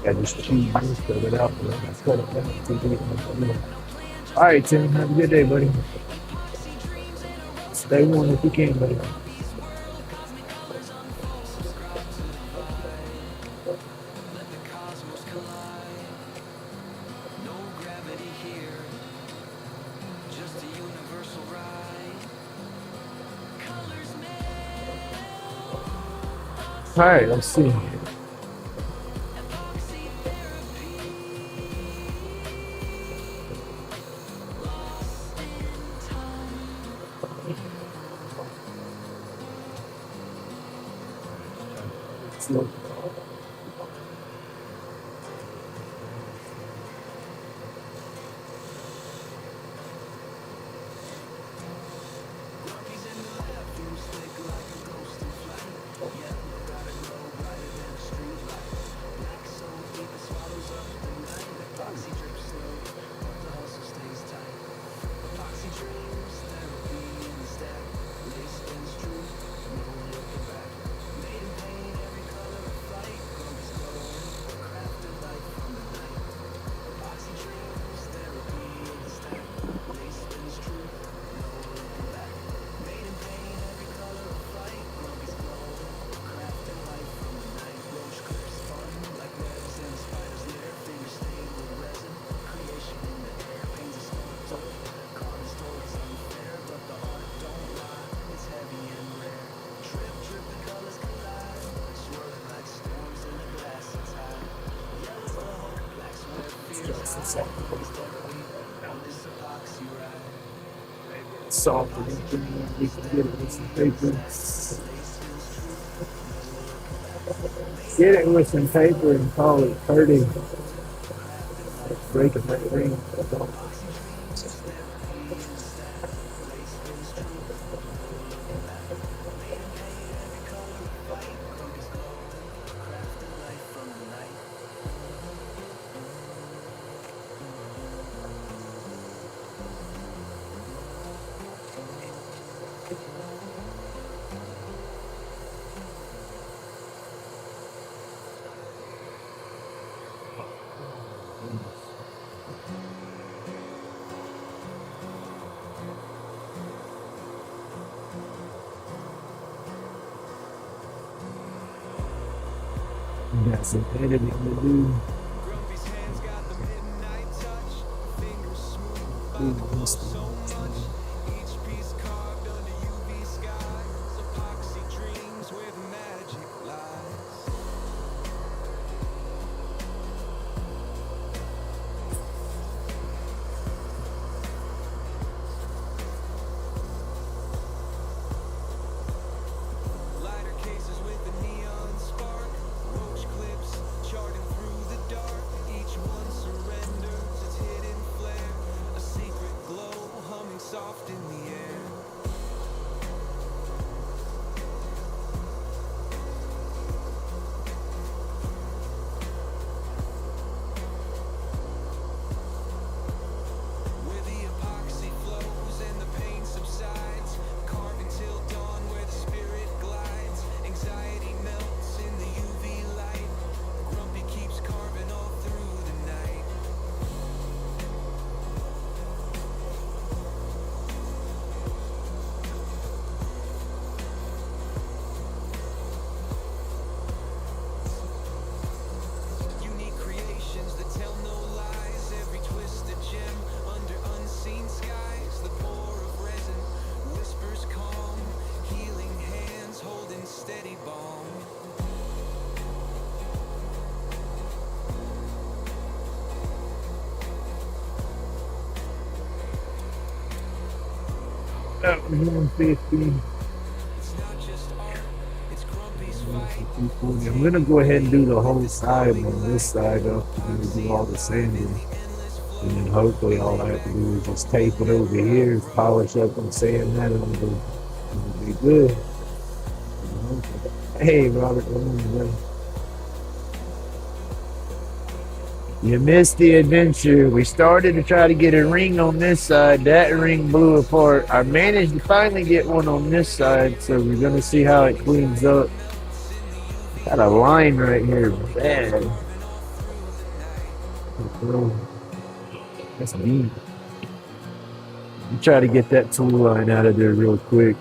S2: I just choose this, throw it out, and I cut it down to get it. All right, Tim, have a good day, buddy. Stay warm if you can, buddy. All right, let's see. Look. Soft, we can get it with some paper. Get it with some paper and call it 30. Break it that ring. Got some editing to do.
S1: Lighter cases with the neon spark, roach clips charting through the dark.
S5: That was 150.
S1: It's not just art, it's Grumpy's fight.
S5: 240. I'm gonna go ahead and do the whole side on this side though. I'm gonna do all the sanding. And then hopefully all I have to do is just tape it over here, polish up and sand that, and it'll be good. Hey, Robert, you missed the adventure. We started to try to get a ring on this side. That ring blew apart. I managed to finally get one on this side, so we're gonna see how it cleans up. Got a line right here, bad. That's deep. You try to get that tool line out of there real quick.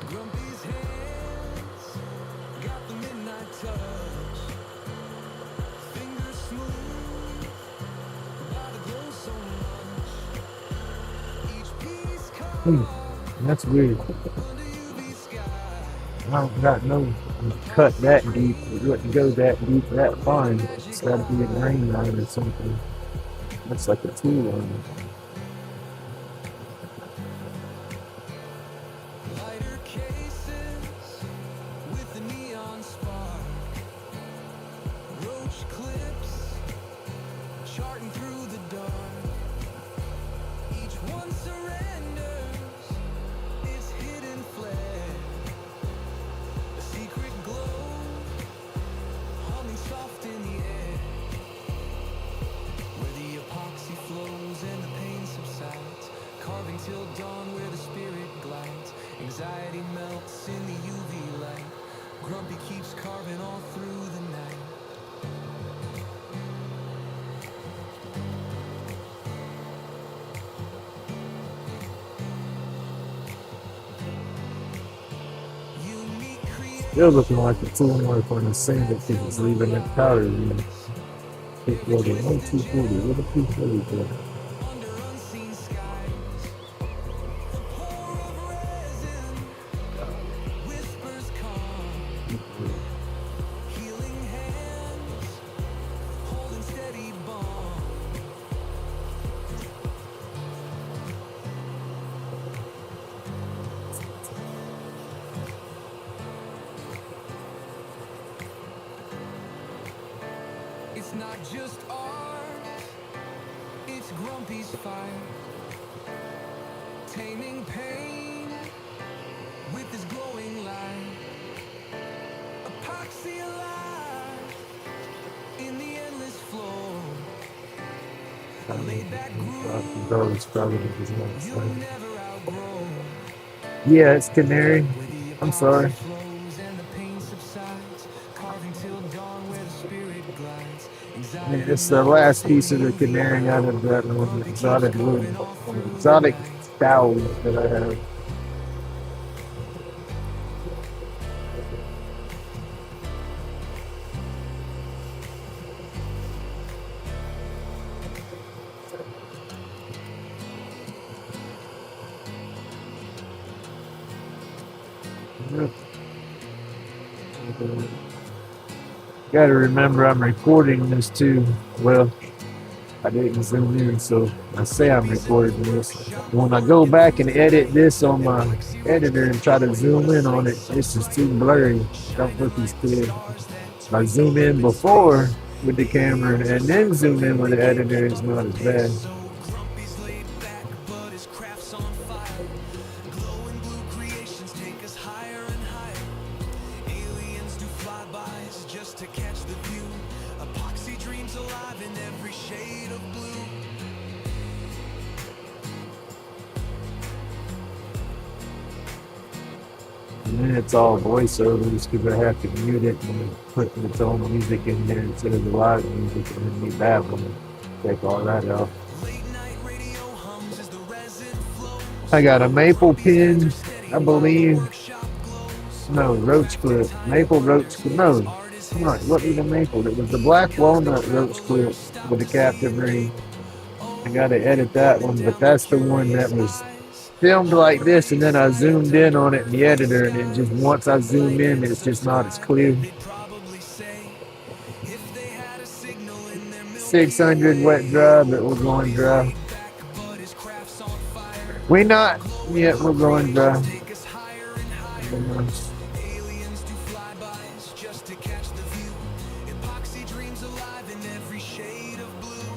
S1: Grumpy's hands got the midnight touch. Fingers smooth by the glow so much. Each piece carved
S5: That's weird.
S1: under UV sky.
S5: I don't got no cut that deep. It wouldn't go that deep, that fine. It's got to be a grain line or something. That's like a tool line.
S1: Lighter cases with the neon spark. Roach clips charting through the dark. Each one surrenders its hidden flare. A secret glow humming soft in the air. Where the epoxy flows and the pain subsides. Carving till dawn where the spirit glides. Anxiety melts in the UV light. Grumpy keeps carving all through the night. Unique
S5: Still looking like the tool mark on the sand that is leaving that powder. 240, 240, what a 240 for?
S1: under unseen skies. Pour of resin whispers calm. Healing hands holding steady bond. It's not just art, it's Grumpy's fire. Taming pain with his glowing light. Epoxy alive in the endless flow. A laid back groove
S5: Always probably his next
S1: you'll
S5: thing.
S1: never outgrow.
S5: Yeah, it's canary.
S1: Where the
S5: I'm
S1: epoxy
S5: sorry.
S1: flows and the pain subsides. Carving till dawn where the spirit glides.
S5: Yeah,
S1: Anxiety
S5: it's the last piece of the canary out of that one exotic wood, exotic style that I have. Got to remember I'm recording this too. Well, I didn't zoom in, so I say I'm recording this. When I go back and edit this on my editor and try to zoom in on it, this is too blurry. Don't look as clear. I zoom in before with the camera and then zoom in with the editor, it's not as bad.
S1: so Grumpy's laid back, but his craft's on fire. Glowing blue creations take us higher and higher. Aliens do flybys just to catch the view. Epoxy dreams alive in every shade of blue.
S5: then it's all voiceovers because I have to mute it and put its own music in there instead of the live music, and then me Babble and take all that out. I got a maple pin, I believe. No, roach clip. Maple roach clip. No, no, it wasn't even maple. It was the black walnut roach clip with the captive ring. I gotta edit that one, but that's the one that was filmed like this, and then I zoomed in on it in the editor, and it just, once I zoom in, it's just not as clear. 600 wet dry, but we're going dry. We not yet, we're going dry.
S1: Aliens do flybys just to catch the view. Epoxy dreams alive in every shade of blue.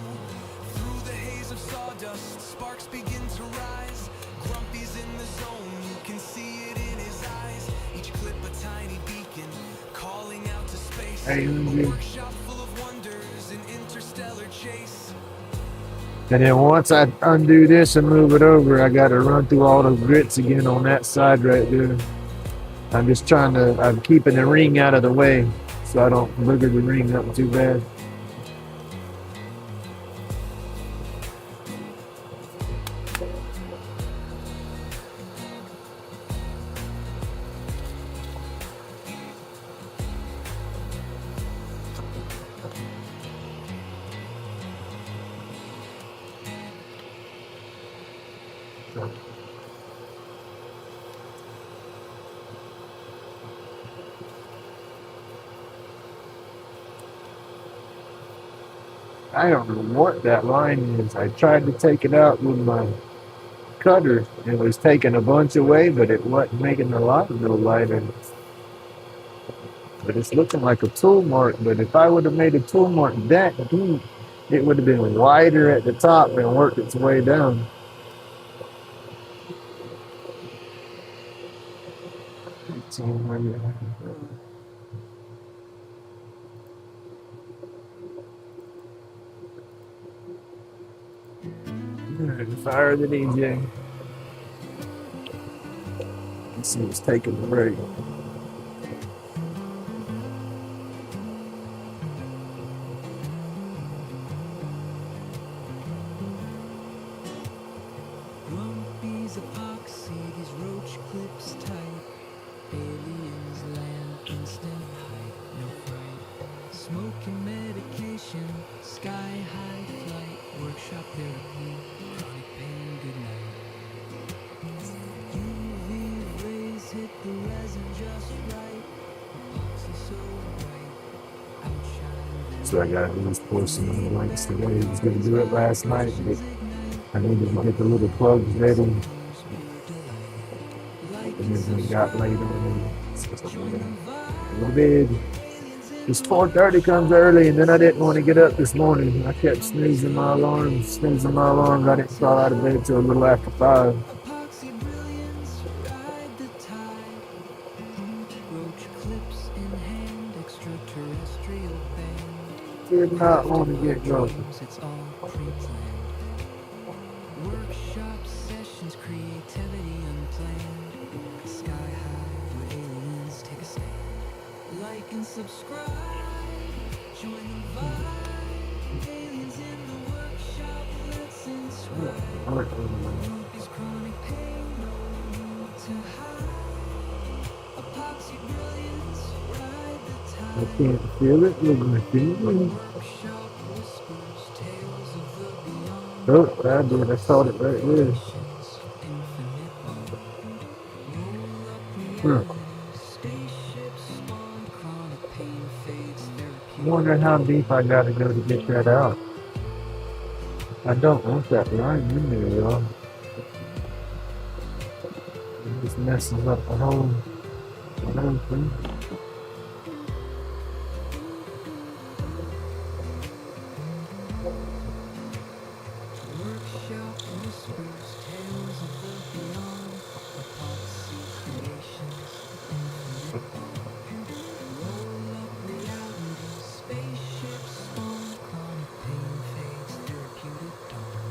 S1: Through the haze of sawdust, sparks begin to rise. Grumpy's in the zone, you can see it in his eyes. Each clip a tiny beacon, calling out to space.
S5: Hey,
S1: A workshop full of wonders, an interstellar chase.
S5: and then once I undo this and move it over, I gotta run through all those grits again on that side right there. I'm just I'm keeping the ring out of the way so I don't booger the ring up too bad. I don't know what that line is. I tried to take it out with my cutter. It was taking a bunch away, but it wasn't making the line no lighter. But it's looking like a tool mark. But if I would have made a tool mark that deep, it would have been wider at the top and worked its way down. Fire the DJ. Let's see what's taking the break.
S1: Grumpy's epoxy, these roach clips tight. Aliens land instant height, no fright. Smoking medication, sky high flight. Workshop therapy, chronic pain, good night. UV rays hit the resin just right. Epoxy so bright, outshine.
S5: So I got these portion of the links today. I was going to do it last night, but I needed to get the little plugs ready. And then we got later on. A little bit. This 4:30 comes early, and then I didn't want to get up this morning. I kept snoozing my alarms. I didn't fall out of bed till a little after 5.
S1: Epoxy brilliance, ride the tide. Roach clips in hand, extraterrestrial band.
S5: Did not want to get going.
S1: It's all pre-planned. Workshop sessions, creativity unplanned. Sky high, where aliens take a stand. Like and subscribe, join the vibe. Aliens in the workshop, let's inscribe. Grumpy's chronic pain, no need to hide. Epoxy brilliance, ride the
S5: I
S1: tide.
S5: can't feel it with my fingers.
S1: Workshop whispers, tales of the beyond.
S5: Oh, I did. I saw it right there.
S1: Visions, infinite bond. Roll up reality, spaceships spawn. Chronic pain fades,
S5: I
S1: therapeutic.
S5: wonder how deep I got to go to get that out. I don't want that line in there, y'all. It just messes up the whole thing.
S1: Workshop whispers, tales of the beyond. Epoxy creations, infinite bond. Roll up reality, spaceships spawn. Chronic pain fades, therapeutic dawn.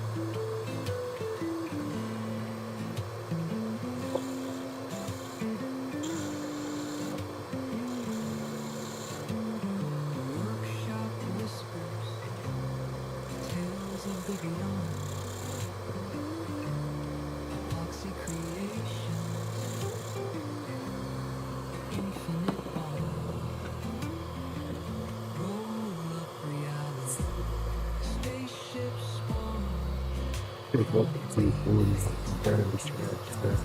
S5: Pick up the 240s and burn the scratch.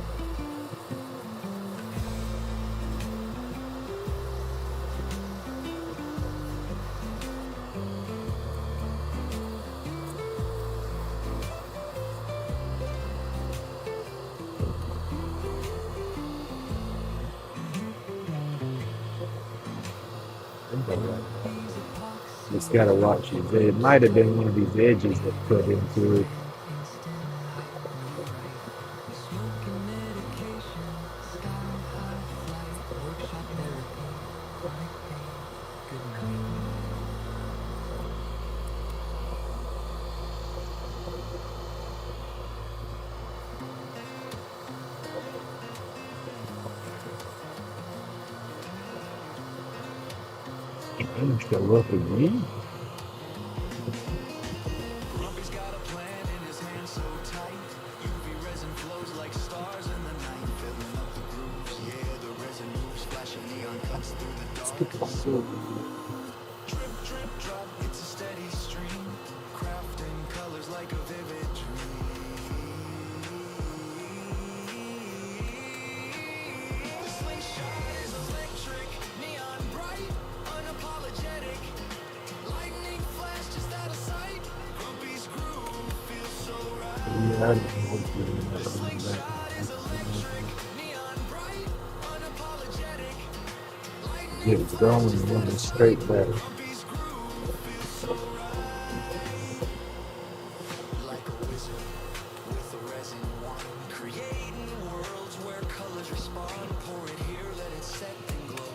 S5: Just gotta watch it. It might have been one of these edges that cut into it. I'm still up again.
S1: Grumpy's got a plan in his hand so tight. UV resin flows like stars in the night, filling up the grooves. Yeah, the resin moves, flashing neon cuts through the darkness. Drip, drip, drop, it's a steady stream, crafting colors like a vivid dream. The slingshot is electric, neon bright, unapologetic. Lightning flash just out of sight. Grumpy's groove feels so right.
S5: Yeah,
S1: The slingshot is electric, neon bright, unapologetic. Lightning
S5: it's going and running straight back.
S1: Grumpy's groove feels so right. Like a wizard with a resin wand, creating worlds where colors respond. Pour it here, let it set and glow.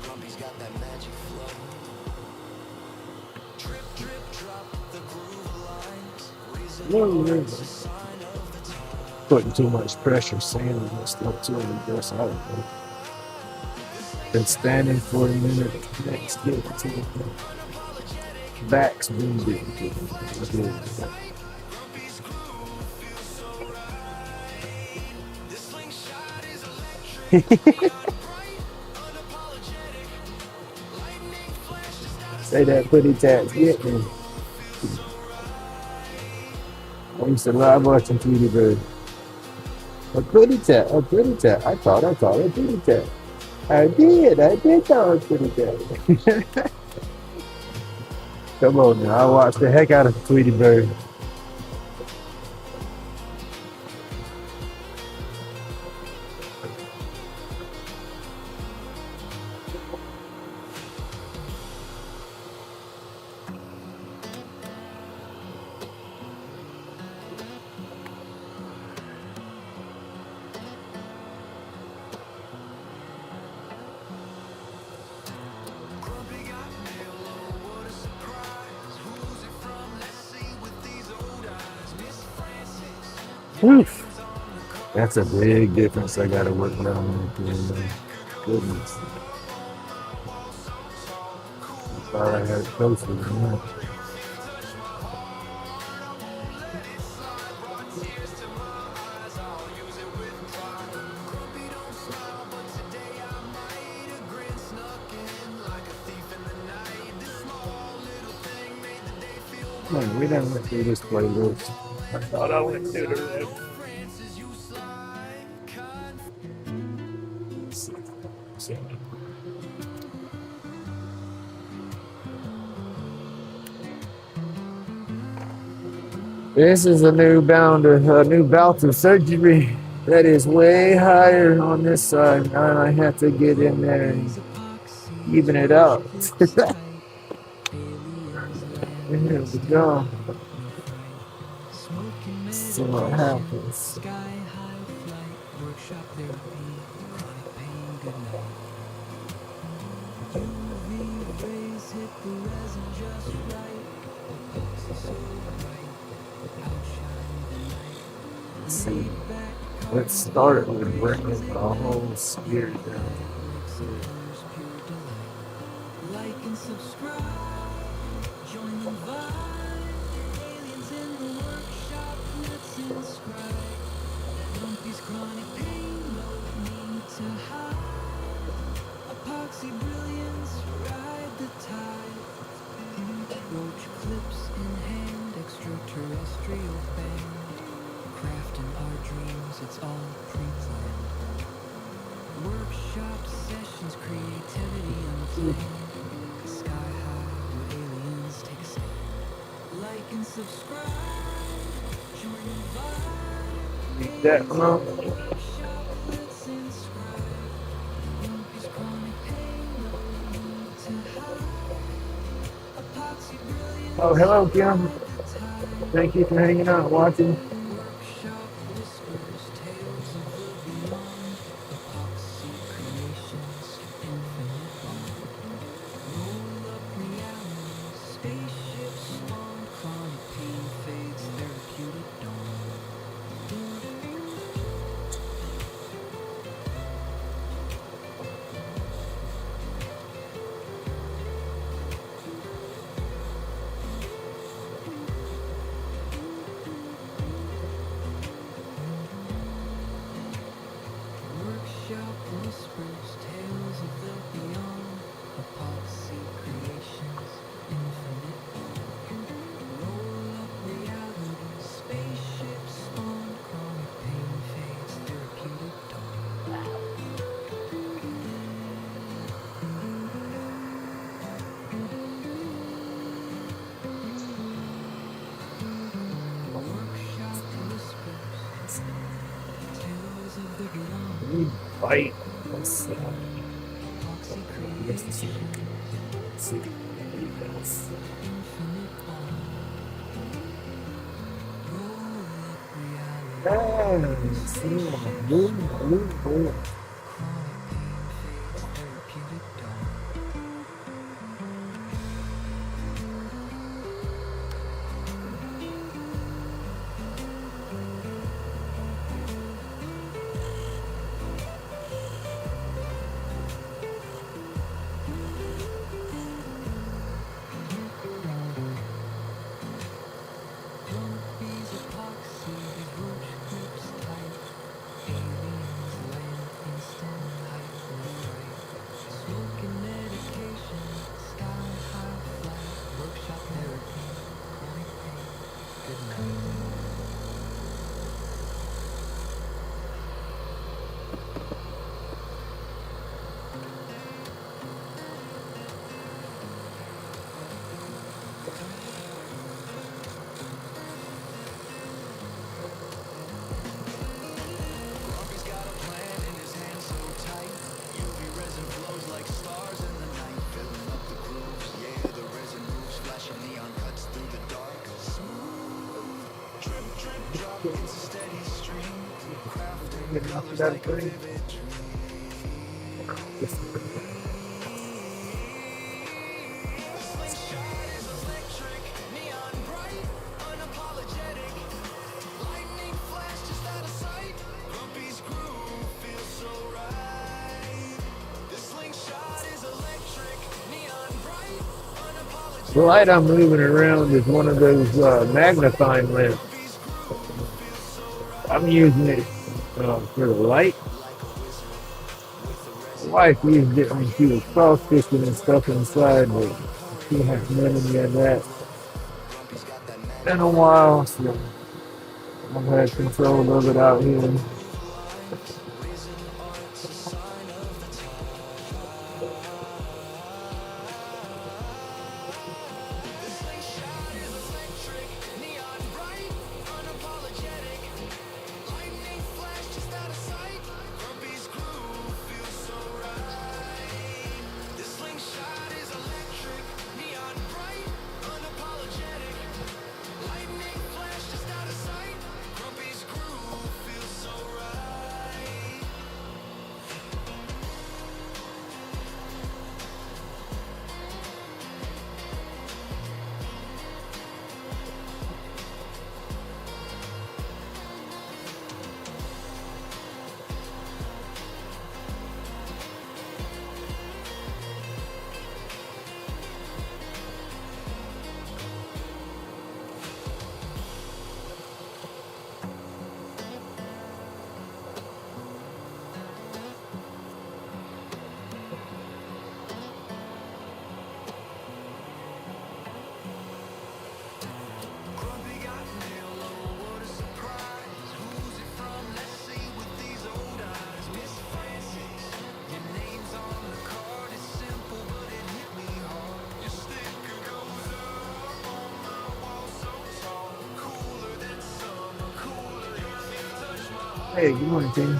S1: Grumpy's got that magic flow. Drip, drip, drop, the groove aligns. Reason is a sign of the time.
S5: Putting too much pressure, sanding and stuff too, I guess. I don't know. Been standing for a minute. Next get to it. Back's been good.
S1: Grumpy's groove feels so right. This slingshot is electric, bright, unapologetic. Lightning flash just out of
S5: Say that pretty tax get me. I used to love watching Tweety Bird. A pretty tap, a pretty tap. I thought a pretty tap. I did thought a pretty tap. Come on now, I watched the heck out of Tweety Bird.
S1: Grumpy got mail, oh what a surprise. Who's it from? Let's see with these old eyes. Miss Francis,
S5: Oof. That's a big difference I gotta work down with. Goodness. Thought I had it closer than that.
S1: Grumpy don't smile, but today I might. A grin snuck in like a thief in the night. This small little thing made the day feel
S5: Man, we done went through this playlist. I thought I went through the rest.
S1: Francis, you slide.
S5: This is a new bout of surgery that is way higher on this side. Now I have to get in there and even it out. Here we go. See what happens.
S1: Sky high flight, workshop therapy, chronic pain, good night. UV rays hit the resin just right. Epoxy so bright, outshine the night.
S5: Let's see.
S1: LaidBak
S5: Let's start with bringing the whole spear down.
S1: colors, pure delight. Like and subscribe, join the vibe. Aliens in the workshop, let's inscribe. Grumpy's chronic pain, no need to hide. Epoxy brilliance, ride the tide. Roach clips in hand, extraterrestrial bang. Sky high where aliens take a stand. Like and subscribe, join the vibe.
S5: That one.
S1: Workshop, let's inscribe. Grumpy's chronic pain, no need to hide. Epoxy brilliance,
S5: Oh, hello, Kim.
S1: tide.
S5: Thank you for hanging out and watching.
S1: Workshop whispers, tales of the beyond. Epoxy creations, infinite bond. Roll up reality, spaceships spawn. Chronic pain fades, therapeutic dawn. Workshop whispers, tales of the beyond. Epoxy creations, infinite bond. Roll up reality, spaceships spawn. Chronic pain fades, therapeutic dawn. Workshop whispers, tales of the beyond.
S5: Fight.
S1: Epoxy creations, infinite bond. Roll up reality, chronic pain fades, therapeutic dawn. Grumpy's epoxy, roach grips tight. Aliens land instant height, no right. Smoking medication, sky high flight. Workshop therapy, chronic pain, good night. Grumpy's got a plan in his hand so tight. UV resin flows like stars in the night, filling up the grooves. Yeah, the resin moves, flashing neon cuts through the dark. Smooth, drip, drip, drop. It's a steady stream, crafting colors like a vivid slingshot is electric, neon bright, unapologetic. Lightning flash just out of sight. Grumpy's groove feels so right. The slingshot is electric, neon bright, unapologetic.
S5: The light I'm moving around is one of those magnifying lamps. I'm using it for the light. My wife used it when she was cross stitching and stuff inside, but she hasn't done any of that in a while, so I've had control of it out here.
S1: Neon bright, unapologetic. Lightning flash just out of sight. Grumpy's groove feels so right. The slingshot is electric, neon bright, unapologetic. Lightning flash just out of sight. Grumpy's groove feels so right.
S5: Hey, good morning, team.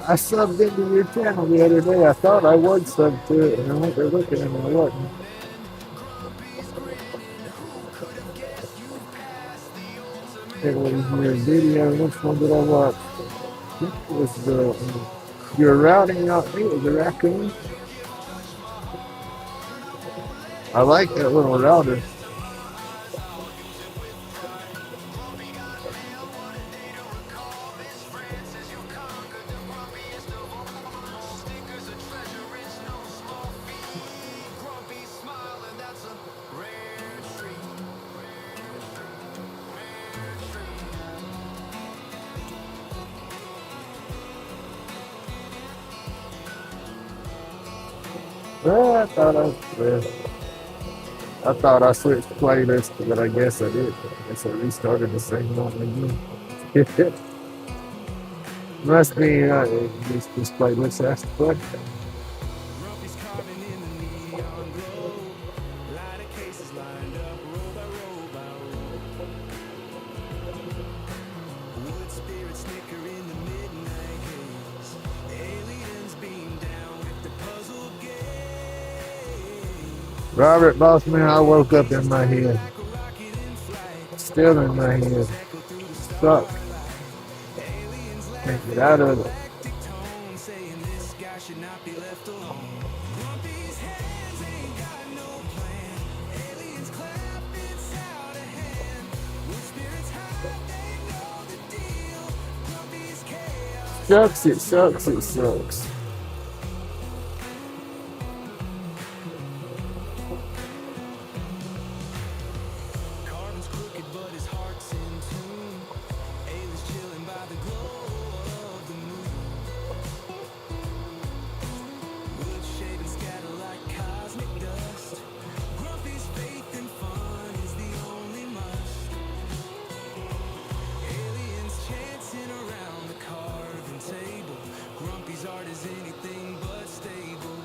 S5: I subbed into your channel the other day. I thought I was subbed to it, and I went there looking and I wasn't. It was your video. Which one did I watch? I think it was the you're routing out me with the raccoon. I like that little router. Well, I thought I switched playlists, but I guess I did. I guess I restarted the same one again. Must be this playlist has to play.
S1: Grumpy's carving in the neon glow. Lighter cases lined up, row by row by row. Wood spirits snicker in the midnight haze. Aliens beam down with the puzzle gaze.
S5: Robert Bossman, I woke up in my head.
S1: Like a rocket in flight.
S5: Still in my head.
S1: Echo through the
S5: Suck.
S1: aliens
S5: Can't get out of it.
S1: galactic tone, saying this guy should not be left alone. Grumpy's hands ain't got no plan. Aliens clap, it's out of hand. When spirits hide, they know the deal. Grumpy's chaos.
S5: Sucks, it sucks, it sucks.
S1: Carvin's crooked, but his heart's in tune. Aliens chilling by the glow of the moon. Wood shaving scatter like cosmic dust. Grumpy's faith and fun is the only must. Aliens chancing around the carving table. Grumpy's art is anything but stable.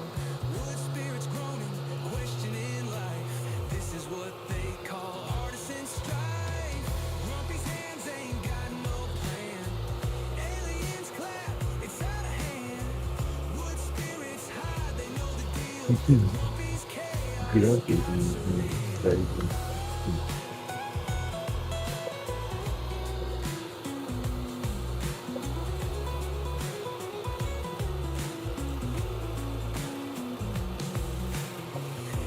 S1: Wood spirits groaning, questioning life. This is what they call artisan strife. Grumpy's hands ain't got no plan. Aliens clap, it's out of hand. Wood spirits hide, they know the deal. Grumpy's chaos.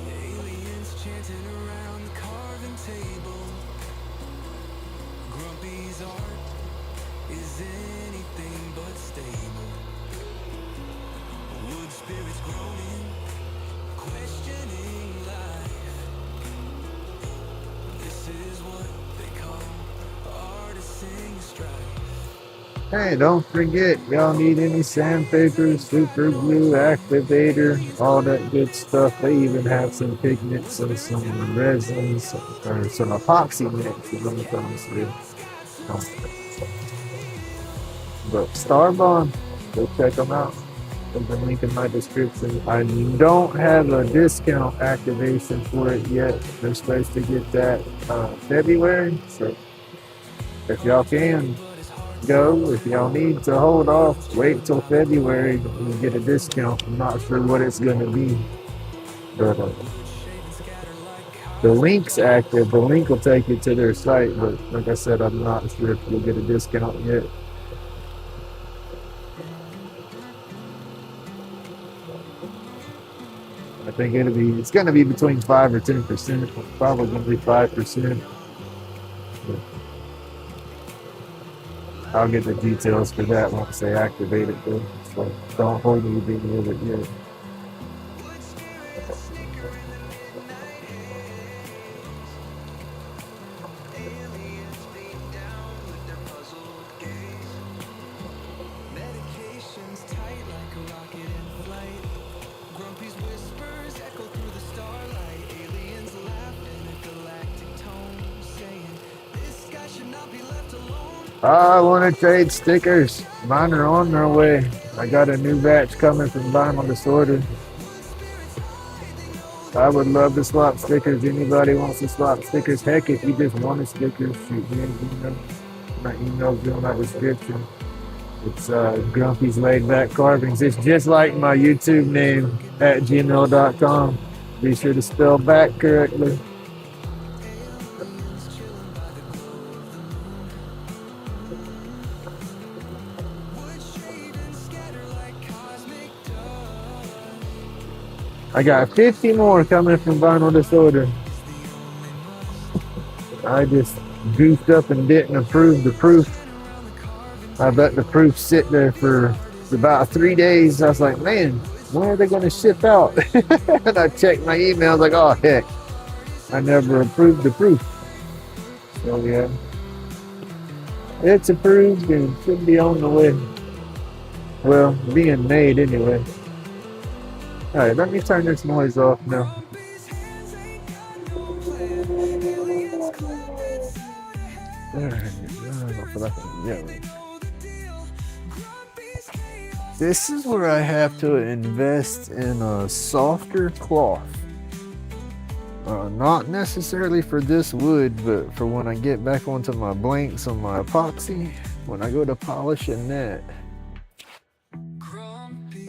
S1: Aliens chanting around the carving table. Grumpy's art is anything but stable. Wood spirits groaning, questioning life. This is what they call artisan strife.
S5: Hey, don't forget, y'all need any sandpaper, super glue, activator, all that good stuff. They even have some pigments and some resins or some epoxy mix is what it comes to. But Starbond, go check them out. There's a link in my description. I don't have a discount activation for it yet. They're supposed to get that February. So if y'all can, go. If y'all need to hold off, wait till February and get a discount. I'm not sure what it's going to be. But the link's active. The link will take you to their site. But like I said, I'm not sure if you'll get a discount yet. I think it's going to be between 5 or 10%. Probably going to be 5%. I'll get the details for that once they activate it, though. So don't hold me being with it yet.
S1: Aliens beam down with their puzzled gaze. Medications tight like a rocket in flight. Grumpy's whispers echo through the starlight. Aliens laughing at galactic tones, saying this guy should not be left alone.
S2: I want to trade stickers. Mine are on their way. I got a new batch coming from Vinyl Disorder. I would love to swap stickers. Anybody wants to swap stickers? Heck, if you just want a sticker, shoot me an email. My email's in my description. It's Grumpy's Laid Back Carvings. It's just like my YouTube name at gmail.com. Be sure to spell back correctly. I got 50 more coming from Vinyl Disorder. I just goofed up and didn't approve the proof. I let the proof sit there for about 3 days. I was like, man, when are they going to ship out? And I checked my email. I was like, oh, heck, I never approved the proof. So, yeah, it's approved and should be on the way. Well, being made anyway. All right, let me turn this noise off now. All right, I don't feel like I'm yelling. This is where I have to invest in a softer cloth. Not necessarily for this wood, but for when I get back onto my blanks on my epoxy, when I go to polishing that,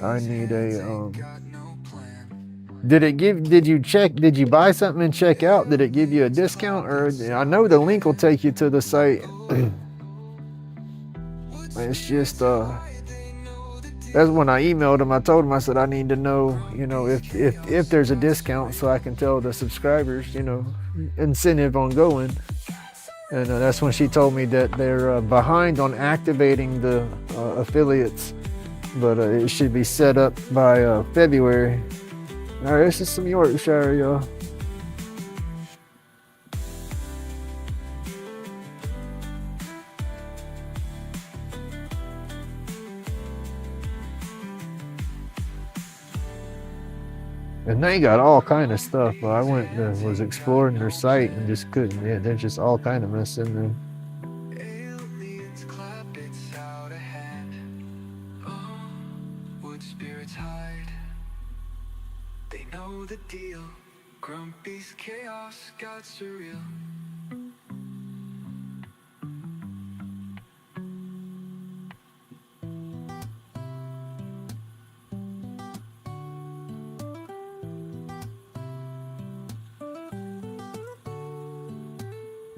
S2: I need a did you buy something and check out? Did it give you a discount? Or I know the link will take you to the site. It's just that's when I emailed him. I told him, I said, I need to know, if there's a discount so I can tell the subscribers, incentive on going. And that's when she told me that they're behind on activating the affiliates, but it should be set up by February. All right, this is some Yorkshire, y'all. And they got all kind of stuff. But I was exploring their site and just couldn't. Yeah, there's just all kind of mess in there.
S1: Aliens clap, it's out ahead. Oh, wood spirits hide. They know the deal. Grumpy's chaos got surreal.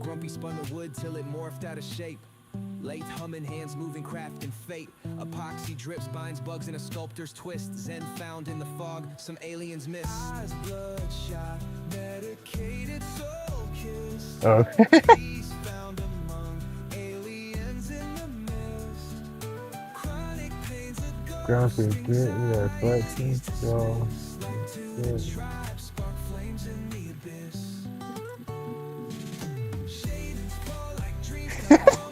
S3: Grumpy spun the wood till it morphed out of shape. Lathe humming, hands moving, craft and fate. Epoxy drips, binds bugs in a sculptor's twist. Zen found in the fog, some aliens miss. Eyes bloodshot, medicated soul kiss.
S2: Oh.
S3: Peace found among aliens in the mist. Chronic pains of ghosts.
S2: Grumpy, get flexing, so.
S3: Tribe spark flames in the abyss. Shades fall like dreams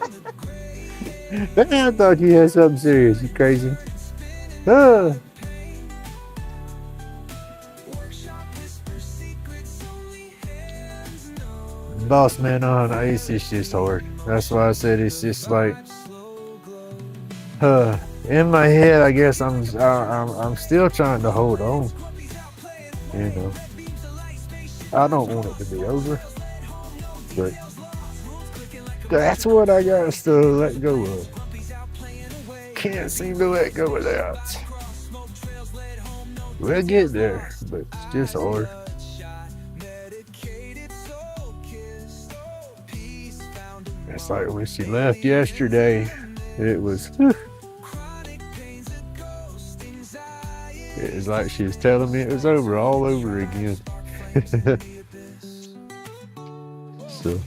S3: on the grave.
S2: I thought you had something serious. You crazy? Ah. Boss man on ice is just hard. That's why I said it's just like, in my head, I guess I'm still trying to hold on. I don't want it to be over, but that's what I got to still let go of. Can't seem to let go of that. We'll get there, but it's just hard. It's like when she left yesterday, it was like she was telling me it was over all over again. So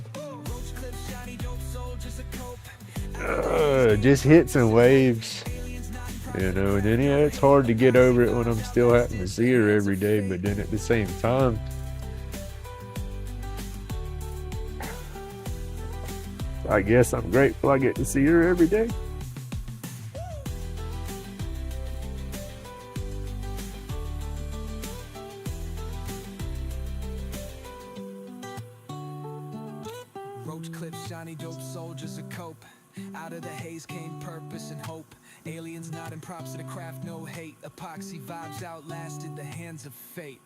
S2: just hits and waves, and then it's hard to get over it when I'm still having to see her every day, but then at the same time, I guess I'm grateful I get to see her every day.
S3: Roach clips, shiny dope soldiers a cope.
S1: Out of the haze came purpose and hope. Aliens nodding props to the craft, no hate. Epoxy vibes outlasted the hands of fate.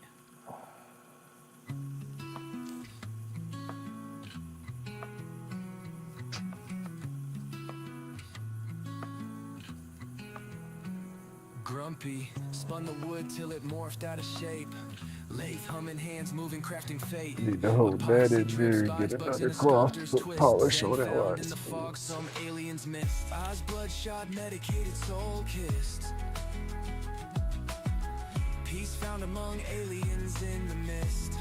S1: Grumpy, spun the wood till it morphed out of shape. Lathe humming, hands moving, crafting fate.
S2: Need to hold that in there and get another cloth, put polish on it while
S1: In
S2: it's
S1: the fog, some aliens missed. Eyes bloodshot, medicated, soul kissed. Peace found among aliens in the mist.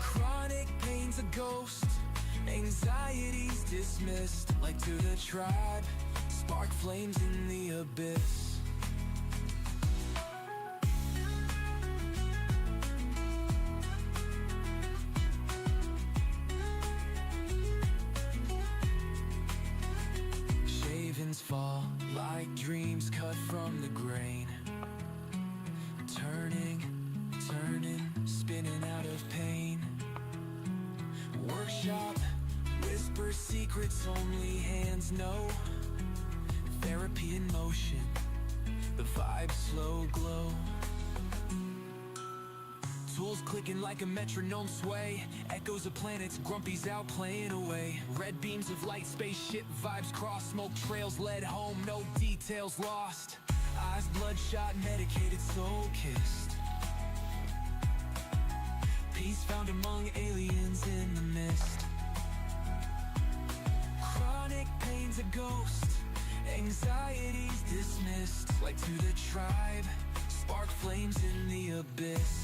S1: Chronic pain's a ghost. Anxieties dismissed. Like to the tribe, spark flames in the abyss. Shavings fall like dreams cut from the grain. Turning, spinning out of pain. Workshop, whisper secrets only hands know. Therapy in motion, the vibe slow glow. Tools clicking like a metronome sway. Echoes of planets, Grumpy's out playing away. Red beams of light, spaceship vibes cross. Smoke trails led home, no details lost. Eyes bloodshot, medicated, soul kissed. Peace found among aliens in the mist. Chronic pain's a ghost. Anxieties dismissed. Like to the tribe, spark flames in the abyss.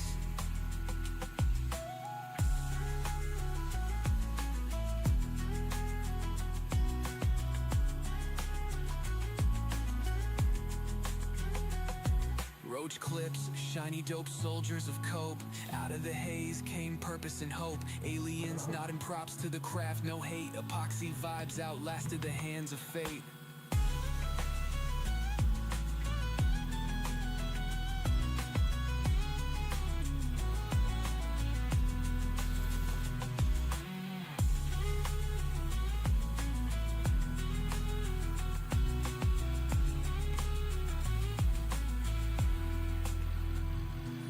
S1: Roach clips, shiny dope soldiers of cope. Out of the haze came purpose and hope. Aliens nodding props to the craft, no hate. Epoxy vibes outlasted the hands of fate.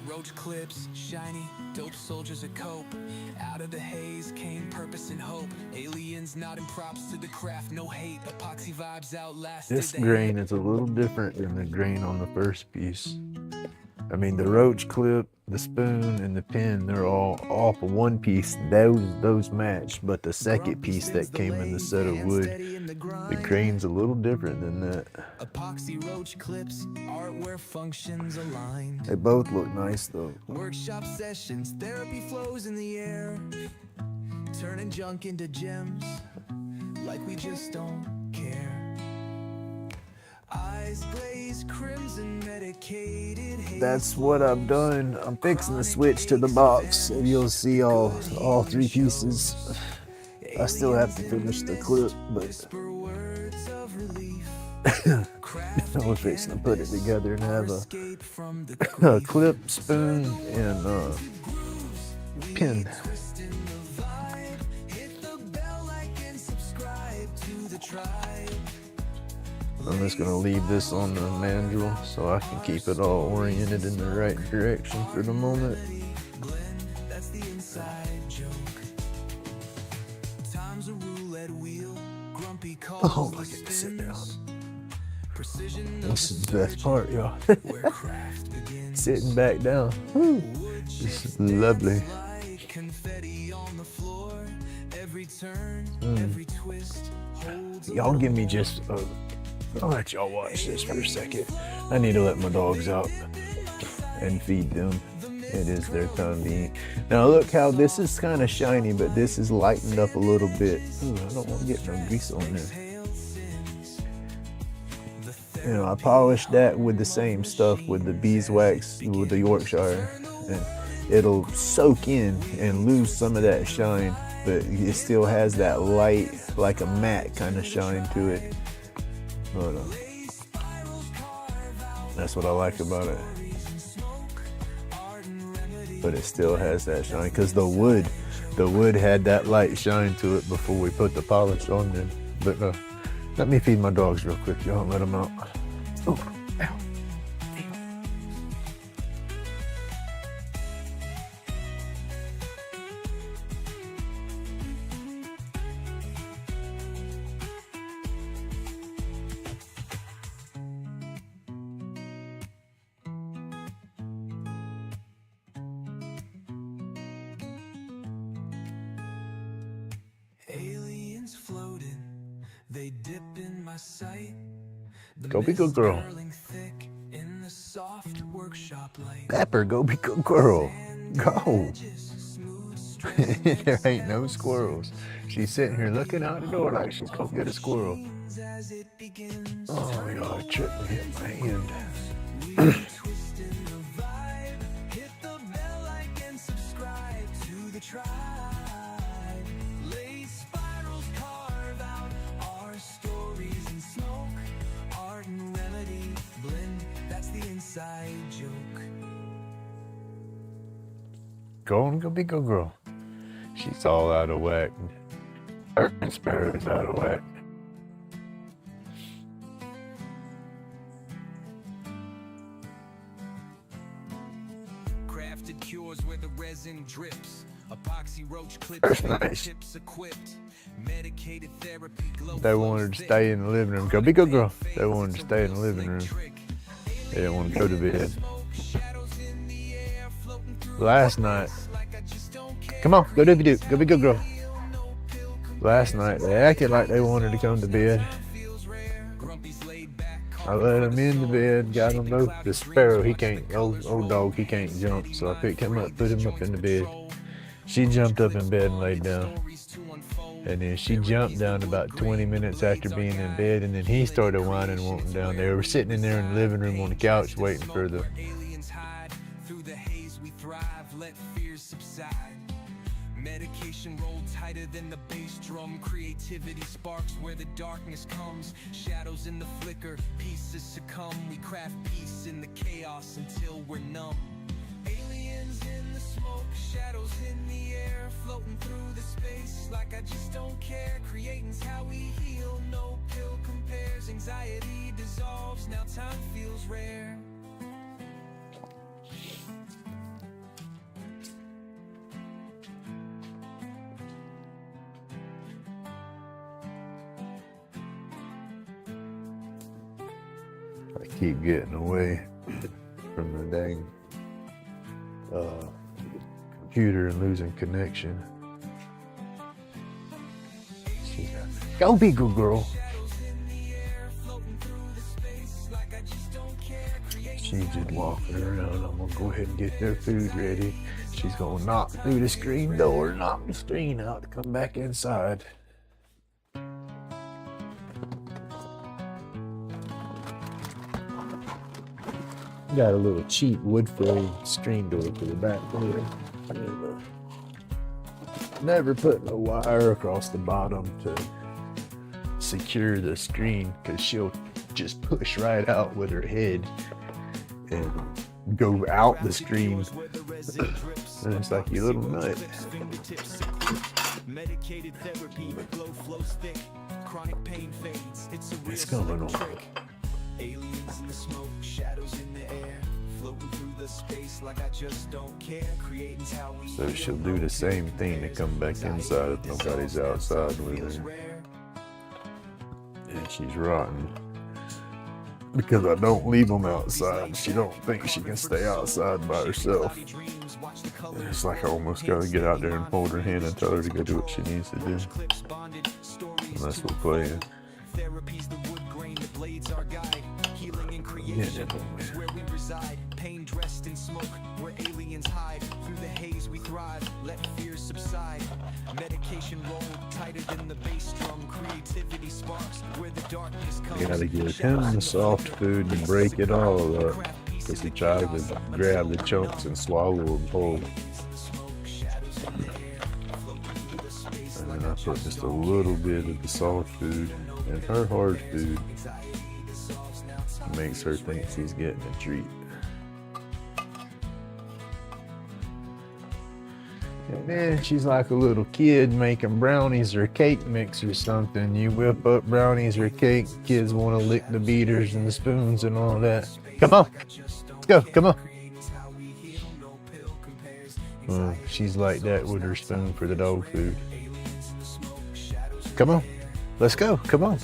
S1: Roach clips, shiny, dope soldiers of cope. Out of the haze came purpose and hope. Aliens nodding props to the craft, no hate. Epoxy vibes outlasted.
S2: This grain is a little different than the grain on the first piece. I mean, the roach clip, the spoon, and the pin, they're all off of one piece. Those match, but the second piece that came in the set of wood, the grain's a little different than that.
S1: Epoxy roach clips, art where functions align.
S2: They both look nice though.
S1: Workshop sessions, therapy flows in the air. Turning junk into gems, like we just don't care. Eyes glaze crimson, medicated haze.
S2: That's what I've done. I'm fixing to switch to the box, and you'll see all three pieces. I still have to finish the clip, but I was fixing to put it together and have a clip, spoon, and pin. I'm just gonna leave this on the mandrel so I can keep it all oriented in the right direction for the moment.
S1: That's the inside joke. Time's a roulette wheel. Grumpy calls.
S2: Oh, I get to sit down.
S1: Precision
S2: This is the best part, y'all.
S1: where craft begins.
S2: Sitting back down. Woo. This is lovely.
S1: Like confetti on the floor. Every turn, every twist holds.
S2: Y'all give me just I'll let y'all watch this for a second. I need to let my dogs out and feed them. It is their time to eat. Now look how this is kind of shiny, but this is lightened up a little bit. Ooh, I don't want to get no grease on there. You know, I polished that with the same stuff, with the beeswax, with the Yorkshire, and it'll soak in and lose some of that shine, but it still has that light, like a matte kind of shine to it. But that's what I like about it. But it still has that shine because the wood the wood had that light shine to it before we put the polish on there. But let me feed my dogs real quick, y'all. Let them out. Oh, ow.
S1: Aliens floating, they dip in my sight. The
S2: Go be good girl.
S1: mist curling thick in the soft workshop light.
S2: Pepper, go be good girl. Go.
S1: Edges, smooth streets
S2: There ain't no squirrels. She's sitting here looking out the door like she's gonna get a squirrel.
S1: as it begins.
S2: Oh, y'all tripped me hit my hand.
S1: Twisting the vibe. Hit the bell like and subscribe to the tribe. Laid spirals carve out our stories in smoke. Art and remedy blend. That's the inside joke.
S2: Go on, go be good girl. She's all out of whack. Her spirit's out of whack.
S1: Crafted cures where the resin drips. Epoxy roach clips.
S2: That's nice.
S1: Tips equipped. Medicated therapy glow.
S2: They wanted to stay in the living room. Go be good girl. They wanted to stay in the living room. They didn't want to go to bed. Last night, come on, go doobie doo. Go be good girl. Last night, they acted like they wanted to come to bed. I let them in the bed, got them both. The sparrow, he can't, old dog, he can't jump. So I picked him up, put him up in the bed. She jumped up in bed and laid down. And then she jumped down about 20 minutes after being in bed, and then he started whining and wanting down. They were sitting in there in the living room on the couch waiting for the...
S1: Aliens hide through the haze we thrive. Let fears subside. Medication rolled tighter than the bass drum. Creativity sparks where the darkness comes. Shadows in the flicker, pieces succumb. We craft peace in the chaos until we're numb. Aliens in the smoke, shadows in the air, floating through the space like I just don't care. Creating's how we heal, no pill compares. Anxiety dissolves, now time feels rare.
S2: I keep getting away from the dang computer and losing connection. Go be good girl. She's just walking around. I'm gonna go ahead and get their food ready. She's gonna knock through the screen door, knock the screen out, come back inside. Got a little cheap wood frame screen door for the back door. Never put no wire across the bottom to secure the screen, because she'll just push right out with her head and go out the screen. And it's like your little nut.
S1: Medicated therapy, glow flows thick. Chronic pain fades. It's a real
S2: What's going on?
S1: trick. Aliens in the smoke, shadows in the air, floating through the space like I just don't care. Creating's how we
S2: So she'll do the same thing to come back inside if nobody's outside with her. And she's rotten. Because I don't leave them outside. She don't think she can stay outside by herself. And it's like I almost gotta get out there and hold her hand and tell her to go do what she needs to do. Unless we're playing.
S1: Therapy's the wood grain, the blades our guide. Healing and creation is where we reside. Pain dressed in smoke, where aliens hide. Through the haze we thrive, let fears subside. Medication rolled tighter than the bass drum. Creativity sparks where the darkness comes.
S2: You gotta give him the soft food and break it all up. Because he tried to grab the chunks and swallow them whole. And then I put just a little bit of the soft food in her hard food. Makes her think she's getting a treat. And then she's like a little kid making brownies or cake mix or something. You whip up brownies or cake, kids want to lick the beaters and the spoons and all that. Come on, let's go, come on. Well, she's like that with her spoon for the dog food. Come on, let's go, come on.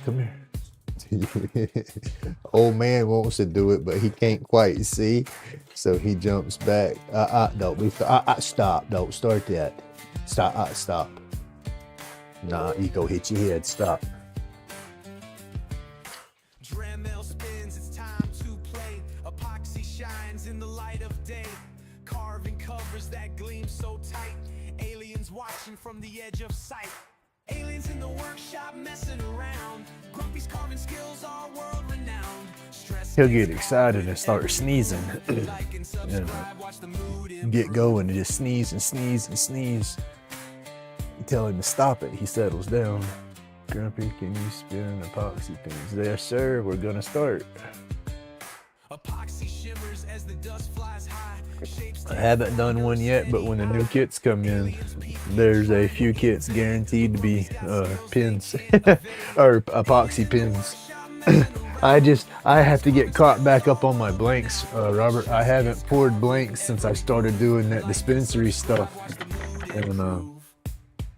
S2: Come here. Old man wants to do it, but he can't quite see, so he jumps back. Don't be. Stop! Don't start that. Stop! Stop! Nah, you go hit your head. Stop.
S1: Dremel spins, it's time to play. Epoxy shines in the light of day. Carving covers that gleam so tight. Aliens watching from the edge of sight. Aliens in the workshop messing around. Grumpy's carving skills are world renowned.
S2: He'll get excited and start sneezing. And get going and just sneeze and sneeze and sneeze. You tell him to stop it, he settles down. Grumpy, can you spin epoxy pins? There, sir, we're gonna start.
S1: Epoxy shimmers as the dust flies high.
S2: I haven't done one yet, but when the new kits come in, there's a few kits guaranteed to be pins or epoxy pins. I have to get caught back up on my blanks, Robert. I haven't poured blanks since I started doing that dispensary stuff. And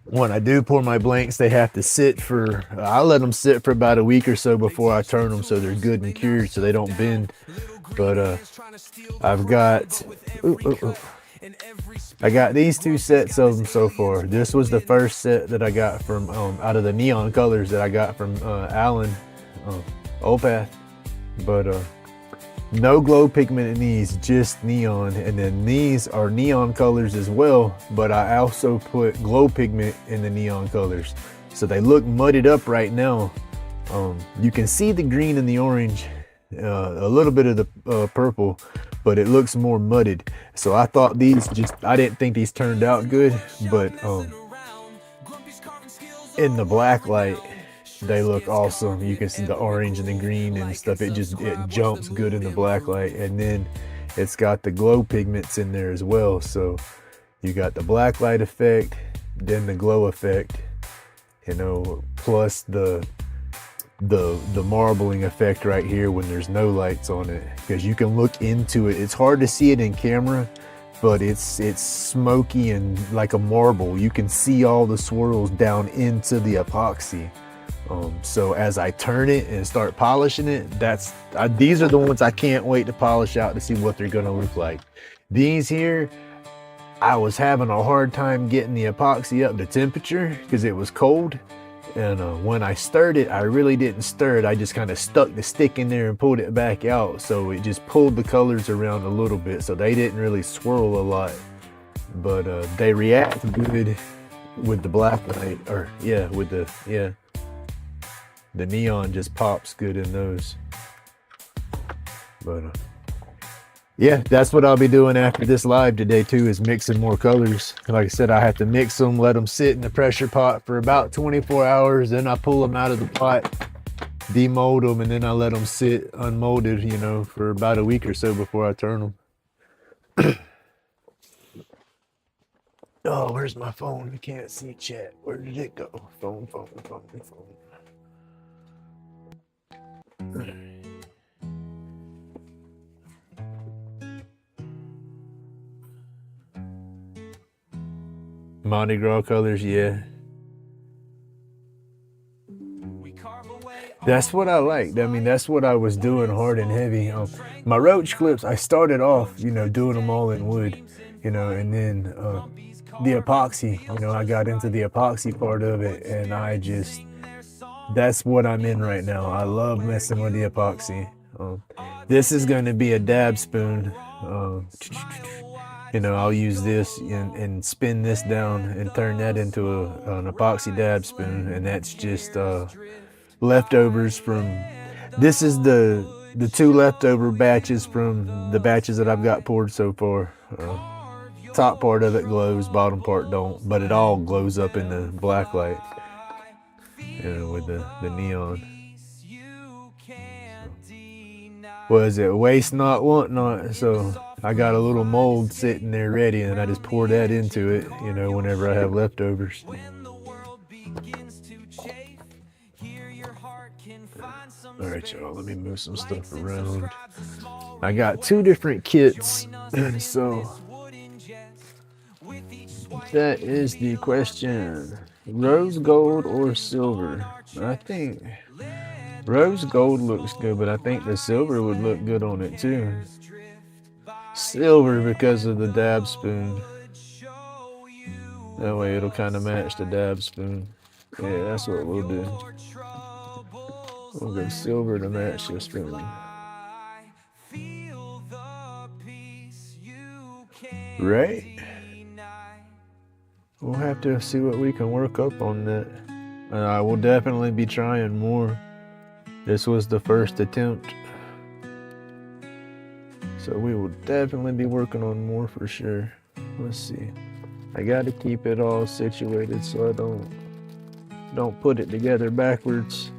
S2: when I do pour my blanks, they have to sit for, I let them sit for about a week or so before I turn them so they're good and cured so they don't bend. But I've got, I got these two sets of them so far. This was the first set that I got from, out of the neon colors that I got from Alan, Opath. But no glow pigment in these, just neon. And then these are neon colors as well, but I also put glow pigment in the neon colors. So they look mudded up right now. You can see the green and the orange, a little bit of the purple, but it looks more mudded. So I thought these I didn't think these turned out good, but in the black light, they look awesome. You can see the orange and the green and stuff. It jumps good in the black light. And then it's got the glow pigments in there as well. So you got the black light effect, then the glow effect, you know, plus the marbling effect right here when there's no lights on it, because you can look into it. It's hard to see it in camera, but it's smoky and like a marble. You can see all the swirls down into the epoxy. So as I turn it and start polishing it, these are the ones I can't wait to polish out to see what they're gonna look like. These here, I was having a hard time getting the epoxy up to temperature because it was cold. And when I stirred it, I really didn't stir it. I just kind of stuck the stick in there and pulled it back out. So it just pulled the colors around a little bit. So they didn't really swirl a lot. But they react good with the black light, or the neon just pops good in those. But yeah, that's what I'll be doing after this live today too, is mixing more colors. Like I said, I have to mix them, let them sit in the pressure pot for about 24 hours. Then I pull them out of the pot, demold them, and then I let them sit unmolded, you know, for about a week or so before I turn them. Oh, where's my phone? You can't see chat. Where did it go? Phone. Mardi Gras colors, yeah. That's what I liked. I mean, that's what I was doing hard and heavy. My Roach clips, I started off, you know, doing them all in wood, you know, and then the epoxy, you know, I got into the epoxy part of it, and that's what I'm in right now. I love messing with the epoxy. This is going to be a dab spoon. You know, I'll use this and spin this down and turn that into an epoxy dab spoon, and that's just leftovers from. This is the two leftover batches from the batches that I've got poured so far. Top part of it glows, bottom part don't, but it all glows up in the black light. with the neon. Was it waste not, want not? So I got a little mold sitting there ready, and I just pour that into it, you know, whenever I have leftovers. All right, y'all, let me move some stuff around. I got 2 different kits, so that is the question. Rose gold or silver? I think rose gold looks good, but I think the silver would look good on it too. Silver because of the dab spoon. That way it'll kind of match the dab spoon. Yeah, that's what we'll do. We'll go silver to match the spoon. Right? We'll have to see what we can work up on that. I will definitely be trying more. This was the first attempt. So we will definitely be working on more for sure. Let's see. I got to keep it all situated so I don't put it together backwards.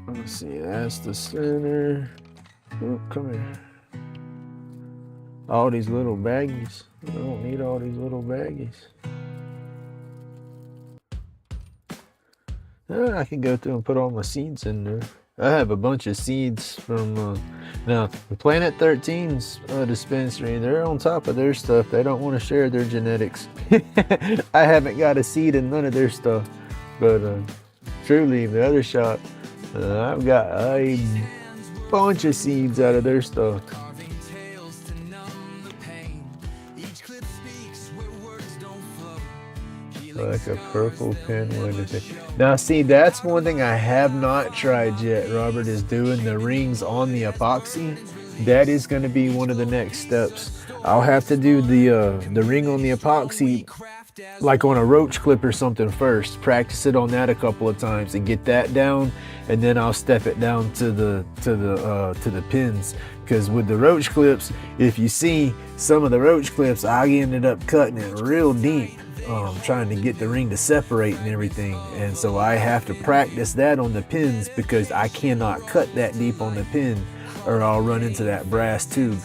S2: Let's see, that's the center. Oh, come here. All these little baggies. I don't need all these little baggies. I can go through and put all my seeds in there. I have a bunch of seeds from, now, the Planet 13's dispensary, they're on top of their stuff. They don't want to share their genetics. I haven't got a seed in none of their stuff. But Truly, the other shop, I've got a bunch of seeds out of their stuff. Like a purple pen with it. Now see, that's one thing I have not tried yet, Robert, is doing the rings on the epoxy. That is going to be one of the next steps. I'll have to do the ring on the epoxy like on a Roach clip or something first. Practice it on that a couple of times and get that down, and then I'll step it down to the pins. Because with the Roach clips, if you see some of the Roach clips, I ended up cutting it real deep. Trying to get the ring to separate and everything, and so I have to practice that on the pins because I cannot cut that deep on the pin or I'll run into that brass tube.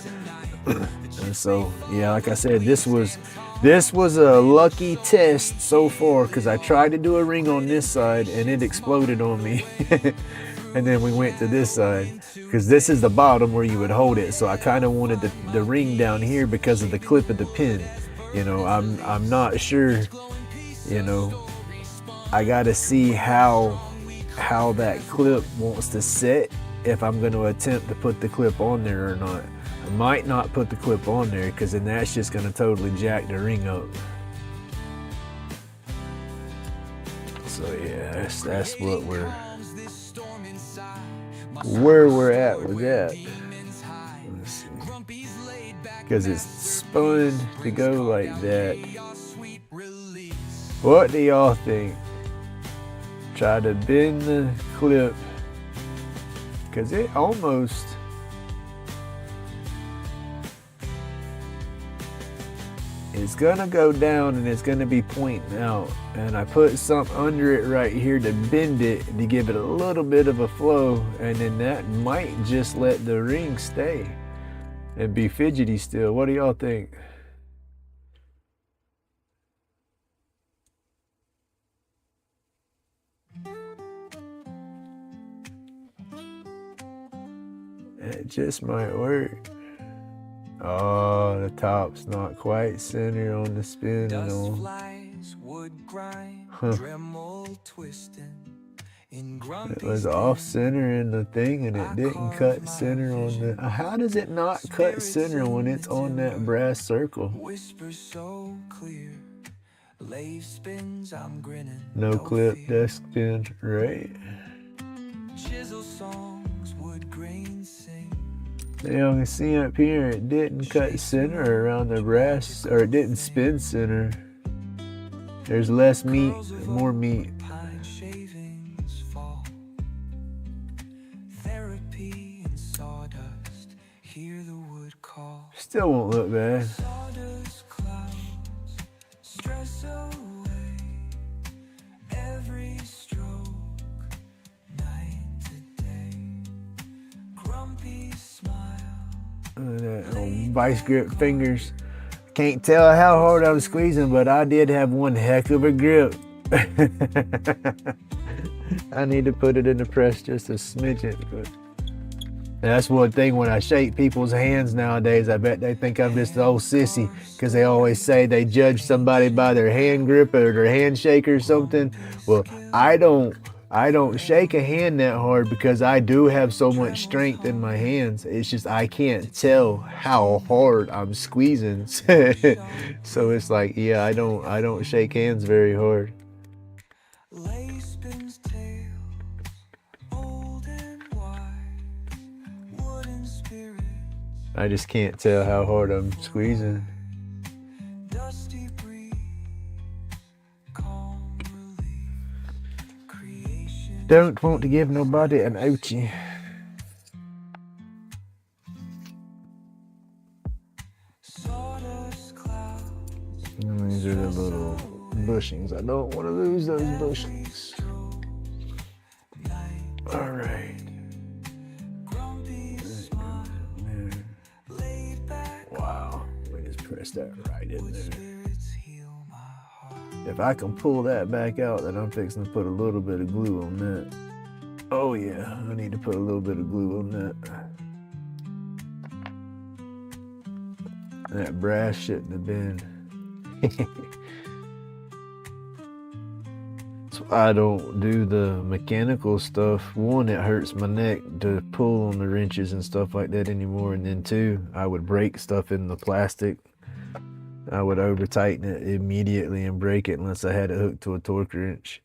S2: And so yeah, like I said, this was a lucky test so far because I tried to do a ring on this side and it exploded on me. And then we went to this side because this is the bottom where you would hold it, so I kind of wanted the ring down here because of the clip of the pin. You know, I'm not sure, you know, I gotta see how that clip wants to set if I'm going to attempt to put the clip on there or not. I might not put the clip on there because then that's just going to totally jack the ring up. So yeah, that's what where we're at with that. Let's see. Because it's spun to go like that. What do y'all think? Try to bend the clip because it almost it's gonna go down and it's gonna be pointing out, and I put something under it right here to bend it to give it a little bit of a flow, and then that might just let the ring stay and be fidgety still. What do y'all think? It just might work. Oh, the top's not quite center on the spin and all. It was off center in the thing and it didn't cut center on the... How does it not cut center when it's on that brass circle? No clip, desk spin, right? Y'all can see up here it didn't cut center around the brass, or it didn't spin center. There's less meat, more meat. Still won't look bad.
S1: stress away. Every stroke, night to day. Grumpy smile.
S2: That old vice grip fingers. Can't tell how hard I was squeezing, but I did have one heck of a grip. I need to put it in the press just a smidgen. But that's one thing when I shake people's hands nowadays. I bet they think I'm just an old sissy because they always say they judge somebody by their hand grip or their handshake or something. Well, I don't shake a hand that hard because I do have so much strength in my hands. It's just I can't tell how hard I'm squeezing. So it's like, yeah, I don't shake hands very hard.
S1: Lace spins tails, old and wide. Wooden spirits,
S2: I just can't tell how hard I'm squeezing.
S1: dusty breeze, calm relief. Creation.
S2: Don't want to give nobody an ouchie.
S1: Sawdust clouds.
S2: And these are the little bushings. I don't want to lose those bushings. All right.
S1: Grumpy smile. Laid back.
S2: Wow. We just press that right in there.
S1: Spirits heal my heart.
S2: If I can pull that back out, then I'm fixing to put a little bit of glue on that. Oh yeah, I need to put a little bit of glue on that. That brass shouldn't have been. So I don't do the mechanical stuff. One, it hurts my neck to pull on the wrenches and stuff like that anymore. And then two, I would break stuff in the plastic. I would over tighten it immediately and break it unless I had it hooked to a torque wrench.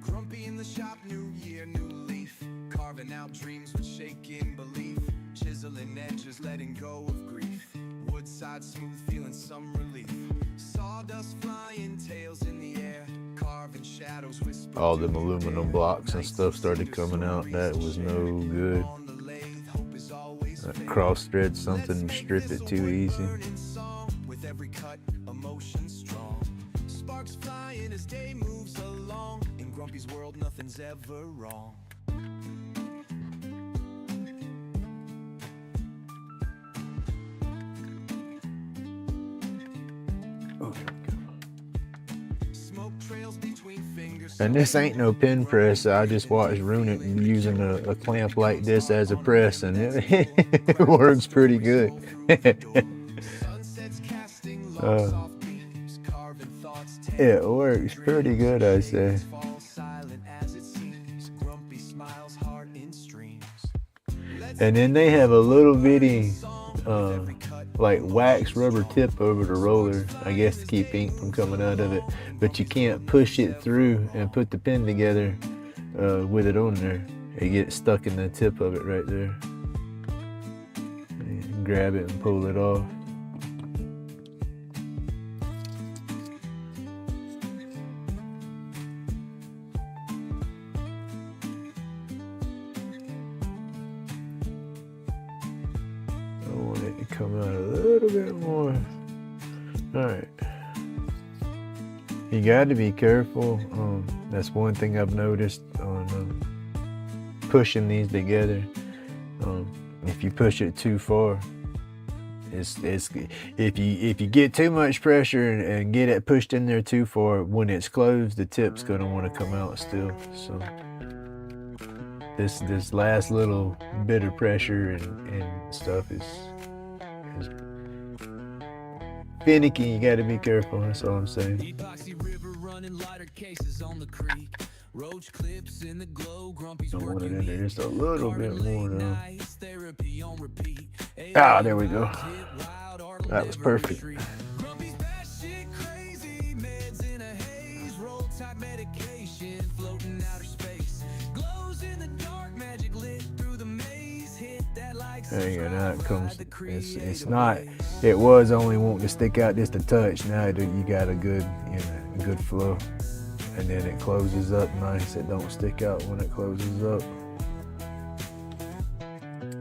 S3: Grumpy in the shop, new year, new leaf. Carving out dreams with shaking belief. Chiseling edges, letting go of grief. Woodside smooth, feeling some relief. Sawdust flying, tails in the air. Carving shadows, whisper.
S2: All them aluminum blocks and stuff started coming out. That was no good.
S3: On the lathe, hope is always
S2: That cross thread something and strip it too easy.
S3: in song. With every cut, emotion strong. Sparks flying as day moves along. In Grumpy's world, nothing's ever wrong. Smoke trails between fingers.
S2: And this ain't no pin press. I just watched Runic using a clamp like this as a press, and it works pretty good.
S3: Sunsets casting long soft beams, carving thoughts.
S2: It works pretty good, I say.
S3: Fall silent as it seems. Grumpy smiles hard in streams.
S2: And then they have a little bitty like wax rubber tip over the roller, I guess to keep ink from coming out of it, but you can't push it through and put the pin together with it on there. It gets stuck in the tip of it right there. And grab it and pull it off. I want it to come out a little bit more. All right. You got to be careful. That's one thing I've noticed on pushing these together. If you push it too far, it's if you get too much pressure and get it pushed in there too far, when it's closed, the tip's gonna want to come out still. So this last little bit of pressure and stuff is finicky. You got to be careful. That's all I'm saying.
S1: Epoxy river running lighter cases on the creek. Roach clips in the glow. Grumpy's
S2: I want it
S1: working
S2: in there just a little bit more though.
S1: nights. Therapy on repeat.
S2: Ah, there we go. That was perfect.
S1: Grumpy's batshit crazy. Meds in a haze. Roll type medication floating outer space. Glows in the dark. Magic lit through the maze. Hit that like
S2: There you go. Now it comes. It's not. It was only wanting to stick out just a touch. Now you got a good, good flow. and then it closes up nice. It don't stick out when it closes up.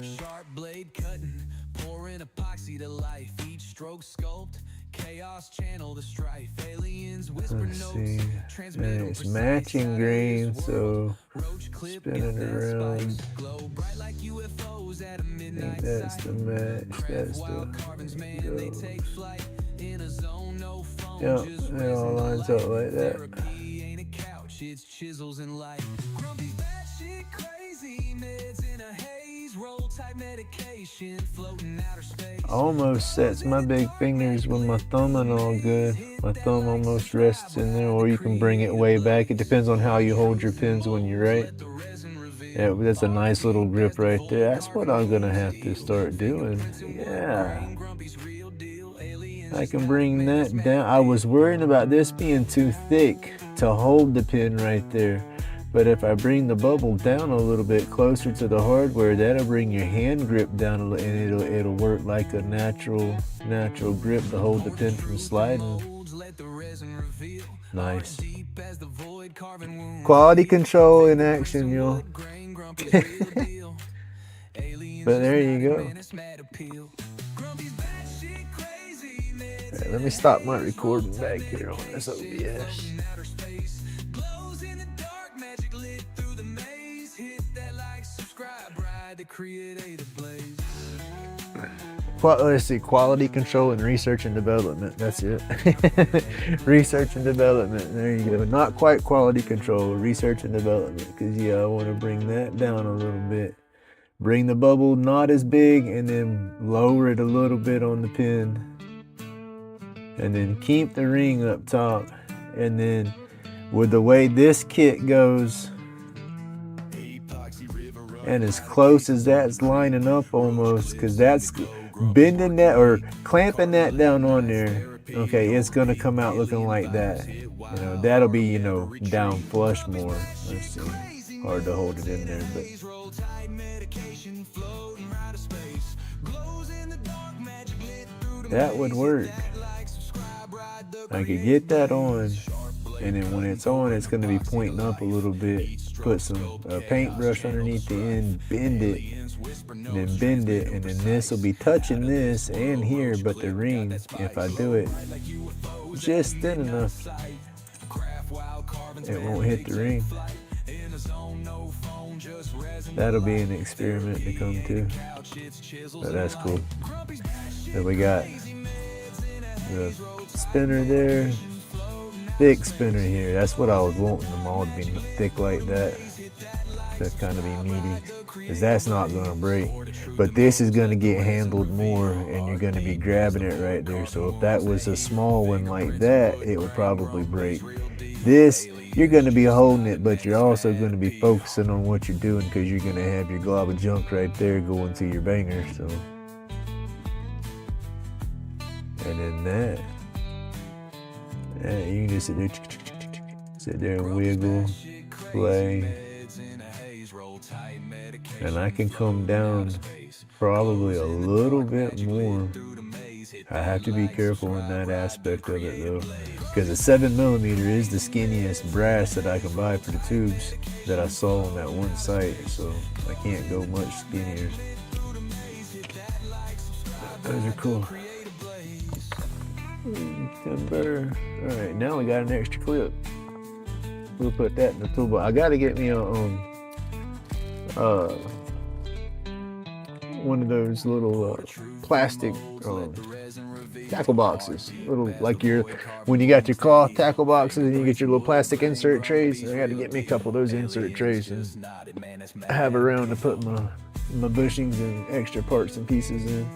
S1: Sharp blade cutting, pouring epoxy to life. Each stroke sculpt, chaos channel the strife. Aliens whisper
S2: Let's
S1: notes,
S2: see.
S1: transmit
S2: And
S1: them
S2: it's
S1: precise
S2: matching
S1: out
S2: green,
S1: of this
S2: so
S1: world. Roach clip,
S2: spinning
S1: get that
S2: around.
S1: spice. Glow bright like UFOs at a
S2: I think
S1: midnight
S2: that's
S1: sight.
S2: the match.
S1: Craft
S2: That's
S1: wild
S2: the
S1: carvings, man, they take flight in a zone, no phone,
S2: Yep,
S1: just
S2: it all
S1: resin to
S2: lines
S1: light.
S2: up like that.
S1: Therapy ain't a couch, it's chisels and light. Grumpy batshit crazy, meds in a haze, roll type medication, floating outer space.
S2: Almost sets my big fingers with my thumb and all good. My thumb almost rests in there, or you can bring it way back. It depends on how you hold your pins when you write. Yeah, but that's a nice little grip right there. That's what I'm gonna have to start doing. Yeah. I can bring that down. I was worrying about this being too thick to hold the pin right there. But if I bring the bubble down a little bit closer to the hardware, that'll bring your hand grip down a little, and it'll work like a natural grip to hold the pin from sliding. Nice. Quality control in action, y'all. But there you go. Right, let me stop my recording back here on this OBS. Let's see, quality control and research and development. That's it. Research and development. There you go. Not quite quality control, research and development. Because, yeah, I want to bring that down a little bit. Bring the bubble not as big, and then lower it a little bit on the pin. And then keep the ring up top. And then with the way this kit goes, and as close as that's lining up almost, because that's bending that or clamping that down on there, okay, it's gonna come out looking like that. You know, that'll be, you know, down flush more. Let's see, hard to hold it in there, but that would work. I could get that on, and then when it's on, it's gonna be pointing up a little bit. Put some paintbrush underneath the end, bend it, and then bend it, and then this will be touching this and here, but the ring, if I do it just thin enough, it won't hit the ring. That'll be an experiment to come to, but that's cool. Then we got the spinner there, thick spinner here. That's what I was wanting them all to be thick like that, to kind of be meaty, because that's not going to break. But this is going to get handled more, and you're going to be grabbing it right there. So if that was a small one like that, it would probably break. This, you're going to be holding it, but you're also going to be focusing on what you're doing, because you're going to have your glob of junk right there going to your banger. So, and then that. Yeah, you can just sit there and wiggle, play. And I can come down probably a little bit more. I have to be careful in that aspect of it though, because a 7mm is the skinniest brass that I can buy for the tubes that I saw on that one site, so I can't go much skinnier. Those are cool. Timber. All right, now we got an extra clip. We'll put that in the toolbox. I gotta get me a one of those little plastic tackle boxes. Little, like when you got your cloth tackle boxes and you get your little plastic insert trays. I gotta get me a couple of those insert trays and have around to put my bushings and extra parts and pieces in.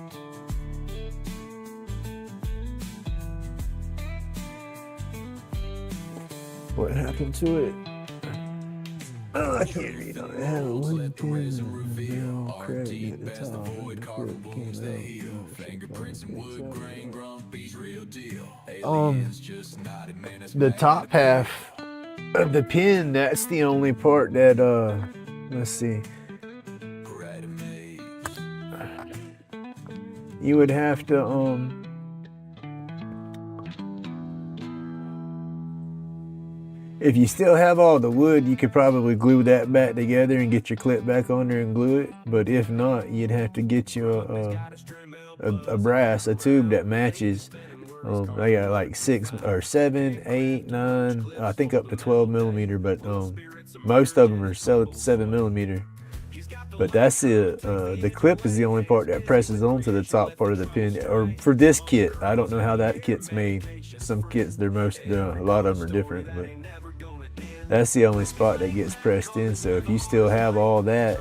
S2: What happened to it? Oh, I can't read on it. I have a wooden pin and a crack at the top. The top half of the pin, that's the only part that, let's see. You would have to, If you still have all the wood, you could probably glue that back together and get your clip back on there and glue it. But if not, you'd have to get you a brass, a tube that matches. I got like 6 or 7, 8, 9, I think up to 12 millimeter, but most of them are 7 millimeter. But that's the clip is the only part that presses onto the top part of the pin. Or for this kit, I don't know how that kit's made. Some kits, a lot of them are different, but that's the only spot that gets pressed in. So if you still have all that,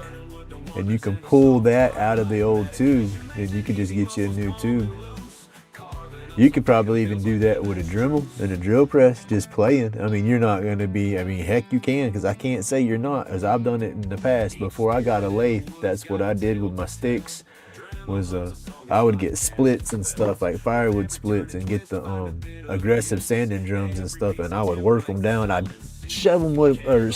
S2: and you can pull that out of the old tube, then you could just get you a new tube. You could probably even do that with a Dremel and a drill press, just playing. I mean, you're not going to be, heck you can, because I can't say you're not, as I've done it in the past. Before I got a lathe, that's what I did with my sticks, was I would get splits and stuff, like firewood splits, and get the aggressive sanding drums and stuff, and I would work them down. I'd shove them with, or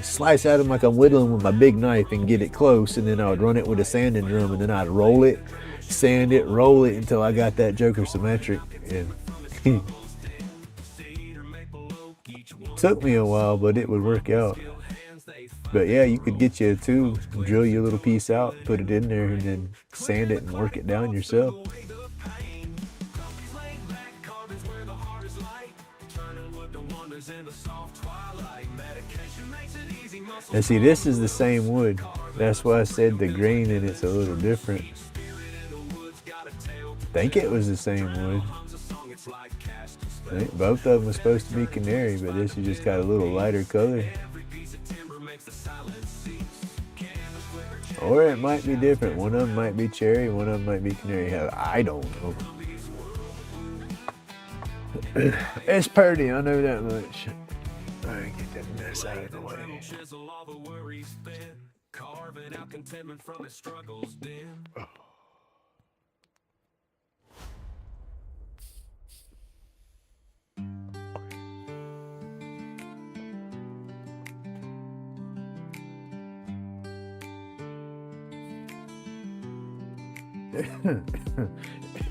S2: slice at them like I'm whittling with my big knife and get it close, and then I would run it with a sanding drum, and then I'd roll it, sand it, roll it until I got that joker symmetric. And took me a while, but it would work out. But yeah, you could get you a tube, drill your little piece out, put it in there, and then sand it and work it down yourself. And see, this is the same wood. That's why I said the grain in it's a little different. I think it was the same wood. I think both of them were supposed to be canary, but this has just got a little lighter color. Or it might be different. One of them might be cherry, one of them might be canary. I don't know. It's pretty, I know that much. Alright, get that mess out of the way. Oh.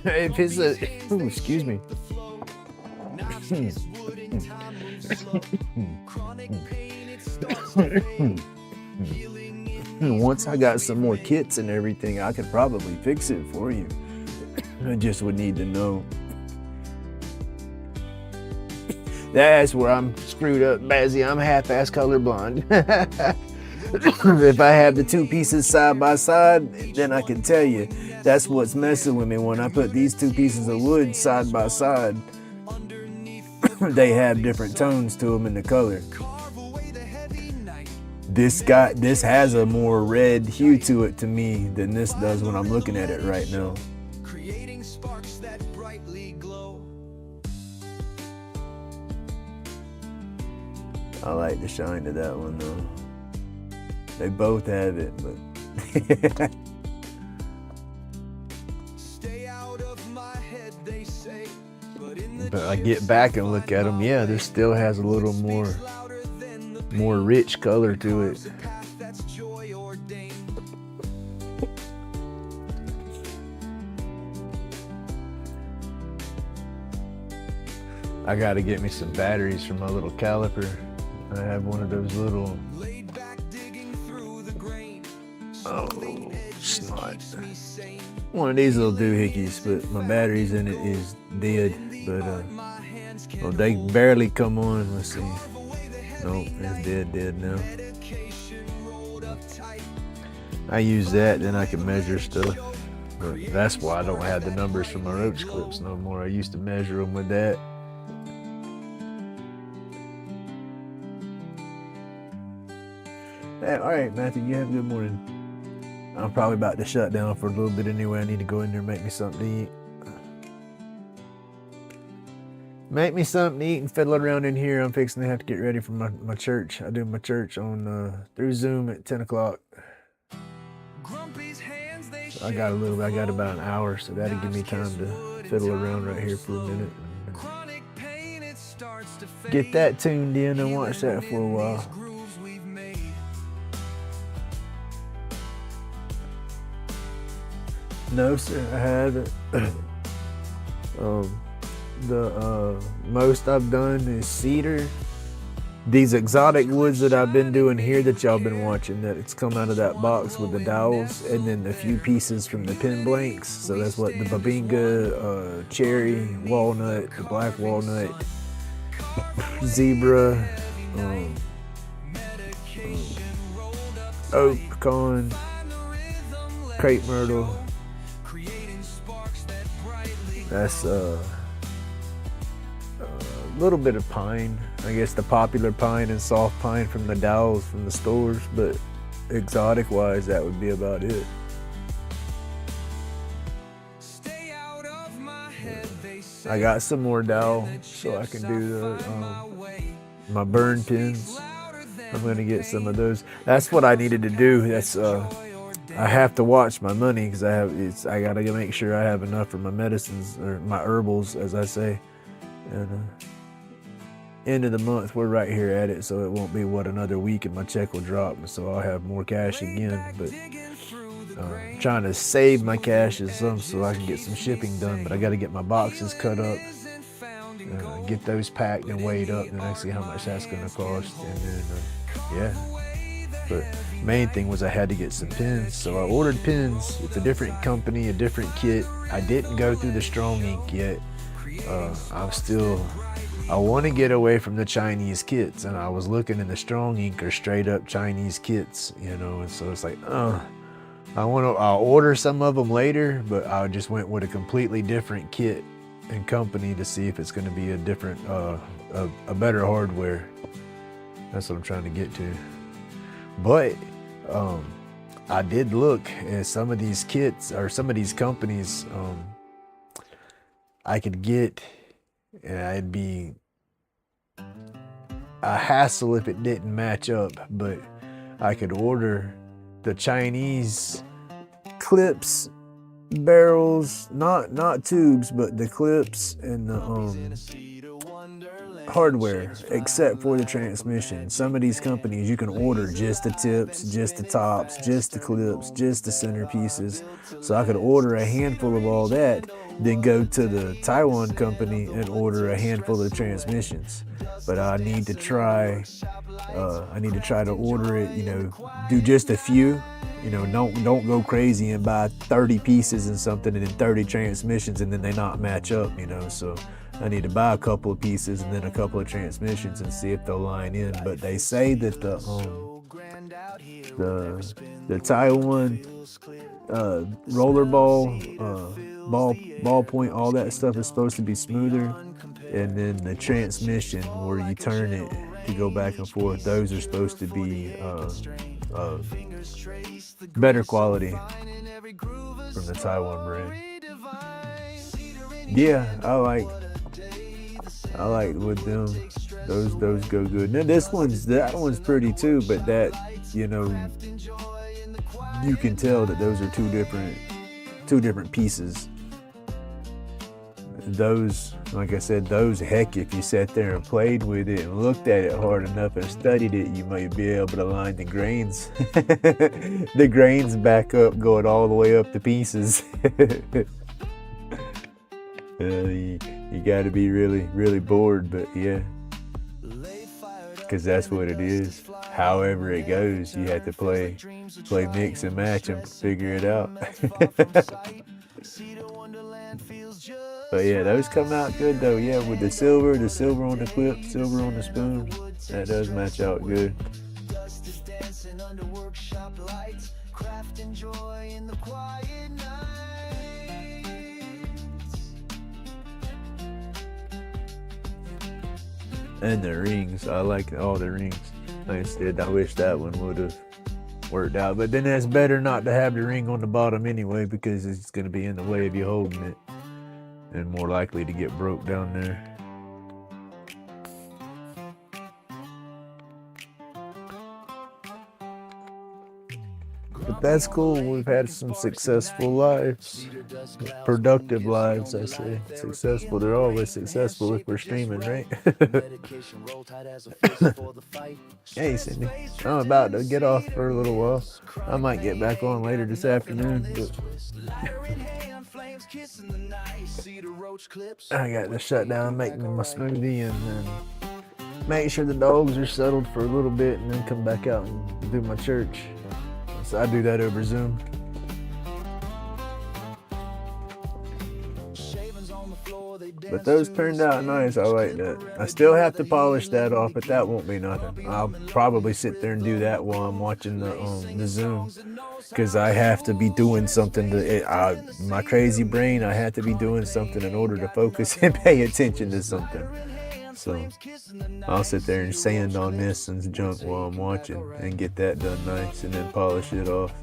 S2: If it's a, excuse me. Once I got some more kits and everything, I could probably fix it for you. I just would need to know. That's where I'm screwed up, Bazzy. I'm half-ass colorblind. If I have the two pieces side by side, then I can tell you that's what's messing with me. When I put these two pieces of wood side by side, they have different tones to them in the color. This has a more red hue to it to me than this does when I'm looking at it right now.
S1: Creating sparks that brightly glow.
S2: I like the shine to that one though. They both have it, but
S1: Stay out of my head, they say.
S2: But I get back and look at them, yeah, this still has a little more rich color to it. I gotta get me some batteries for my little caliper. I have one of those little, oh, snot. One of these little doohickeys, but my batteries in it is dead. But well, they barely come on. Let's see. Nope, it's dead now. I use that, then I can measure stuff. But that's why I don't have the numbers for my Roach clips no more. I used to measure them with that. Hey, all right, Matthew, you have a good morning. I'm probably about to shut down for a little bit anyway. I need to go in there and make me something to eat. Make me something to eat and fiddle around in here. I'm fixing to have to get ready for my church. I do my church on through Zoom at 10 o'clock. So I got about an hour, so that'll give me time to fiddle around right here for a minute. Get that tuned in and watch that for a while. No, sir, I haven't. The most I've done is cedar, these exotic woods that I've been doing here that y'all been watching, that it's come out of that box with the dowels and then a few pieces from the pin blanks. So that's what the babinga, cherry, walnut, the black walnut, zebra, oak, pecan, crepe myrtle. That's a little bit of pine. I guess the popular pine and soft pine from the dowels from the stores, but exotic wise, that would be about it. I got some more dowel so I can do my burn pins. I'm gonna get some of those. That's what I needed to do. That's I have to watch my money because I gotta make sure I have enough for my medicines or my herbals, as I say. And end of the month, we're right here at it, so it won't be another week and my check will drop, so I'll have more cash again. But trying to save my cash is some so I can get some shipping done. But I got to get my boxes cut up, get those packed and weighed up, and I see how much that's going to cost. And then yeah, but main thing was I had to get some pins, so I ordered pins. It's a different company, a different kit. I didn't go through the strong ink yet. I want to get away from the Chinese kits, and I was looking in the strong ink or straight up Chinese kits, and so it's like, I'll order some of them later, but I just went with a completely different kit and company to see if it's going to be a different, a better hardware. That's what I'm trying to get to. But I did look at some of these kits or some of these companies. I could get, and it'd be a hassle if it didn't match up, but I could order the Chinese clips, barrels, not tubes, but the clips and the hardware, except for the transmission. Some of these companies you can order just the tips, just the tops, just the clips, just the centerpieces. So I could order a handful of all that, then go to the Taiwan company and order a handful of transmissions. But I need to try to order it, do just a few, don't go crazy and buy 30 pieces and something and then 30 transmissions and then they not match up, so I need to buy a couple of pieces and then a couple of transmissions and see if they'll line in. But they say that the Taiwan rollerball, ball point, all that stuff is supposed to be smoother, and then the transmission where you turn it to go back and forth, those are supposed to be better quality from the Taiwan brand. Yeah, I like with them. Those go good. Now that one's pretty too, but that you can tell that those are two different pieces. Those, like I said, heck, if you sat there and played with it and looked at it hard enough and studied it, you might be able to line the grains. The grains back up, going all the way up to pieces. You got to be really, really bored, but yeah, because that's what it is. However it goes, you have to play mix and match and figure it out. But yeah, those come out good though. Yeah, with the silver on the clip, silver on the spoon, that does match out good. And the rings, I like all the rings. Like I said, I wish that one would have worked out. But then it's better not to have the ring on the bottom anyway, because it's going to be in the way of you holding it and more likely to get broke down there. But that's cool. We've had some successful lives, productive lives, I say. Successful. They're always successful if we're streaming, right? Hey, Cindy. I'm about to get off for a little while. I might get back on later this afternoon. But I got to shut down, make me my smoothie, and then make sure the dogs are settled for a little bit and then come back out and do my church. So I do that over Zoom. But those turned out nice. I like that. I still have to polish that off, but that won't be nothing. I'll probably sit there and do that while I'm watching the Zoom, because I have to be doing something my crazy brain. I have to be doing something in order to focus and pay attention to something. So I'll sit there and sand on this and junk while I'm watching and get that done nice, and then polish it off.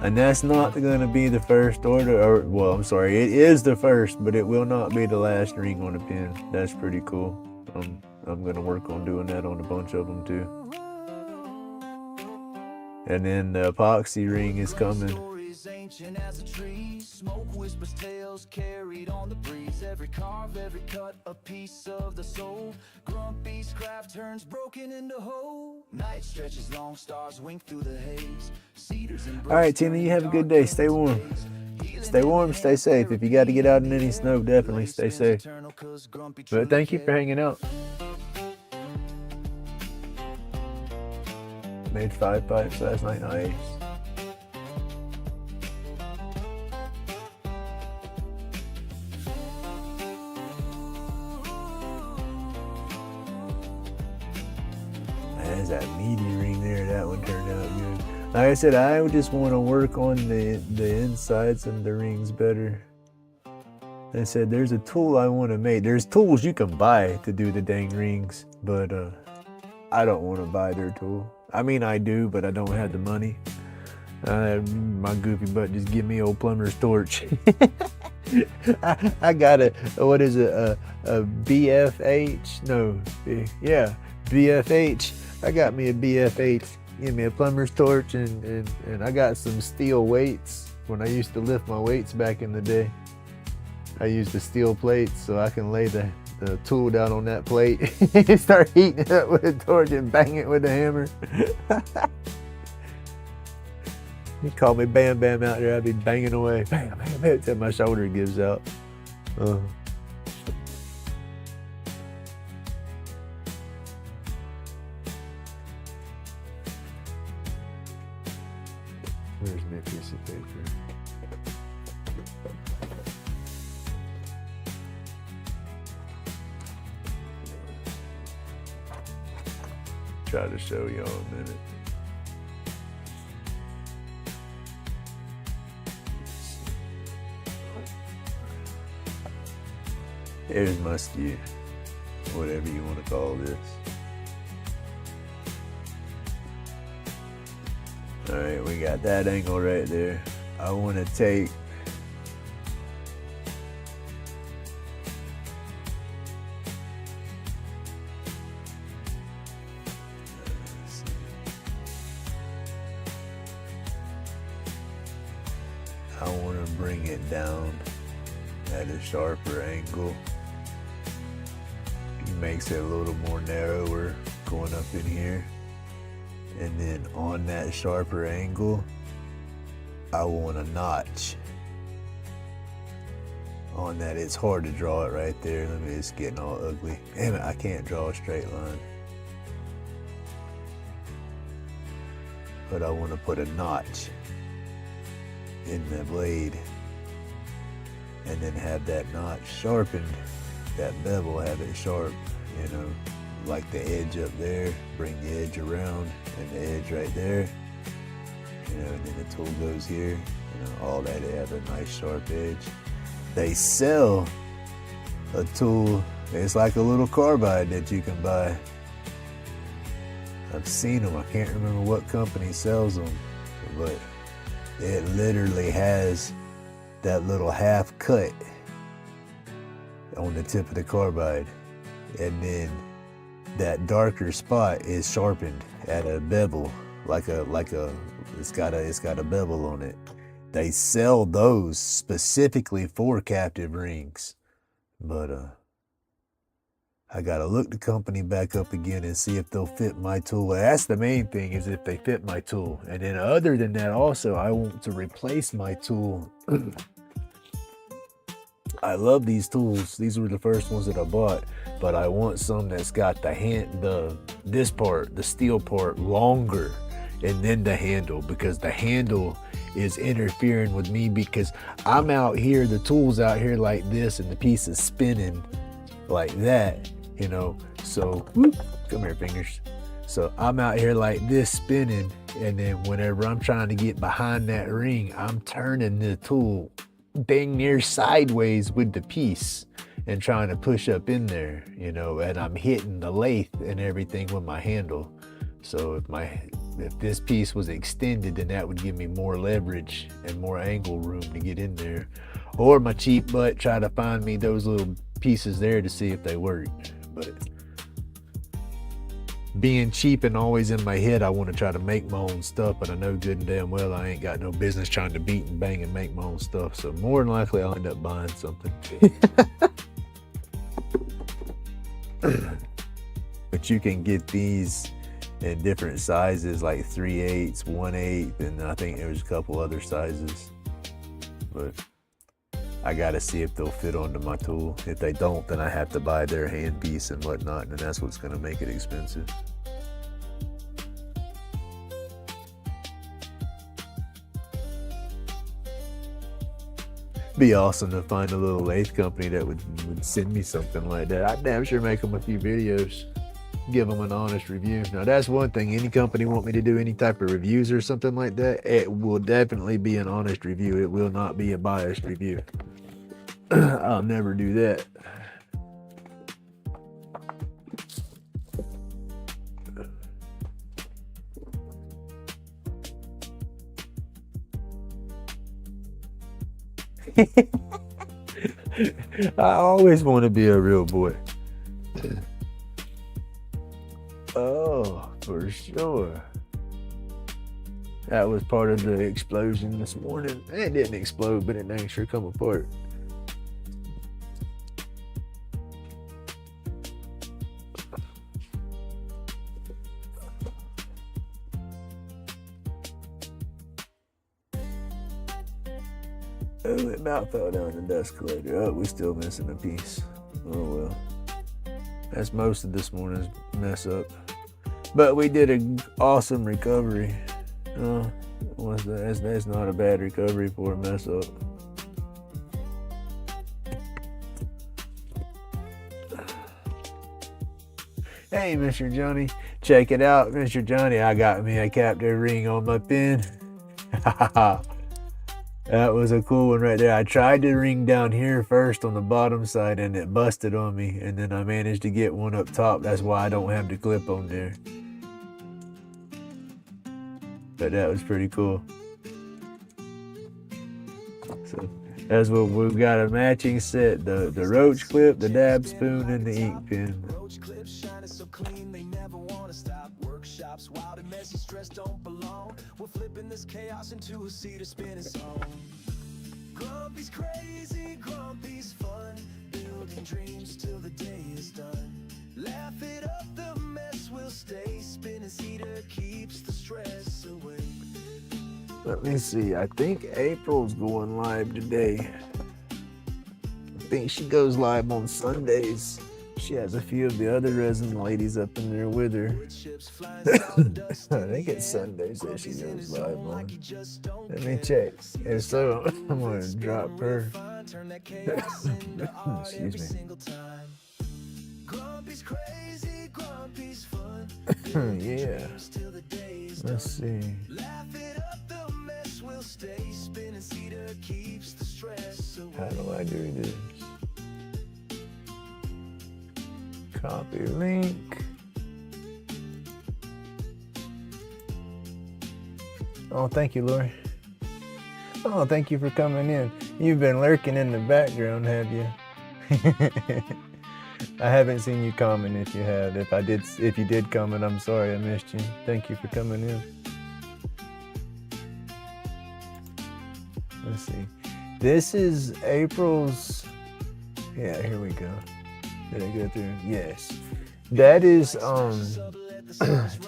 S2: And that's not going to be the first order, I'm sorry, it is the first, but it will not be the last ring on the pin. That's pretty cool. I'm going to work on doing that on a bunch of them too. And then the epoxy ring is coming.
S3: As a tree, smoke whispers tales carried on the breeze. Every carve, every cut, a piece of the soul. Grumpy's craft turns broken into whole. Night stretches long, stars wink through the haze. Cedars and
S2: All right, Tina, you have a good day. Stay warm. Stay warm, stay safe. If you got to get out in any snow, definitely stay safe. But thank you for hanging out. Made 5 pipes last night. Nice. There's that meaty ring there. That one turned out good. Like I said, I just want to work on the insides of the rings better. I said, there's a tool I want to make. There's tools you can buy to do the dang rings, but I don't want to buy their tool. I mean, I do, but I don't have the money. My goofy butt just give me old plumber's torch. I got what is it, a BFH? No, yeah, BFH. I got me a BFH. Give me a plumber's torch, and I got some steel weights. When I used to lift my weights back in the day, I used the steel plates so I can lay the tool down on that plate and start heating it up with a torch and bang it with a hammer. You call me Bam Bam out there, I'd be banging away. Bam, bam, bam, till my shoulder gives out. Where's my piece of paper? Try to show y'all a minute. Here's my skew, whatever you want to call this. All right, we got that angle right there. I want to take I want to bring it down at a sharper angle. It makes it a little more narrower going up in here. And then on that sharper angle, I want a notch. On that, it's hard to draw it right there. Let me, it's getting all ugly. Damn it, I can't draw a straight line. But I want to put a notch in the blade and then have that notch sharpened, that bevel, have it sharp, you know, like the edge up there, bring the edge around and the edge right there, you know, and then the tool goes here, you know, all that, they have a nice sharp edge. They sell a tool, it's like a little carbide that you can buy. I've seen them, I can't remember what company sells them, but it literally has that little half cut on the tip of the carbide, and then that darker spot is sharpened at a bevel, it's got a bevel on it. They sell those specifically for captive rings, but I gotta look the company back up again and see if they'll fit my tool. That's the main thing, is if they fit my tool. And then other than that, also I want to replace my tool I love these tools. These were the first ones that I bought, but I want some that's got this part, the steel part, longer, and then the handle, because the handle is interfering with me, because I'm out here, the tool's out here like this, and the piece is spinning like that, you know. So, whoop, come here, fingers. So I'm out here like this spinning, and then whenever I'm trying to get behind that ring, I'm turning the tool dang near sideways with the piece and trying to push up in there, you know, and I'm hitting the lathe and everything with my handle. So if this piece was extended, then that would give me more leverage and more angle room to get in there. Or my cheap butt try to find me those little pieces there to see if they work. But being cheap and always in my head, I want to try to make my own stuff, but I know good and damn well I ain't got no business trying to beat and bang and make my own stuff. So more than likely I'll end up buying something. But you can get these in different sizes, like 3/8, 1/8, and I think there's a couple other sizes. But I gotta see if they'll fit onto my tool. If they don't, then I have to buy their hand piece and whatnot, and that's what's gonna make it expensive. Be awesome to find a little lathe company that would send me something like that. I'd damn sure make them a few videos, give them an honest review. Now that's one thing, any company want me to do any type of reviews or something like that, it will definitely be an honest review. It will not be a biased review. I'll never do that. I always want to be a real boy. Oh, for sure. That was part of the explosion this morning. It didn't explode, but it dang sure come apart. Oh, it about fell down the dust collector. Oh, we still missing a piece. Oh well. That's most of this morning's mess up. But we did an awesome recovery. That's not a bad recovery for a mess up. Hey, Mr. Johnny, check it out, Mr. Johnny. I got me a captive ring on my pin. That was a cool one right there. I tried the ring down here first on the bottom side and it busted on me, and then I managed to get one up top. That's why I don't have the clip on there. But that was pretty cool. So that's what we've got, a matching set. The Roach clip, the dab spoon, and the ink pen.
S1: Roach clips shining so clean, they never want to stop. Workshops wild and messy, stress don't belong. We're flipping this chaos into a cedar spinning song. Grumpy's crazy, Grumpy's fun, building dreams till the day is done. Laugh it up, the mess will stay. Spinning cedar keeps the stress away.
S2: Let me see. I think April's going live today. I think she goes live on Sundays. She has a few of the other resin ladies up in there with her. I think it's Sundays that she goes live on. Let me check. If so, I'm going to drop her. Excuse me. Yeah. Let's see. How do I do this? Copy link. Oh, thank you, Lori. Oh, thank you for coming in. You've been lurking in the background, have you? I haven't seen you comment. If you have, if you did comment, I'm sorry I missed you. Thank you for coming in. Let's see. This is April's. Yeah, here we go. Did I go through? Yes. That is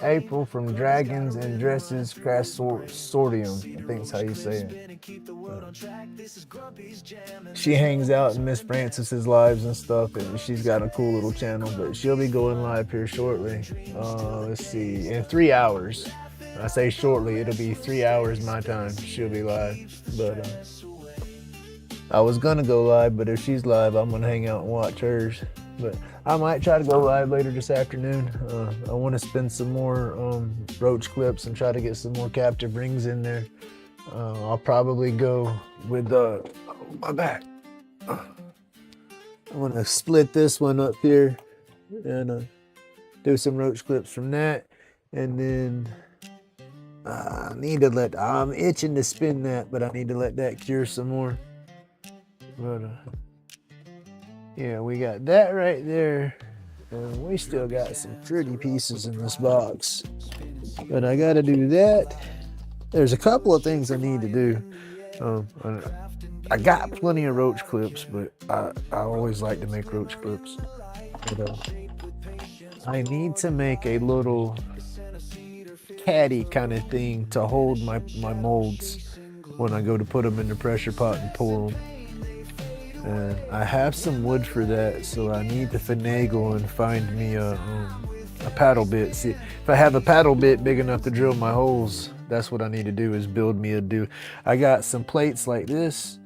S2: April from Dragons and Dresses Sortium. I think that's how you say it. She hangs out in Miss Francis's lives and stuff, and she's got a cool little channel, but she'll be going live here shortly. Let's see, in 3 hours. I say shortly, it'll be 3 hours my time. She'll be live, but I was gonna go live, but if she's live, I'm gonna hang out and watch hers. But I might try to go live later this afternoon. I want to spin some more Roach clips and try to get some more captive rings in there. I'll probably go with my back. I'm gonna split this one up here and do some Roach clips from that, and then I need to I'm itching to spin that, but I need to let that cure some more. But yeah, we got that right there, and we still got some pretty pieces in this box, but I got to do that. There's a couple of things I need to do. I got plenty of Roach clips, but I always like to make Roach clips. But, I need to make a little caddy kind of thing to hold my molds when I go to put them in the pressure pot and pull them. And I have some wood for that, so I need to finagle and find me a paddle bit. See, if I have a paddle bit big enough to drill my holes, that's what I need to do, is build me a I got some plates like this.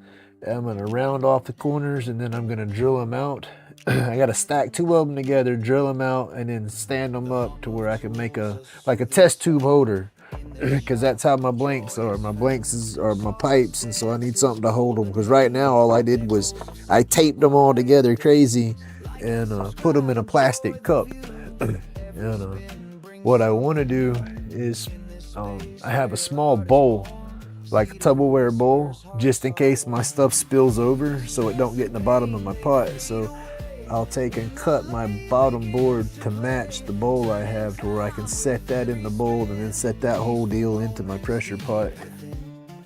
S2: I'm gonna round off the corners, and then I'm gonna drill them out. I gotta stack 2 of them together, drill them out, and then stand them up to where I can make like a test tube holder. Because that's how my blanks are. My blanks are my pipes, and so I need something to hold them. Because right now all I did was I taped them all together crazy and put them in a plastic cup. And what I want to do is I have a small bowl, like a Tupperware bowl, just in case my stuff spills over, so it don't get in the bottom of my pot. So I'll take and cut my bottom board to match the bowl I have, to where I can set that in the bowl and then set that whole deal into my pressure pot,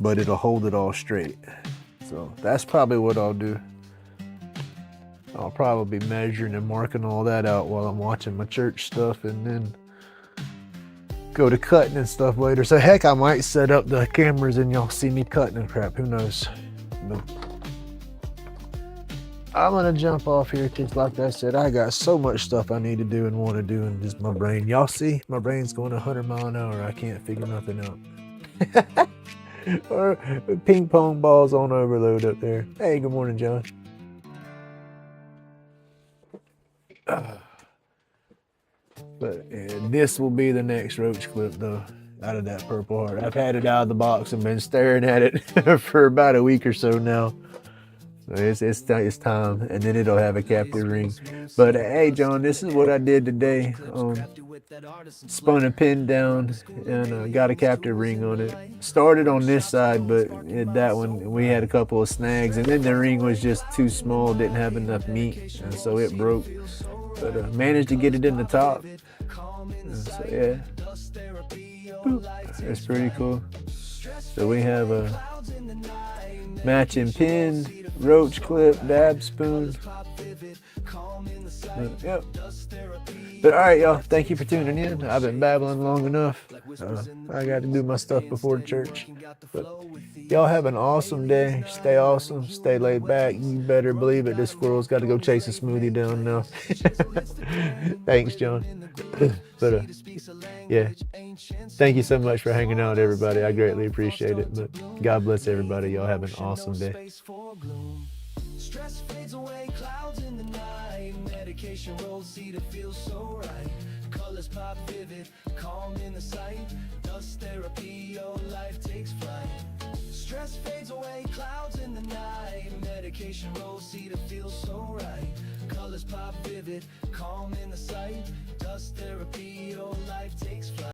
S2: but it'll hold it all straight. So that's probably what I'll do. I'll probably be measuring and marking all that out while I'm watching my church stuff, and then go to cutting and stuff later. So heck, I might set up the cameras and y'all see me cutting and crap, who knows. But I'm gonna jump off here because, like I said, I got so much stuff I need to do and want to do in just my brain. Y'all see, my brain's going 100 miles an hour. I can't figure nothing out. Or ping pong balls on overload up there. Hey, good morning, John. But this will be the next Roach clip, though, out of that Purple Heart. I've had it out of the box and been staring at it for about a week or so now. So it's time, and then it'll have a captive ring. But hey, John, this is what I did today. Spun a pin down and got a captive ring on it. Started on this side, but that one we had a couple of snags, and then the ring was just too small, didn't have enough meat, and so it broke. But managed to get it in the top. And so yeah, it's pretty cool. So we have a matching pin, Roach clip, dab spoon. Yep. But all right, y'all, thank you for tuning in. I've been babbling long enough. I got to do my stuff before church. But y'all have an awesome day. Stay awesome. Stay laid back. You better believe it. This squirrel's got to go chase a smoothie down now. Thanks, John. But yeah, thank you so much for hanging out, everybody. I greatly appreciate it. But God bless everybody. Y'all have an awesome day.
S1: Stress fades away, clouds in the night. Medication rolls, see to feel so right. Colors pop vivid, calm in the sight. Dust therapy, your life takes flight. Stress fades away, clouds in the night. Medication rolls, see to feel so right. Colors pop vivid, calm in the sight. Dust therapy, your life takes flight.